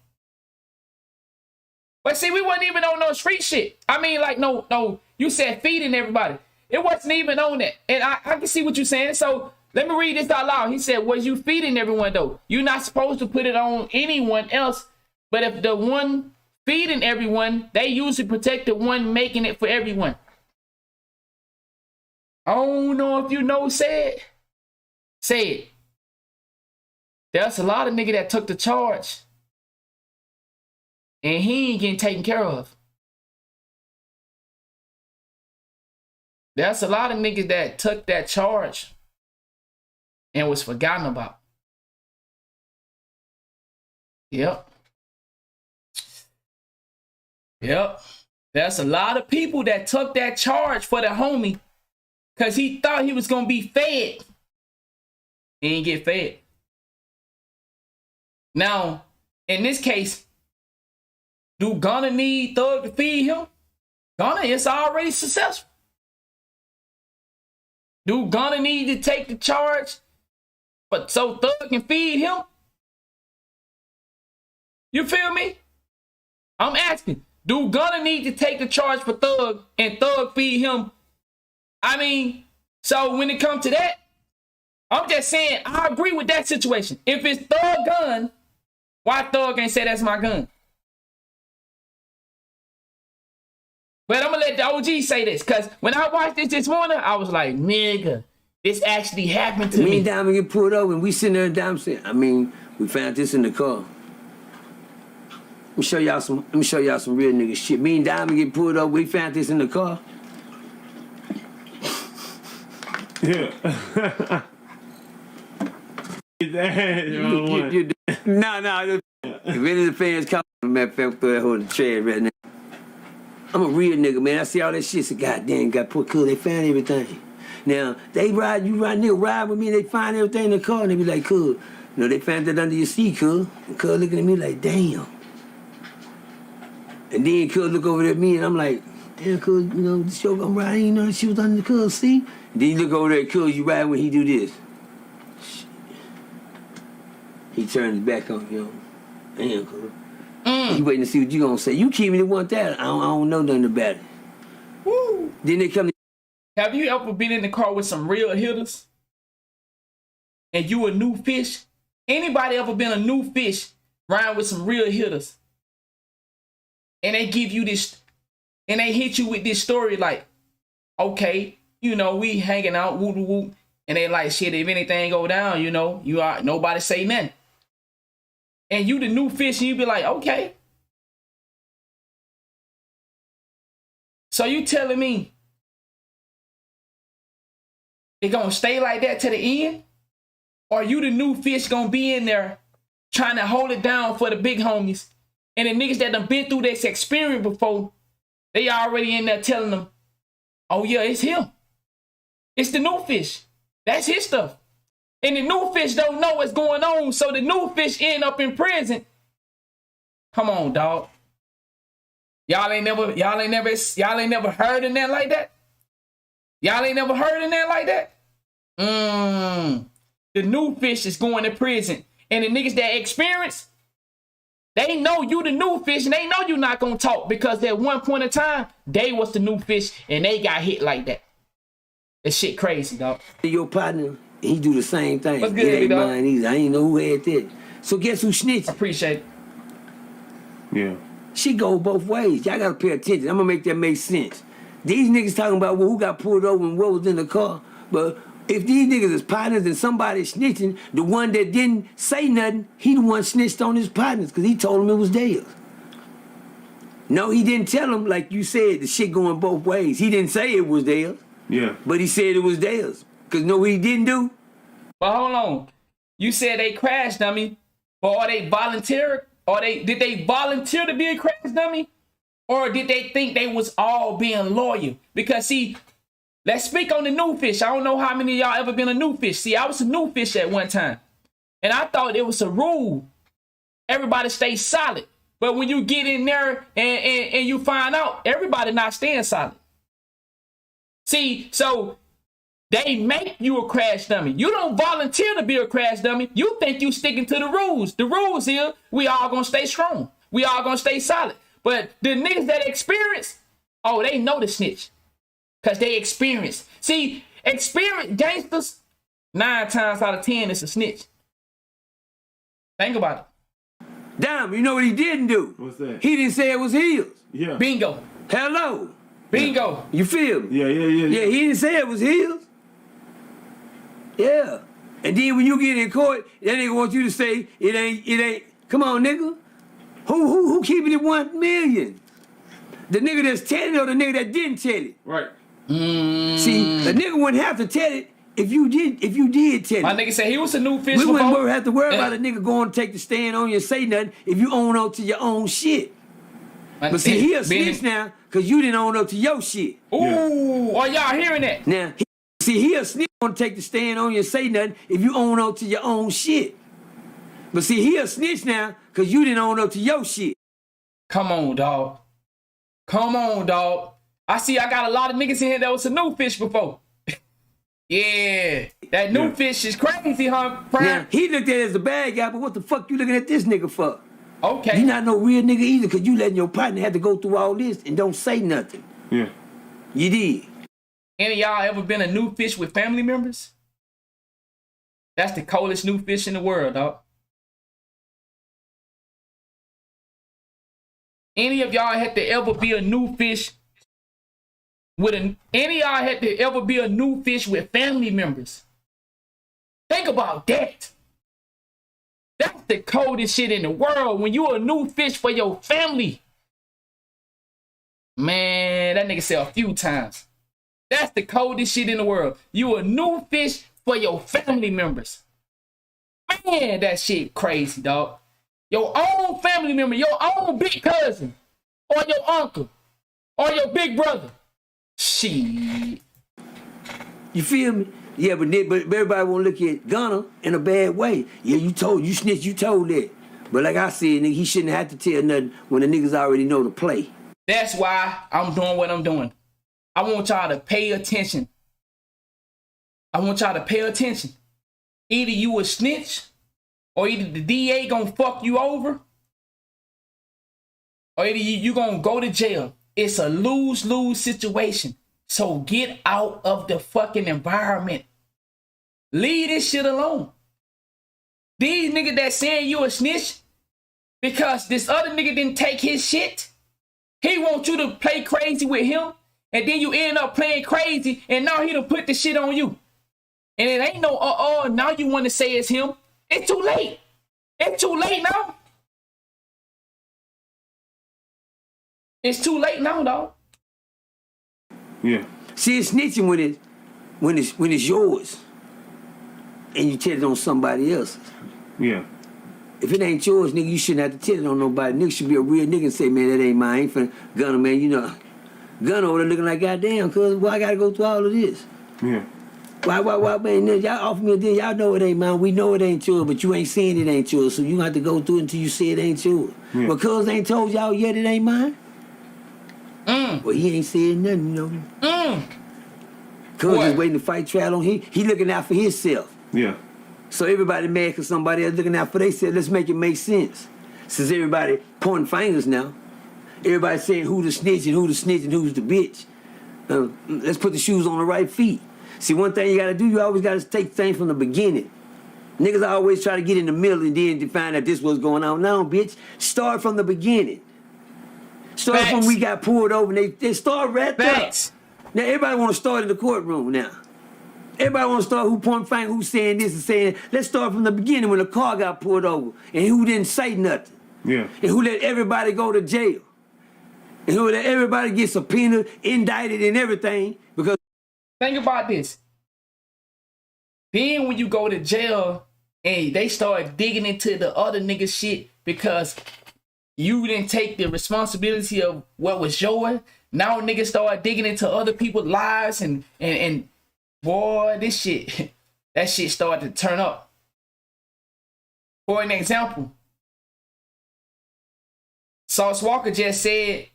But see, we wasn't even on no street shit. I mean, like, no, you said feeding everybody. It wasn't even on that. And I can see what you're saying. So let me read this out loud. He said, was you feeding everyone, though? You're not supposed to put it on anyone else. But if the one feeding everyone, they usually protect the one making it for everyone. I don't know if you know, say it. There's a lot of niggas that took the charge. And he ain't getting taken care of. There's a lot of niggas that took that charge and was forgotten about. Yep. There's a lot of people that took that charge for the homie because he thought he was going to be fed. He ain't get fed. Now, in this case, do Gunna need Thug to feed him? Gunna is already successful. Do Gunna need to take the charge but so Thug can feed him? You feel me? I'm asking, do Gunna need to take the charge for Thug and Thug feed him? I mean, so when it comes to that, I'm just saying I agree with that situation. If it's Thug gun, why Thug ain't say that's my gun? But I'm going to let the OG say this, because when I watched this morning, I was like, nigga, this actually happened to me. Me and Diamond get pulled over, and we sitting there and Diamond saying, we found this in the car. Let me show y'all some real nigga shit. Me and Diamond get pulled over, we found this in the car. Yeah. No. If any of the fans come, man, throw that hole in the chair right now. I'm a real nigga, man. I see all that shit. So goddamn, got put cool. They found everything. Now they nigga ride with me. They find everything in the car, and they be like, cool. They found that under your seat, cool. And looking at me like, damn. And then Cuz look over at me, and I'm like, damn, cuz, you know, the show gonna ride, I ain't know she was under the cuz, see? Then you look over there, cuz, you ride when he do this. Shit. He turned his back on you. Damn, cuz. He waiting to see what you gonna say. You keep me to want that. I don't know nothing about it. Woo. Then they come to... Have you ever been in the car with some real hitters? And you a new fish? Anybody ever been a new fish riding with some real hitters? And they give you this, and they hit you with this story like, okay, you know, we hanging out, woo woo, and they like, shit, if anything go down, you know, you are, nobody say nothing. And you the new fish, and you be like, okay. So you telling me it gonna stay like that to the end? Or you the new fish gonna be in there trying to hold it down for the big homies? And the niggas that done been through this experience before, they already in there telling them, oh yeah, it's him. It's the new fish. That's his stuff. And the new fish don't know what's going on, so the new fish end up in prison. Come on, dog. Y'all ain't never heard of that like that? Y'all ain't never heard of that like that? The new fish is going to prison. And the niggas that experience, they know you the new fish, and they know you not gonna talk, because at one point in time, they was the new fish and they got hit like that. That shit crazy, dog. Your partner, he do the same thing. What's good, it ain't dog? mine either. I ain't know who had that. So guess who snitched? Appreciate it. Yeah. She go both ways. Y'all gotta pay attention. I'm gonna make that make sense. These niggas talking about, well, who got pulled over and what was in the car. But if these niggas is partners and somebody snitching, the one that didn't say nothing, he the one snitched on his partners because he told them it was theirs. No, he didn't tell them, like you said, the shit going both ways. He didn't say it was theirs. Yeah. But he said it was theirs. Because know what he didn't do? But hold on. You said they crashed dummy, but are they volunteer? Or did they volunteer to be a crash dummy? Or did they think they was all being loyal? Because see, let's speak on the new fish. I don't know how many of y'all ever been a new fish. See, I was a new fish at one time. And I thought it was a rule. Everybody stay solid. But when you get in there and you find out, everybody not staying solid. See, so they make you a crash dummy. You don't volunteer to be a crash dummy. You think you sticking to the rules. The rules here, we all gonna stay strong. We all gonna stay solid. But the niggas that experience, oh, they know the snitch. Because they experience. See, experienced gangsters, 9 times out of 10, it's a snitch. Think about it. Damn, you know what he didn't do? What's that? He didn't say it was his. Yeah. Bingo. Hello. Bingo. You feel me? Yeah. Yeah, he didn't say it was his. Yeah. And then when you get in court, that nigga wants you to say it ain't. Come on, nigga. Who keeping it 1 million? The nigga that's telling it or the nigga that didn't tell it? Right. See, the nigga wouldn't have to tell it if you did tell it. My nigga said he was a new fish We before. wouldn't have to worry about a nigga going to take the stand on you and say nothing if you own up to your own shit. But see, he a snitch now because you didn't own up to your shit. Ooh, are y'all hearing that? Now, he a snitch going to take the stand on you and say nothing if you own up to your own shit. But see, he a snitch now because you didn't own up to your shit. Come on, dog. Come on, dog. I see I got a lot of niggas in here that was a new fish before. Yeah. That new fish is crazy, huh, Prime? Now, he looked at it as the bad guy, but what the fuck you looking at this nigga for? Okay. You not no real nigga either because you letting your partner have to go through all this and don't say nothing. Yeah. You did. Any of y'all ever been a new fish with family members? That's the coldest new fish in the world, dog. Any of y'all had to ever be a new fish any of y'all had to ever be a new fish with family members? Think about that. That's the coldest shit in the world when you a new fish for your family. Man, that nigga said a few times. That's the coldest shit in the world. You a new fish for your family members. Man, that shit crazy, dog. Your own family member, your own big cousin, or your uncle, or your big brother. Shit. You feel me? Yeah, but everybody won't look at Gunner in a bad way. Yeah, you snitched, you told that. But like I said, nigga, he shouldn't have to tell nothing when the niggas already know the play. That's why I'm doing what I'm doing. I want y'all to pay attention. I want y'all to pay attention. Either you a snitch, or either the DA gonna fuck you over, or either you gonna go to jail. It's a lose-lose situation. So get out of the fucking environment. Leave this shit alone. These niggas that saying you a snitch because this other nigga didn't take his shit, he wants you to play crazy with him, and then you end up playing crazy, and now he done put the shit on you. And it ain't no now you want to say it's him. It's too late. It's too late now. It's too late now, dog. Yeah. See, it's snitching when it's yours, and you tell it on somebody else's. Yeah. If it ain't yours, nigga, you shouldn't have to tell it on nobody. Nigga should be a real nigga and say, man, that ain't mine. I ain't finna gun him, man. You know, gun over there looking like goddamn, cuz why I gotta go through all of this? Yeah. Why, man, y'all offer me a deal, y'all know it ain't mine. We know it ain't yours, but you ain't saying it ain't yours, so you have to go through it until you say it ain't yours. Yeah. But cuz ain't told y'all yet it ain't mine? Well, he ain't saying nothing, you know. Cuz just waiting to fight trial on him. He looking out for himself. Yeah. So everybody mad because somebody else looking out for themselves. Let's make it make sense. Since everybody pointing fingers now, everybody saying who the snitch and who the snitch and who's the bitch. Let's put the shoes on the right feet. See, one thing you got to do, you always got to take things from the beginning. Niggas always try to get in the middle and then define that this was going on. No, bitch. Start from the beginning. Start Facts. from we got pulled over and they start right there. Facts. Now, everybody want to start in the courtroom now. Everybody want to start who pointing finger, who's saying this and saying that. Let's start from the beginning when the car got pulled over and who didn't say nothing. Yeah. And who let everybody go to jail. And who let everybody get subpoenaed, indicted, and everything because. Think about this. Then when you go to jail and they start digging into the other nigga shit because you didn't take the responsibility of what was yours. Now niggas start digging into other people's lives and boy, this shit, that shit started to turn up. For an example, Sauce Walker just said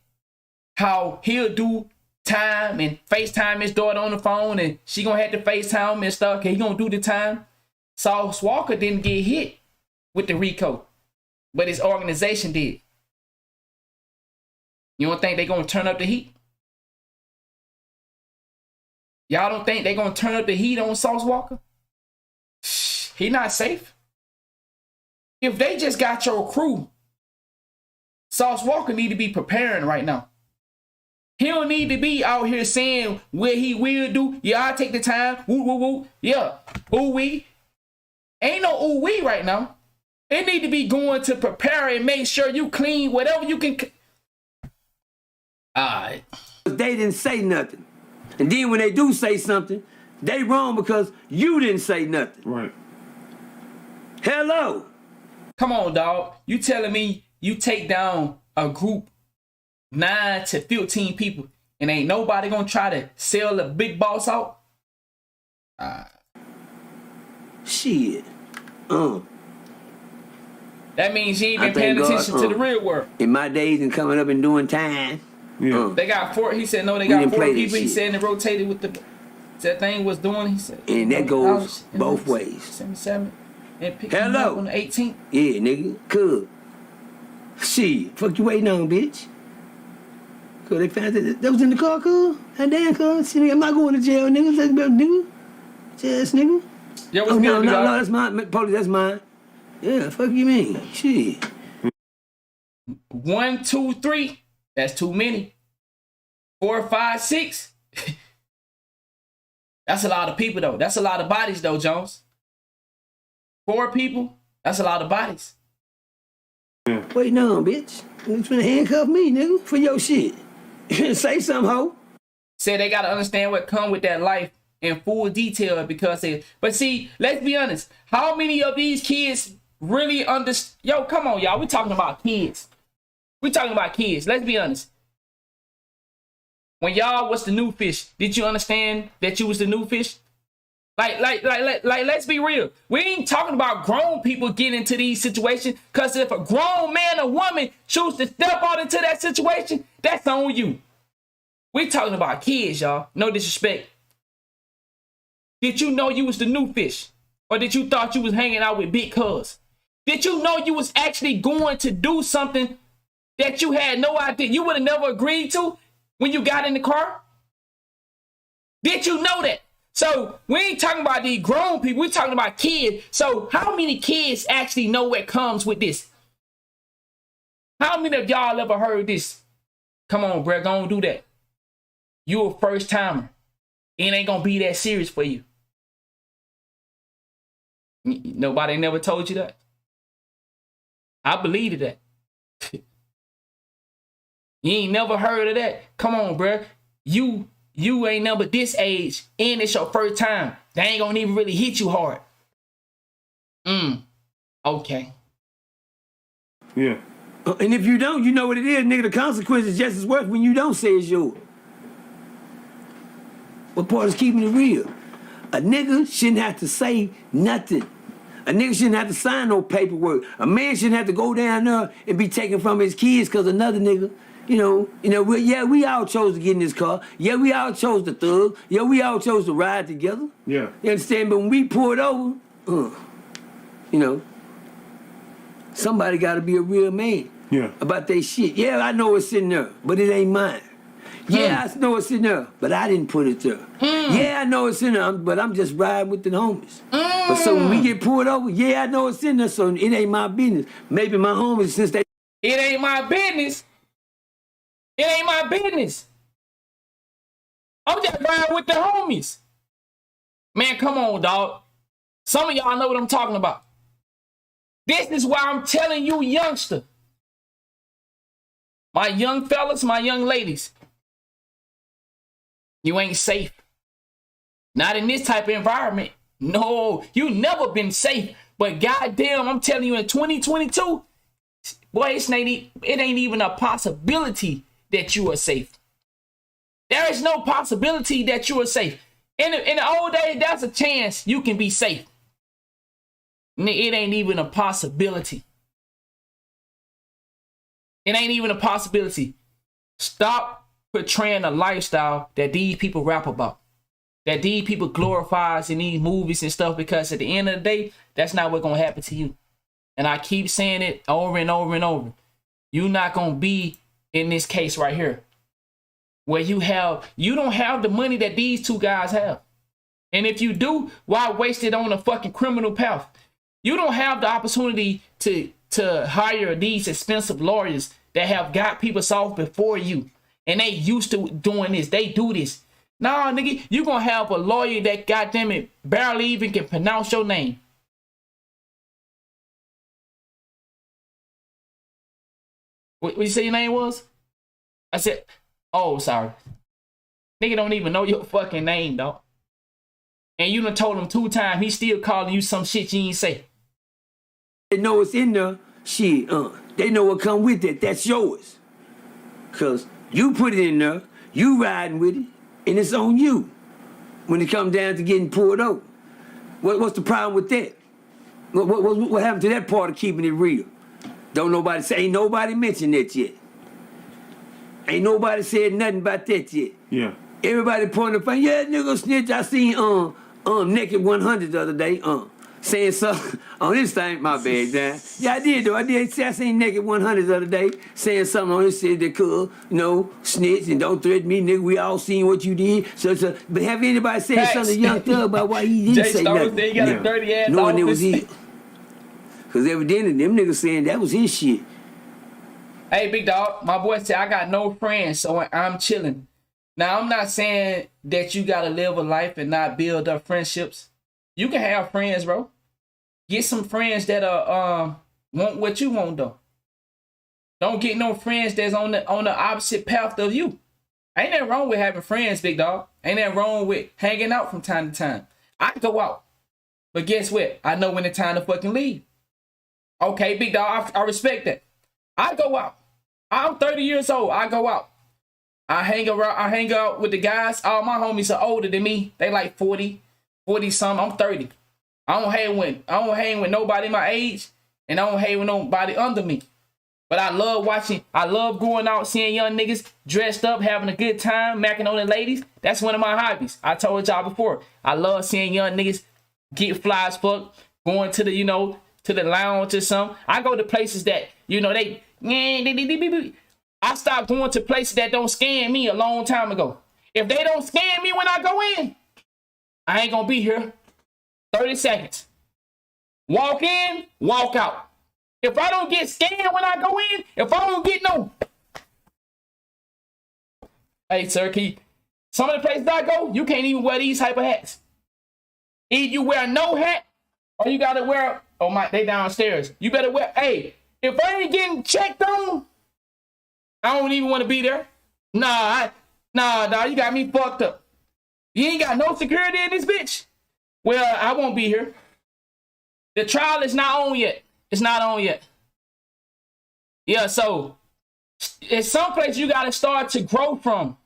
how he'll do time and FaceTime his daughter on the phone and she gonna have to FaceTime him and stuff because he gonna do the time. Sauce Walker didn't get hit with the RICO, but his organization did. You don't think they gonna turn up the heat? Y'all don't think they gonna turn up the heat on Sauce Walker? He not safe. If they just got your crew, Sauce Walker need to be preparing right now. He don't need to be out here saying what he will do. Yeah, I take the time. Woo, woo, woo. Yeah. Ooh, wee. Ain't no ooh, wee right now. It need to be going to prepare and make sure you clean whatever you can. Alright. They didn't say nothing. And then when they do say something, they wrong because you didn't say nothing. Right. Hello. Come on, dog. You telling me you take down a group 9 to 15 people and ain't nobody gonna try to sell the big boss out? Shit. That means you ain't been paying attention to the real world. In my days and coming up and doing time. Yeah. They got 4. He said no. They got 4 people. He said and rotated with the. That thing was doing. He said. And that goes both ways. 77 and pick him up on the 18th. Yeah, nigga. Cool. Shit. Fuck you waiting on, bitch. Cause they found that was in the car, cool. And damn, cool. See, nigga, I'm not going to jail, nigga. That's about nigga. Yes, nigga. Yeah, what's good, no, that's mine. Police, that's mine. Yeah, fuck you mean? Shit. 1, 2, 3. That's too many. 4, 5, 6. That's a lot of people, though. That's a lot of bodies, though, Jones. 4 people. That's a lot of bodies. Wait, no, bitch. You finna handcuff me, nigga, for your shit. Say something, ho. Say they gotta understand what come with that life in full detail because they. But see, let's be honest. How many of these kids really understand? Yo, come on, y'all. We talking about kids. We talking about kids. Let's be honest. When y'all was the new fish, did you understand that you was the new fish? Like, let's be real. We ain't talking about grown people getting into these situations, because if a grown man or woman choose to step out into that situation That's on you. We talking about kids, y'all. No disrespect. Did you know you was the new fish? Or did you thought you was hanging out with big cuz? Did you know you was actually going to do something that you had no idea you would have never agreed to when you got in the car? Did you know that? So we ain't talking about these grown people. We're talking about kids. So how many kids actually know what comes with this? How many of y'all ever heard this? Come on, bro, don't do that. You a first timer. It ain't gonna be that serious for you. Nobody never told you that. I believe that. You ain't never heard of that. Come on, bro. You ain't never this age and it's your first time. They ain't gonna even really hit you hard. Okay. Yeah. And if you don't, you know what it is, nigga. The consequences just as worse when you don't say it's yours. What part is keeping it real? A nigga shouldn't have to say nothing. A nigga shouldn't have to sign no paperwork. A man shouldn't have to go down there and be taken from his kids because another nigga, we all chose to get in this car. Yeah, we all chose to thug. Yeah, we all chose to ride together. Yeah. You understand? But when we pulled over, somebody got to be a real man. Yeah. About that shit. Yeah, I know it's in there, but it ain't mine. Yeah, I know it's in there, but I didn't put it there. Yeah, I know it's in there, but I'm just riding with the homies. But so when we get pulled over, yeah, I know it's in there, so it ain't my business. Maybe my homies, since they... It ain't my business. It ain't my business. I'm just riding with the homies. Man, come on, dog. Some of y'all know what I'm talking about. This is why I'm telling you, youngster. My young fellas, my young ladies. You ain't safe. Not in this type of environment. No, you never been safe. But goddamn, I'm telling you, in 2022, boy, it ain't even a possibility that you are safe. There is no possibility that you are safe. In the old days, there's a chance you can be safe. It ain't even a possibility. It ain't even a possibility. Stop portraying a lifestyle that these people rap about, that these people glorifies in these movies and stuff, because at the end of the day, that's not what's going to happen to you. And I keep saying it over and over and over. You're not going to be in this case right here, where you don't have the money that these two guys have. And if you do, why waste it on a fucking criminal path? You don't have the opportunity to hire these expensive lawyers that have got people solved before you. And they used to doing this. They do this. Nah, nigga, you gonna have a lawyer that, goddamn it, barely even can pronounce your name. What you say your name was? I said, oh, sorry. Nigga don't even know your fucking name, dog. And you done told him 2 times, he still calling you some shit you ain't say. They know it's in there, shit, they know what come with it. That's yours. Because you put it in there, you riding with it, and it's on you when it comes down to getting pulled over. What's the problem with that? What happened to that part of keeping it real? Don't nobody say, ain't nobody mentioned that yet. Ain't nobody said nothing about that yet. Yeah. Everybody pointing the finger, yeah, nigga snitch. I seen Naked 100 the other day, saying something on this thing. My bad, Dan. Yeah, I did though. I seen Naked 100 the other day saying something on this shit that could, snitch and don't threaten me, nigga. We all seen what you did. But have anybody said something to Young Thug about why he didn't say nothing? They got a dirty ass knowing it was his. Because evidently them niggas saying that was his shit. Hey, big dog, my boy said I got no friends, so I'm chilling. Now, I'm not saying that you got to live a life and not build up friendships. You can have friends, bro. Get some friends that want what you want, though. Don't get no friends that's on the opposite path of you. Ain't nothing wrong with having friends, big dog. Ain't nothing wrong with hanging out from time to time. I go out. But guess what? I know when it's time to fucking leave. Okay, big dog, I respect that. I go out. I'm 30 years old. I go out. I hang out with the guys. All my homies are older than me. They like 40 something. I'm 30. I don't hang with nobody my age, and I don't hang with nobody under me. But I love going out, seeing young niggas dressed up, having a good time, macking on the ladies. That's one of my hobbies. I told y'all before. I love seeing young niggas get fly as fuck, going to the, you know, to the lounge or something. I go to places that, you know, I stopped going to places that don't scam me a long time ago. If they don't scam me when I go in, I ain't gonna be here. 30 seconds. Walk in, walk out. If I don't get scammed when I go in, if I don't get no... Hey, sir, some of the places I go, you can't even wear these type of hats. Either you wear no hat, or you gotta wear... Oh my, they downstairs. You better wear... Hey, if I ain't getting checked on, I don't even want to be there. Nah, you got me fucked up. You ain't got no security in this bitch? Well, I won't be here. The trial is not on yet. It's not on yet. Yeah, so it's someplace you gotta start to grow from.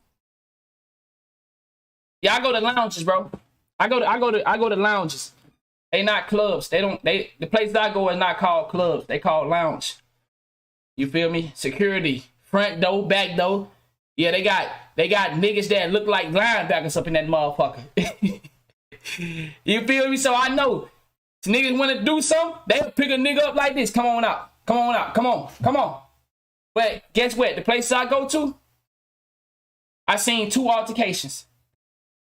Yeah, I go to lounges, bro. I go to lounges. They not clubs. The places I go is not called clubs. They called lounge. You feel me? Security, front door, back door. Yeah, they got niggas that look like linebackers up in that motherfucker. You feel me? So I know if niggas want to do something, they'll pick a nigga up like this. Come on out. Come on out. Come on. But guess what? The places I go to, I seen 2 altercations.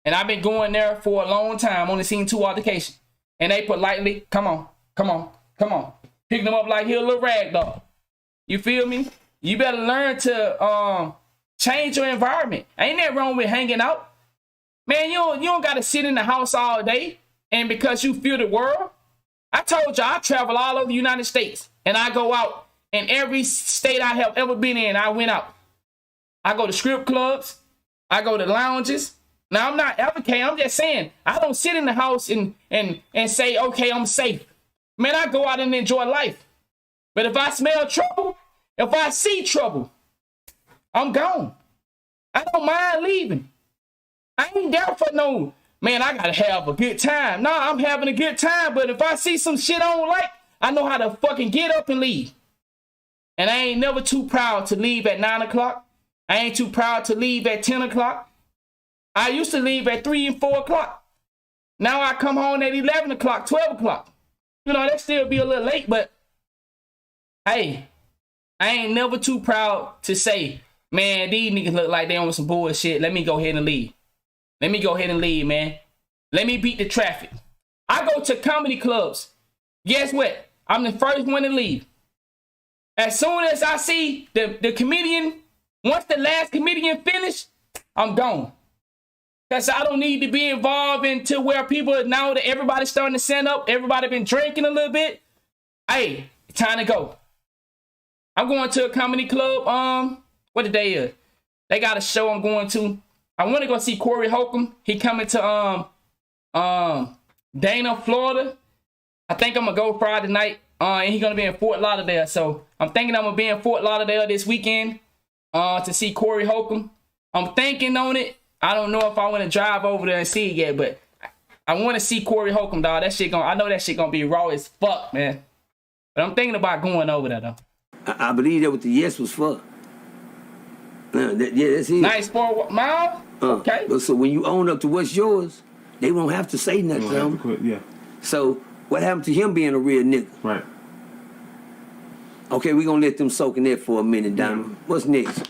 And I've been going there for a long time. Only seen 2 altercations. And they politely, come on. Pick them up like he a little rag dog. You feel me? You better learn to change your environment. Ain't that wrong with hanging out? Man, you don't got to sit in the house all day. And because you feel the world. I told you, I travel all over the United States. And I go out. In every state I have ever been in, I went out. I go to strip clubs. I go to lounges. Now, I'm not advocating. I'm just saying, I don't sit in the house and say, okay, I'm safe. Man, I go out and enjoy life. But if I smell trouble, if I see trouble, I'm gone. I don't mind leaving. I ain't there for no, man, I gotta have a good time. Nah, I'm having a good time, but if I see some shit I don't like, I know how to fucking get up and leave. And I ain't never too proud to leave at 9 o'clock. I ain't too proud to leave at 10 o'clock. I used to leave at 3 and 4 o'clock. Now I come home at 11 o'clock, 12 o'clock. You know, that still be a little late, but hey, I ain't never too proud to say, man, these niggas look like they on some bullshit. Let me go ahead and leave. Let me go ahead and leave, man. Let me beat the traffic. I go to comedy clubs. Guess what? I'm the first one to leave. As soon as I see the comedian, once the last comedian finish, I'm gone. Because I don't need to be involved into where people, now that everybody's starting to stand up, everybody been drinking a little bit. Hey, it's time to go. I'm going to a comedy club. What the day is? They got a show I'm going to. I want to go see Corey Holcomb. He coming to Dana, Florida. I think I'm gonna go Friday night. And he's gonna be in Fort Lauderdale. So I'm thinking I'm gonna be in Fort Lauderdale this weekend to see Corey Holcomb. I'm thinking on it. I don't know if I want to drive over there and see it yet, but I want to see Corey Holcomb, dog. I know that shit gonna be raw as fuck, man. But I'm thinking about going over there though. I believe that what the yes was for. Yeah, that's it. Nice 4 mile. Okay. But so when you own up to what's yours, they won't have to say nothing to him. Yeah. So what happened to him being a real nigga? Right. Okay, we gonna let them soak in that for a minute, Donald. What's next?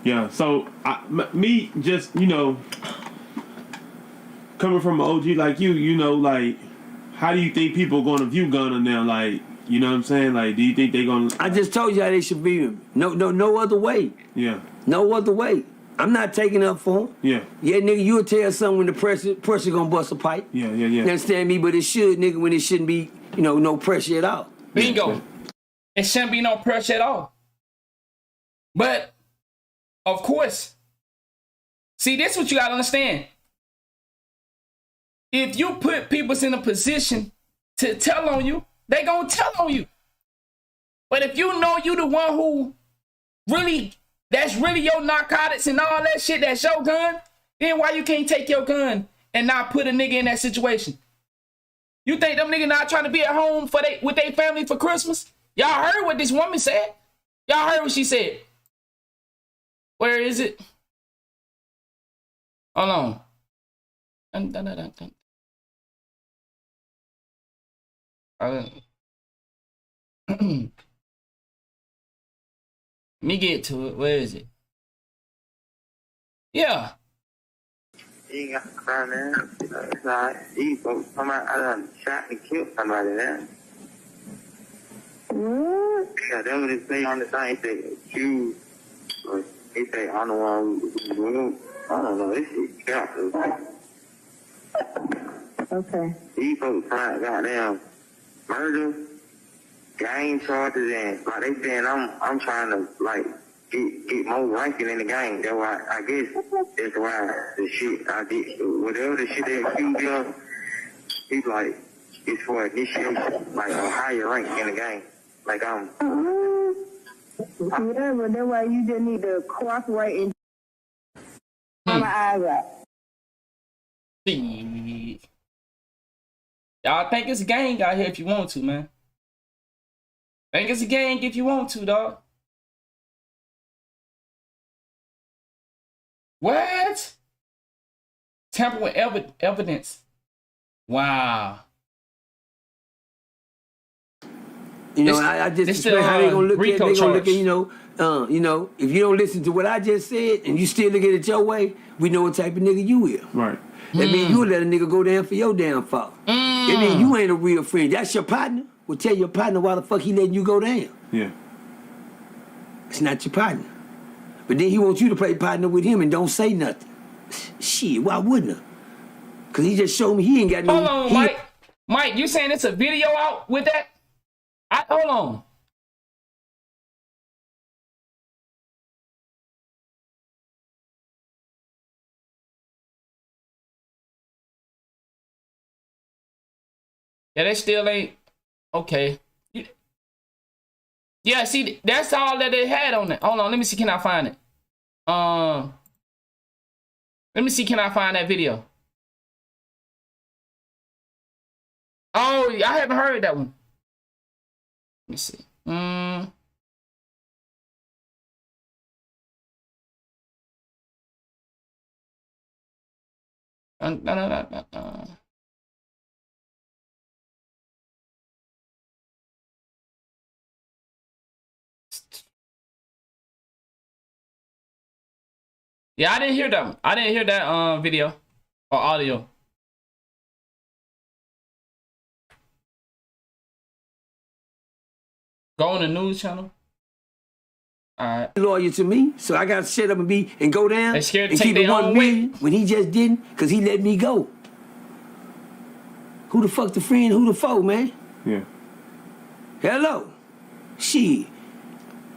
Yeah. So me just, you know, coming from an OG like you know, like, how do you think people gonna view Gunna now? Like, you know what I'm saying? Like, do you think they gonna? I just told you how they should view him. No other way. Yeah. No other way. I'm not taking up for him. Yeah. Yeah, nigga, you'll tell something when the pressure gonna bust a pipe. Yeah. You understand me? But it should, nigga, when it shouldn't be, you know, no pressure at all. Bingo. Yeah. It shouldn't be no pressure at all. But, of course, see, this is what you gotta understand. If you put people in a position to tell on you, they gonna tell on you. But if you know you the one who really, that's really your narcotics and all that shit, that's your gun, then why you can't take your gun and not put a nigga in that situation? You think them niggas not trying to be at home with their family for Christmas? Y'all heard what this woman said? Y'all heard what she said? Where is it? Hold on. Let me get to it. Where is it? Yeah. You ain't got to cry, man. It's all right. These folks come out, I done shot and killed somebody, man. What? Yeah, that was his thing on the thing. He said, you, or he said, I'm the one who, I don't know, this shit got to. Okay. These folks trying goddamn murder, gang charges, and like they saying I'm trying to like get more ranking in the game. That's why I guess that's why the shit I did whatever the shit they accuse me of, it's like it's for initiation, like a higher rank in the game. Like Yeah, but that's why you just need to cooperate and my eyes out. See. Y'all think it's a gang out here if you want to, man. Think it's a gang if you want to, dog. What? Tamper with evidence. Wow. You know, I just explain how they gonna look at it. They gonna look at, you know, if you don't listen to what I just said and you still look at it your way, we know what type of nigga you is. Right. That means you let a nigga go down for your downfall. That means you ain't a real friend. That's your partner. Well, tell your partner why the fuck he letting you go down. Yeah. It's not your partner. But then he wants you to play partner with him and don't say nothing. Shit, why wouldn't I? Because he just showed me he ain't got no... Hold on, Mike. Mike, you saying it's a video out with that? Hold on. Yeah, they still ain't okay. Yeah, see, that's all that they had on it. Hold on, let me see. Can I find it? Let me see. Can I find that video? Oh, I haven't heard that one. Let me see. Yeah, I didn't hear that. I didn't hear that video or audio. Go on the news channel. All right. Loyal to me, so I got to shut up and go down They scared to and take keep it their 1 own million when he just didn't because he let me go. Who the fuck the friend? Who the foe, man? Yeah. Hello. Shit.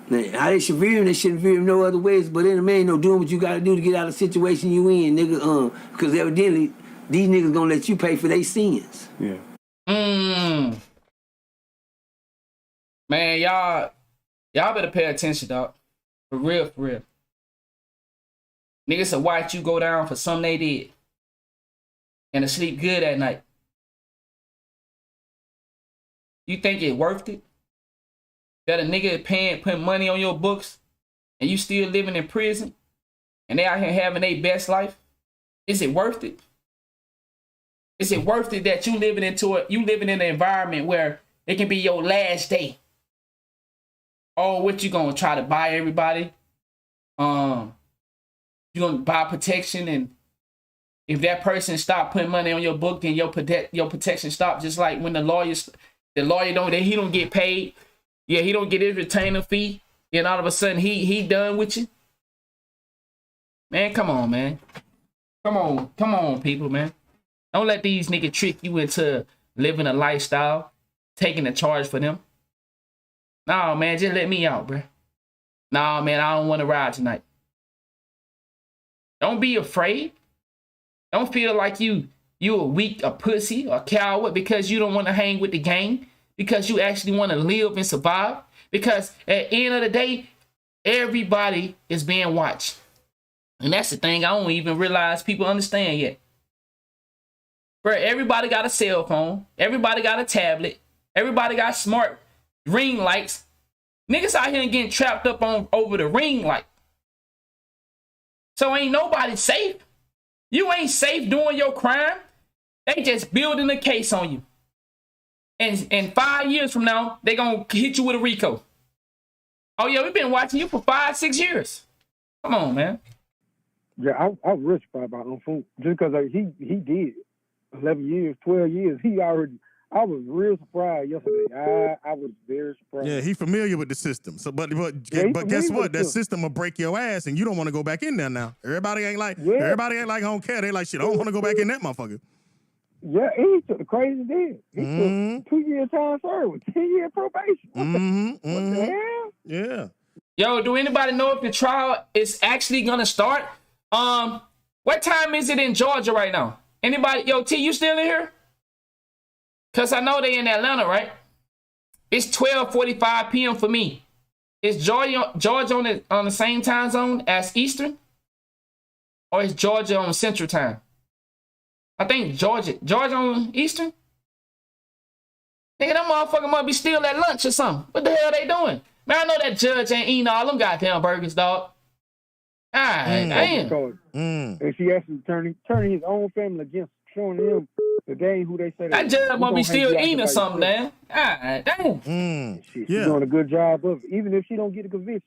Man, how they should veer him, they shouldn't veer him no other ways, but then the man no doing what you gotta do to get out of the situation you in, nigga. Because evidently, these niggas gonna let you pay for their sins. Yeah. Man, y'all better pay attention, dog. For real, for real. Niggas will watch you go down for something they did. And to sleep good at night. You think it worth it? That a nigga putting money on your books and you still living in prison and they out here having their best life? Is it worth it? Is it worth it that you living in an environment where it can be your last day? Oh, what you gonna try to buy everybody? You gonna buy protection, and if that person stop putting money on your book, then your protection stop. Just like when the lawyer don't get paid. Yeah, he don't get his retainer fee, and all of a sudden he done with you. Man, come on, man. Come on, people, man. Don't let these niggas trick you into living a lifestyle, taking a charge for them. Nah, man, just let me out, bro. Nah, man, I don't want to ride tonight. Don't be afraid. Don't feel like you a pussy or coward because you don't want to hang with the gang, because you actually want to live and survive. Because at the end of the day, everybody is being watched. And that's the thing I don't even realize people understand yet. Bro, everybody got a cell phone. Everybody got a tablet. Everybody got smart ring lights. Niggas out here getting trapped up on over the ring light. So ain't nobody safe. You ain't safe doing your crime. They just building a case on you. And 5 years from now, they gonna hit you with a RICO. Oh yeah, we've been watching you for 5-6 years. Come on, man. Yeah, I was real surprised about Unfoon. Just because he did 11 years, 12 years. I was real surprised yesterday. I was very surprised. Yeah, he familiar with the system. So, but guess what? That system will break your ass, and you don't want to go back in there now. Everybody ain't like don't care. They like shit. I don't want to go back in that motherfucker. Yeah, he took the crazy deal. He took 2 year time served with 10-year probation. What the hell? Yeah. Yo, do anybody know if the trial is actually gonna start? What time is it in Georgia right now? Anybody? Yo, T, you still in here? Cause I know they in Atlanta, right? It's 12:45 p.m. for me. Is Georgia on the same time zone as Eastern? Or is Georgia on Central Time? I think Georgia on Eastern? Nigga, that motherfucker must be still at lunch or something. What the hell they doing? Man, I know that judge ain't eating all them goddamn burgers, dog. Damn. And she actually turning his own family against showing him that they ain't who they say they are. That judge must be still eating or something, man. Damn. She's doing a good job of it. Even if she don't get a conviction.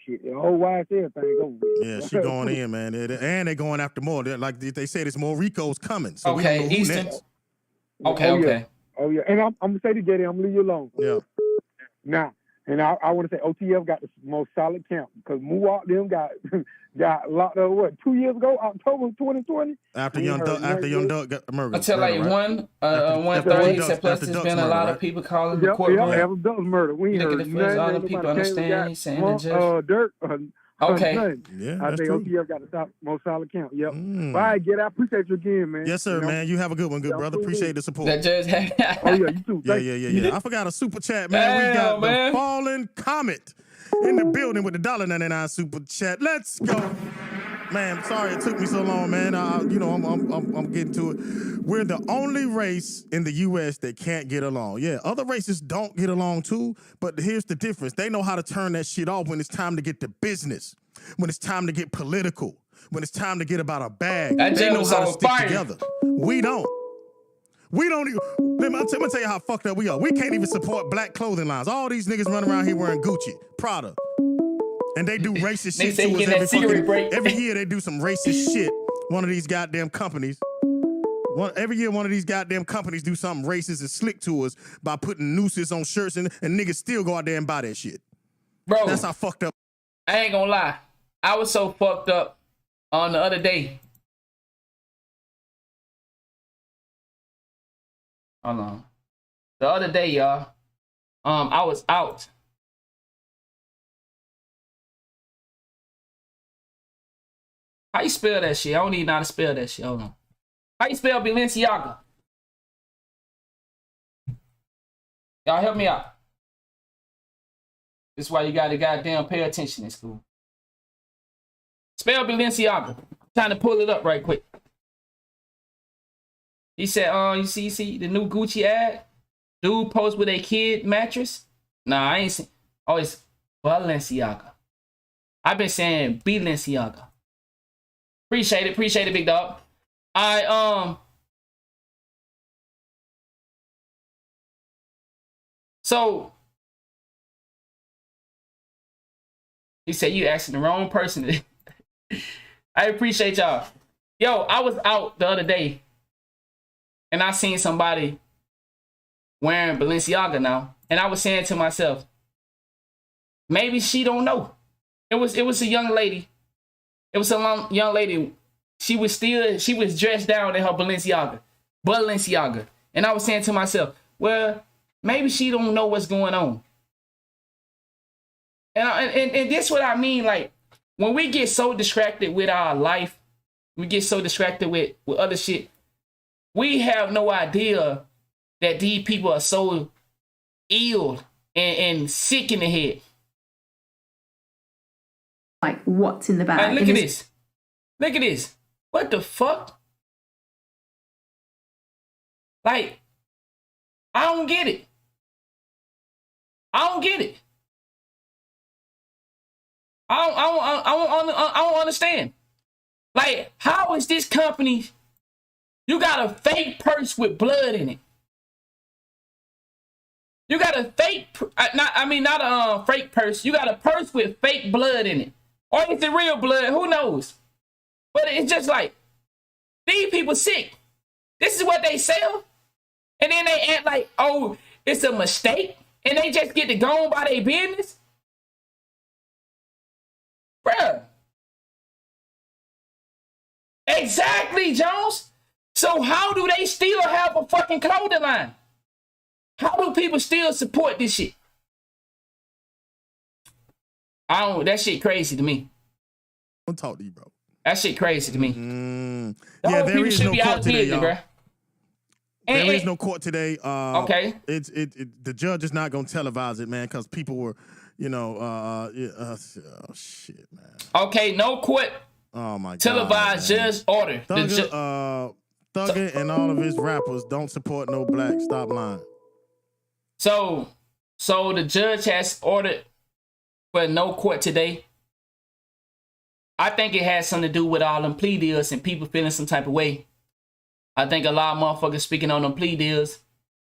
Shit, the whole YSL thing over with. Yeah, she going in, man. And they going after more. Like they said, it's more RICOs coming. So okay, we don't know who next. Okay. Oh, yeah. And I'm going to say to Daddy, I'm going to leave you alone. Yeah. Now, and I want to say OTF got the most solid count because Muwalk them got locked up, 2 years ago, October 2020? After Young Duck got murdered. Until like right? 1:30, he said, plus there's been a lot of people calling the courtroom. Yeah, after Duck's murder. We ain't heard nothing. All the people understand. He's saying the judge. Dirt. Okay. Yeah, I think OTF got the most solid count. Yep. All right, I appreciate you again, man. Yes, sir, man. You have a good one, good brother. Appreciate the support. That judge oh, yeah, you too. Yeah. I forgot a super chat, man. We got the Fallen Comet in the building with the $1.99 super chat. Let's go. Man, sorry it took me so long, man. I'm getting to it. We're the only race in the U.S. that can't get along. Yeah, other races don't get along too, but here's the difference. They know how to turn that shit off when it's time to get to business, when it's time to get political, when it's time to get about a bag. They know how to stick together. We don't. We don't even, let me tell you how fucked up we are. We can't even support black clothing lines. All these niggas running around here wearing Gucci, Prada. And they do racist shit to us every year. They do some racist shit. One of these goddamn companies. Every year, one of these goddamn companies do something racist and slick to us by putting nooses on shirts, and niggas still go out there and buy that shit. Bro, that's how fucked up. I ain't gonna lie. I was so fucked up on the other day. Hold on. The other day, y'all, I was out. How you spell that shit? I don't even know how to spell that shit. Hold on. How you spell Balenciaga? Y'all help me out. This is why you gotta goddamn pay attention in school. Spell Balenciaga. I'm trying to pull it up right quick. He said, you see the new Gucci ad? Dude post with a kid mattress? Nah, I ain't seen. Oh, it's Balenciaga. I've been saying Balenciaga. Appreciate it, big dog. So he said you asking the wrong person. I appreciate y'all. Yo, I was out the other day and I seen somebody wearing Balenciaga now, and I was saying to myself, maybe she don't know. It was a young lady. It was a young lady. She was dressed down in her Balenciaga. And I was saying to myself, well, maybe she don't know what's going on. And this what I mean, like, when we get so distracted with our life, we get so distracted with other shit, we have no idea that these people are so ill and sick in the head. Like, what's in the bag? Like, look at this. Look at this. What the fuck? Like, I don't get it. I don't get it. I don't understand. Like, how is this company? You got a fake purse with blood in it. You got a fake, not a fake purse. You got a purse with fake blood in it, or is it real blood? Who knows? But it's just like, these people sick. This is what they sell, and then they act like, oh, it's a mistake, and they just get to go on by their business, bruh. Exactly, Jones. So how do they still have a fucking clothing line? How do people still support this shit? That shit crazy to me. Don't talk to you, bro. That shit crazy to me. Yeah, there is no court today, y'all. Bruh. There is no court today. Okay. The judge is not gonna televise it, man, because people were, oh shit, man. Okay, no court. Oh my god. Televised judge order. Thugger and all of his rappers don't support no black. Stop lying. So the judge has ordered for no court today. I think it has something to do with all them plea deals and people feeling some type of way. I think a lot of motherfuckers speaking on them plea deals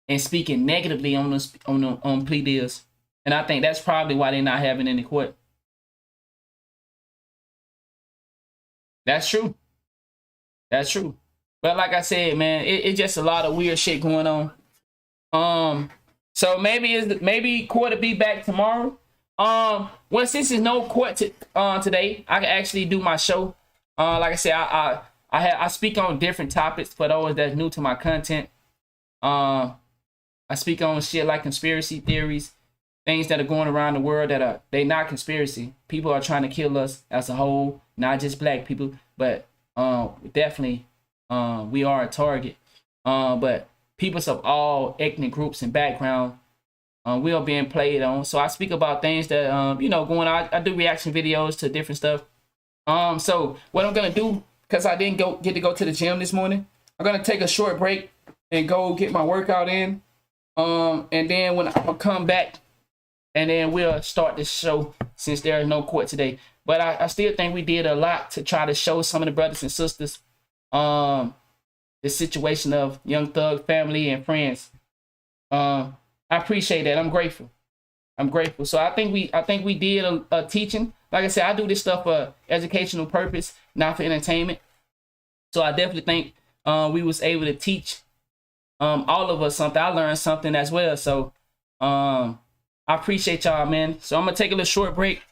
and speaking negatively on plea deals. And I think that's probably why they're not having any court. That's true. That's true. But like I said, man, it's just a lot of weird shit going on. So maybe court will be back tomorrow. Well, since there's no court today, I can actually do my show. Like I said, I speak on different topics for those that's new to my content. I speak on shit like conspiracy theories, things that are going around the world they not conspiracy. People are trying to kill us as a whole, not just black people, but definitely we are a target. But peoples of all ethnic groups and background, we are being played on. So I speak about things that going on. I do reaction videos to different stuff. So what I'm gonna do, because I didn't get to go to the gym this morning, I'm gonna take a short break and go get my workout in. And then when I come back, and then we'll start this show since there is no court today. But I still think we did a lot to try to show some of the brothers and sisters the situation of Young Thug family and friends. I appreciate that. I'm grateful. So I think we did a teaching. Like I said, I do this stuff for educational purpose, not for entertainment. So I definitely think we was able to teach all of us something. I learned something as well. So I appreciate y'all, man. So I'm gonna take a little short break,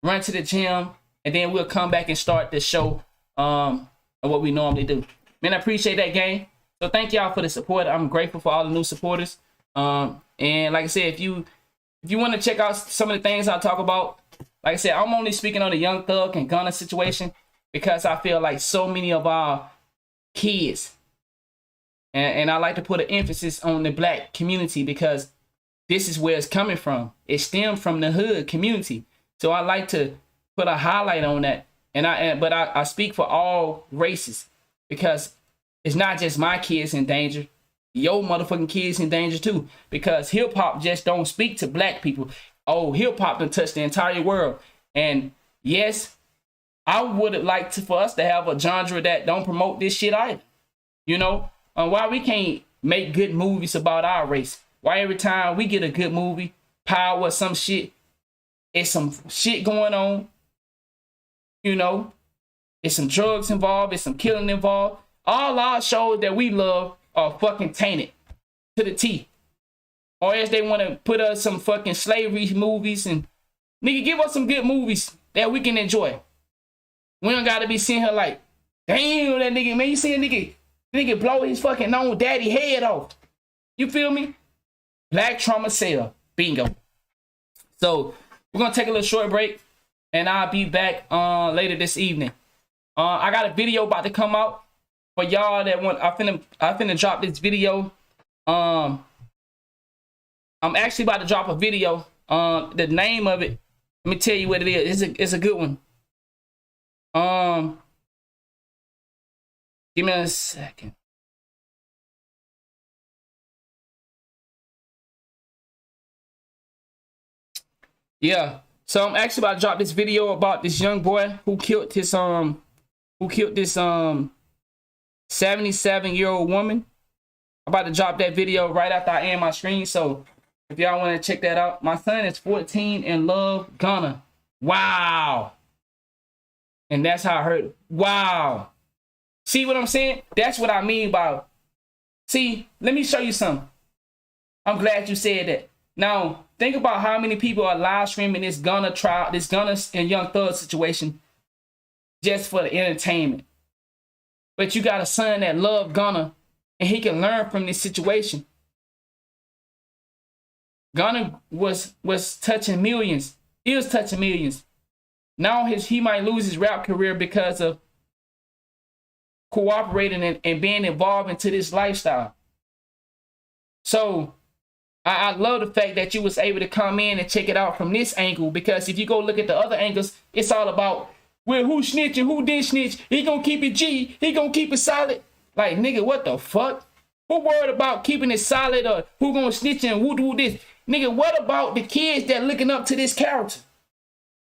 run to the gym, and then we'll come back and start the show of what we normally do. Man, I appreciate that, gang. So thank y'all for the support. I'm grateful for all the new supporters. And like I said, if you want to check out some of the things I talk about, like I said, I'm only speaking on the Young Thug and Gunna situation because I feel like so many of our kids, and I like to put an emphasis on the black community because this is where it's coming from. It stemmed from the hood community. So I like to put a highlight on that. But I speak for all races because it's not just my kids in danger. Your motherfucking kids in danger too. Because hip hop just don't speak to black people. Oh, hip hop done touched the entire world. And yes, I would like for us to have a genre that don't promote this shit either. Why we can't make good movies about our race? Why every time we get a good movie, power or some shit, it's some shit going on. It's some drugs involved, it's some killing involved. All our shows that we love are fucking tainted to the T. Or else they want to put us some fucking slavery movies and nigga, give us some good movies that we can enjoy. We don't gotta be seeing her like, damn, that nigga, man, you see a nigga blow his fucking own daddy head off. You feel me? Black trauma cell. Bingo. So we're gonna take a little short break and I'll be back later this evening. I got a video about to come out for y'all that want. I finna drop this video. I'm actually about to drop a video. The name of it, let me tell you what it is. It's a good one. Give me a second. Yeah. So I'm actually about to drop this video about this young boy who killed this 77-year-old woman. I'm about to drop that video right after I end my stream. So if y'all want to check that out, my son is 14 and love Ghana. Wow. And that's how I heard it. Wow. See what I'm saying? That's what I mean by. See, let me show you something. I'm glad you said that. Now, think about how many people are live streaming this Gunna trial, this Gunna and Young Thug situation just for the entertainment. But you got a son that loves Gunna and he can learn from this situation. Gunna was touching millions. He was touching millions. Now he might lose his rap career because of cooperating and being involved into this lifestyle. So I love the fact that you was able to come in and check it out from this angle, because if you go look at the other angles, it's all about, well, who snitching, who didn't snitch, he gonna keep it G, he gonna keep it solid. Like, nigga, what the fuck? Who worried about keeping it solid, or who gonna snitch and who do this? Nigga, what about the kids that looking up to this character?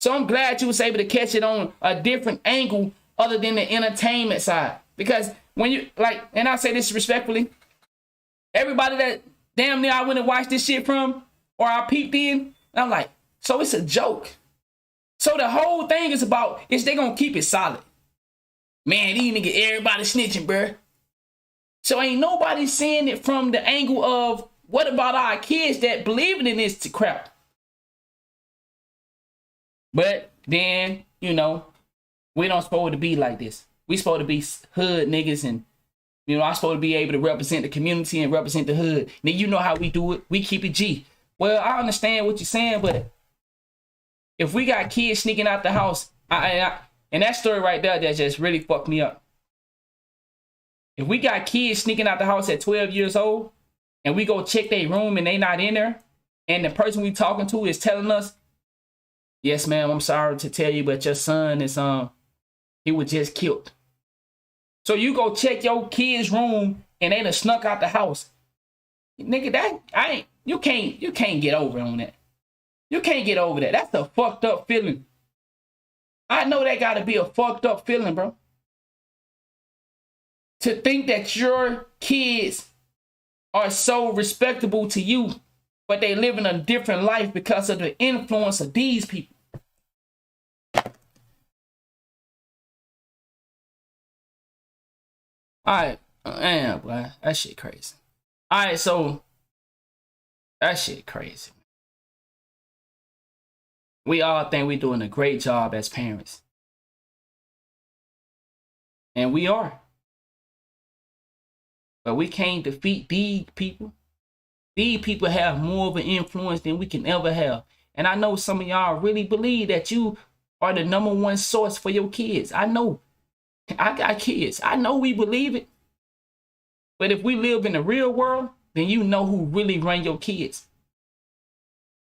So I'm glad you was able to catch it on a different angle other than the entertainment side. Because when you, like, and I say this respectfully, everybody that damn near I went and watched this shit from, or I peeped in, and I'm like, so it's a joke. So the whole thing is about, is they gonna keep it solid. Man, these niggas, everybody snitching, bruh. So ain't nobody seeing it from the angle of, what about our kids that believing in this crap? But then, you know, we don't supposed to be like this. We supposed to be hood niggas, and, you know, I'm supposed to be able to represent the community and represent the hood. Now, you know how we do it. We keep it G. Well, I understand what you're saying, but if we got kids sneaking out the house, and that story right there, that just really fucked me up. If we got kids sneaking out the house at 12 years old, and we go check their room and they not in there, and the person we talking to is telling us, yes, ma'am, I'm sorry to tell you, but your son is, he was just killed. So you go check your kid's room and they done snuck out the house. Nigga, you can't get over on that. You can't get over that. That's a fucked up feeling. I know that gotta be a fucked up feeling, bro. To think that your kids are so respectable to you, but they living a different life because of the influence of these people. Alright, man, boy, that shit crazy. Alright, so that shit crazy. We all think we're doing a great job as parents. And we are. But we can't defeat these people. These people have more of an influence than we can ever have. And I know some of y'all really believe that you are the #1 source for your kids. I know. I got kids. I know we believe it. But if we live in the real world, then you know who really run your kids.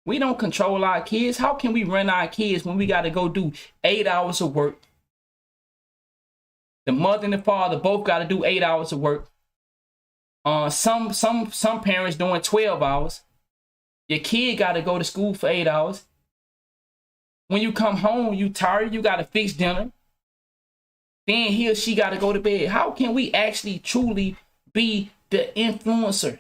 We don't control our kids. How can we run our kids when we got to go do 8 hours of work? The mother and the father both got to do 8 hours of work. Some parents doing 12 hours. Your kid got to go to school for 8 hours. When you come home, you tired, you got to fix dinner. Then he or she got to go to bed. How can we actually truly be the influencer?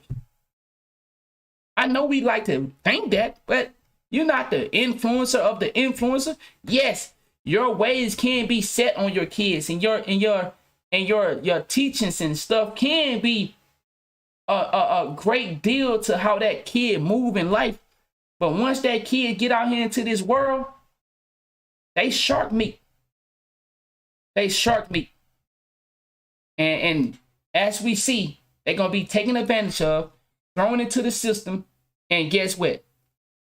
I know we like to think that, but you're not the influencer of the influencer. Yes, your ways can be set on your kids, and your teachings and stuff can be a great deal to how that kid move in life. But once that kid get out here into this world, they shark meat. They shark meat. And as we see, they're going to be taken advantage of, thrown into the system, and guess what?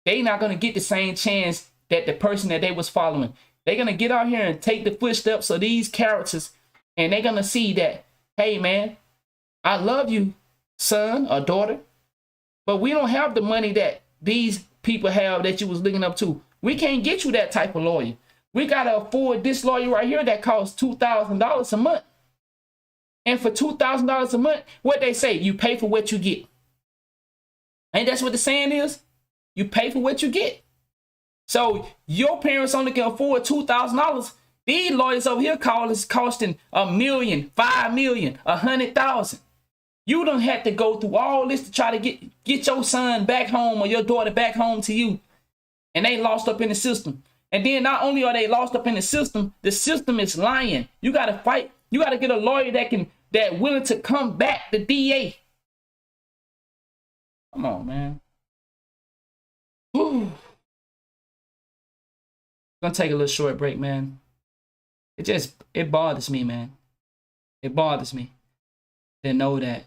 They not going to get the same chance that the person that they was following. They're going to get out here and take the footsteps of these characters, and they're going to see that, hey, man, I love you, son or daughter, but we don't have the money that these people have that you was looking up to. We can't get you that type of lawyer. We got to afford this lawyer right here that costs $2,000 a month. And for $2,000 a month, what they say, you pay for what you get. Ain't that's what the saying is? You pay for what you get. So your parents only can afford $2,000. These lawyers over here costing $1 million, $5 million, $100,000. You don't have to go through all this to try to get your son back home or your daughter back home to you. And they lost up in the system. And then not only are they lost up in the system is lying. You gotta fight. You gotta get a lawyer that willing to come back, the DA. Come on, man. Whew. Gonna take a little short break, man. It bothers me, man. It bothers me to know that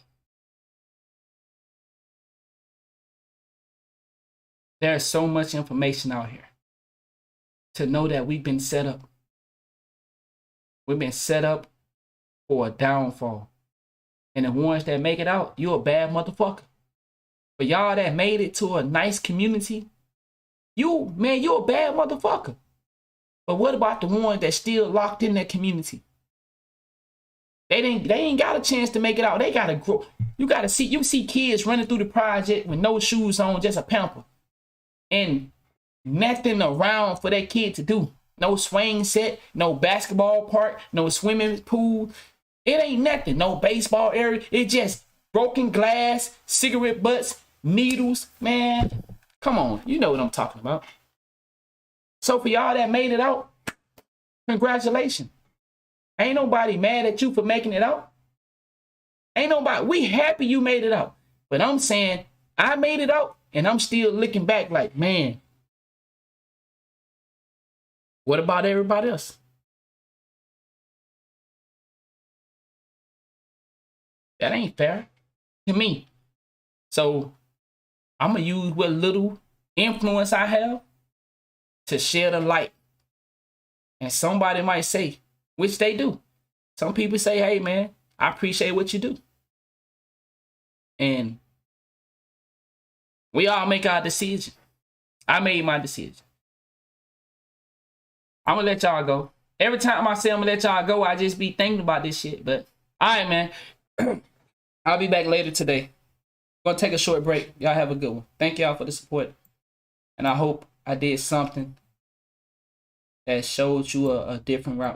there's so much information out here. To know that we've been set up. We've been set up for a downfall. And the ones that make it out, you're a bad motherfucker. But y'all that made it to a nice community, you're a bad motherfucker. But what about the ones that still locked in that community? They ain't got a chance to make it out. They gotta grow. You see kids running through the project with no shoes on, just a pamper. And nothing around for that kid to do. No swing set, no basketball park, no swimming pool. It ain't nothing. No baseball area. It just broken glass, cigarette butts, needles. Man, come on. You know what I'm talking about. So for y'all that made it out, congratulations. Ain't nobody mad at you for making it out. Ain't nobody. We happy you made it out. But I'm saying I made it out and I'm still looking back like, man, what about everybody else? That ain't fair to me. So I'm going to use what little influence I have to share the light. And somebody might say, which they do. Some people say, hey, man, I appreciate what you do. And we all make our decision. I made my decision. I'm going to let y'all go. Every time I say I'm going to let y'all go, I just be thinking about this shit. But, all right, man. I'll be back later today. Going to take a short break. Y'all have a good one. Thank y'all for the support. And I hope I did something that showed you a different route.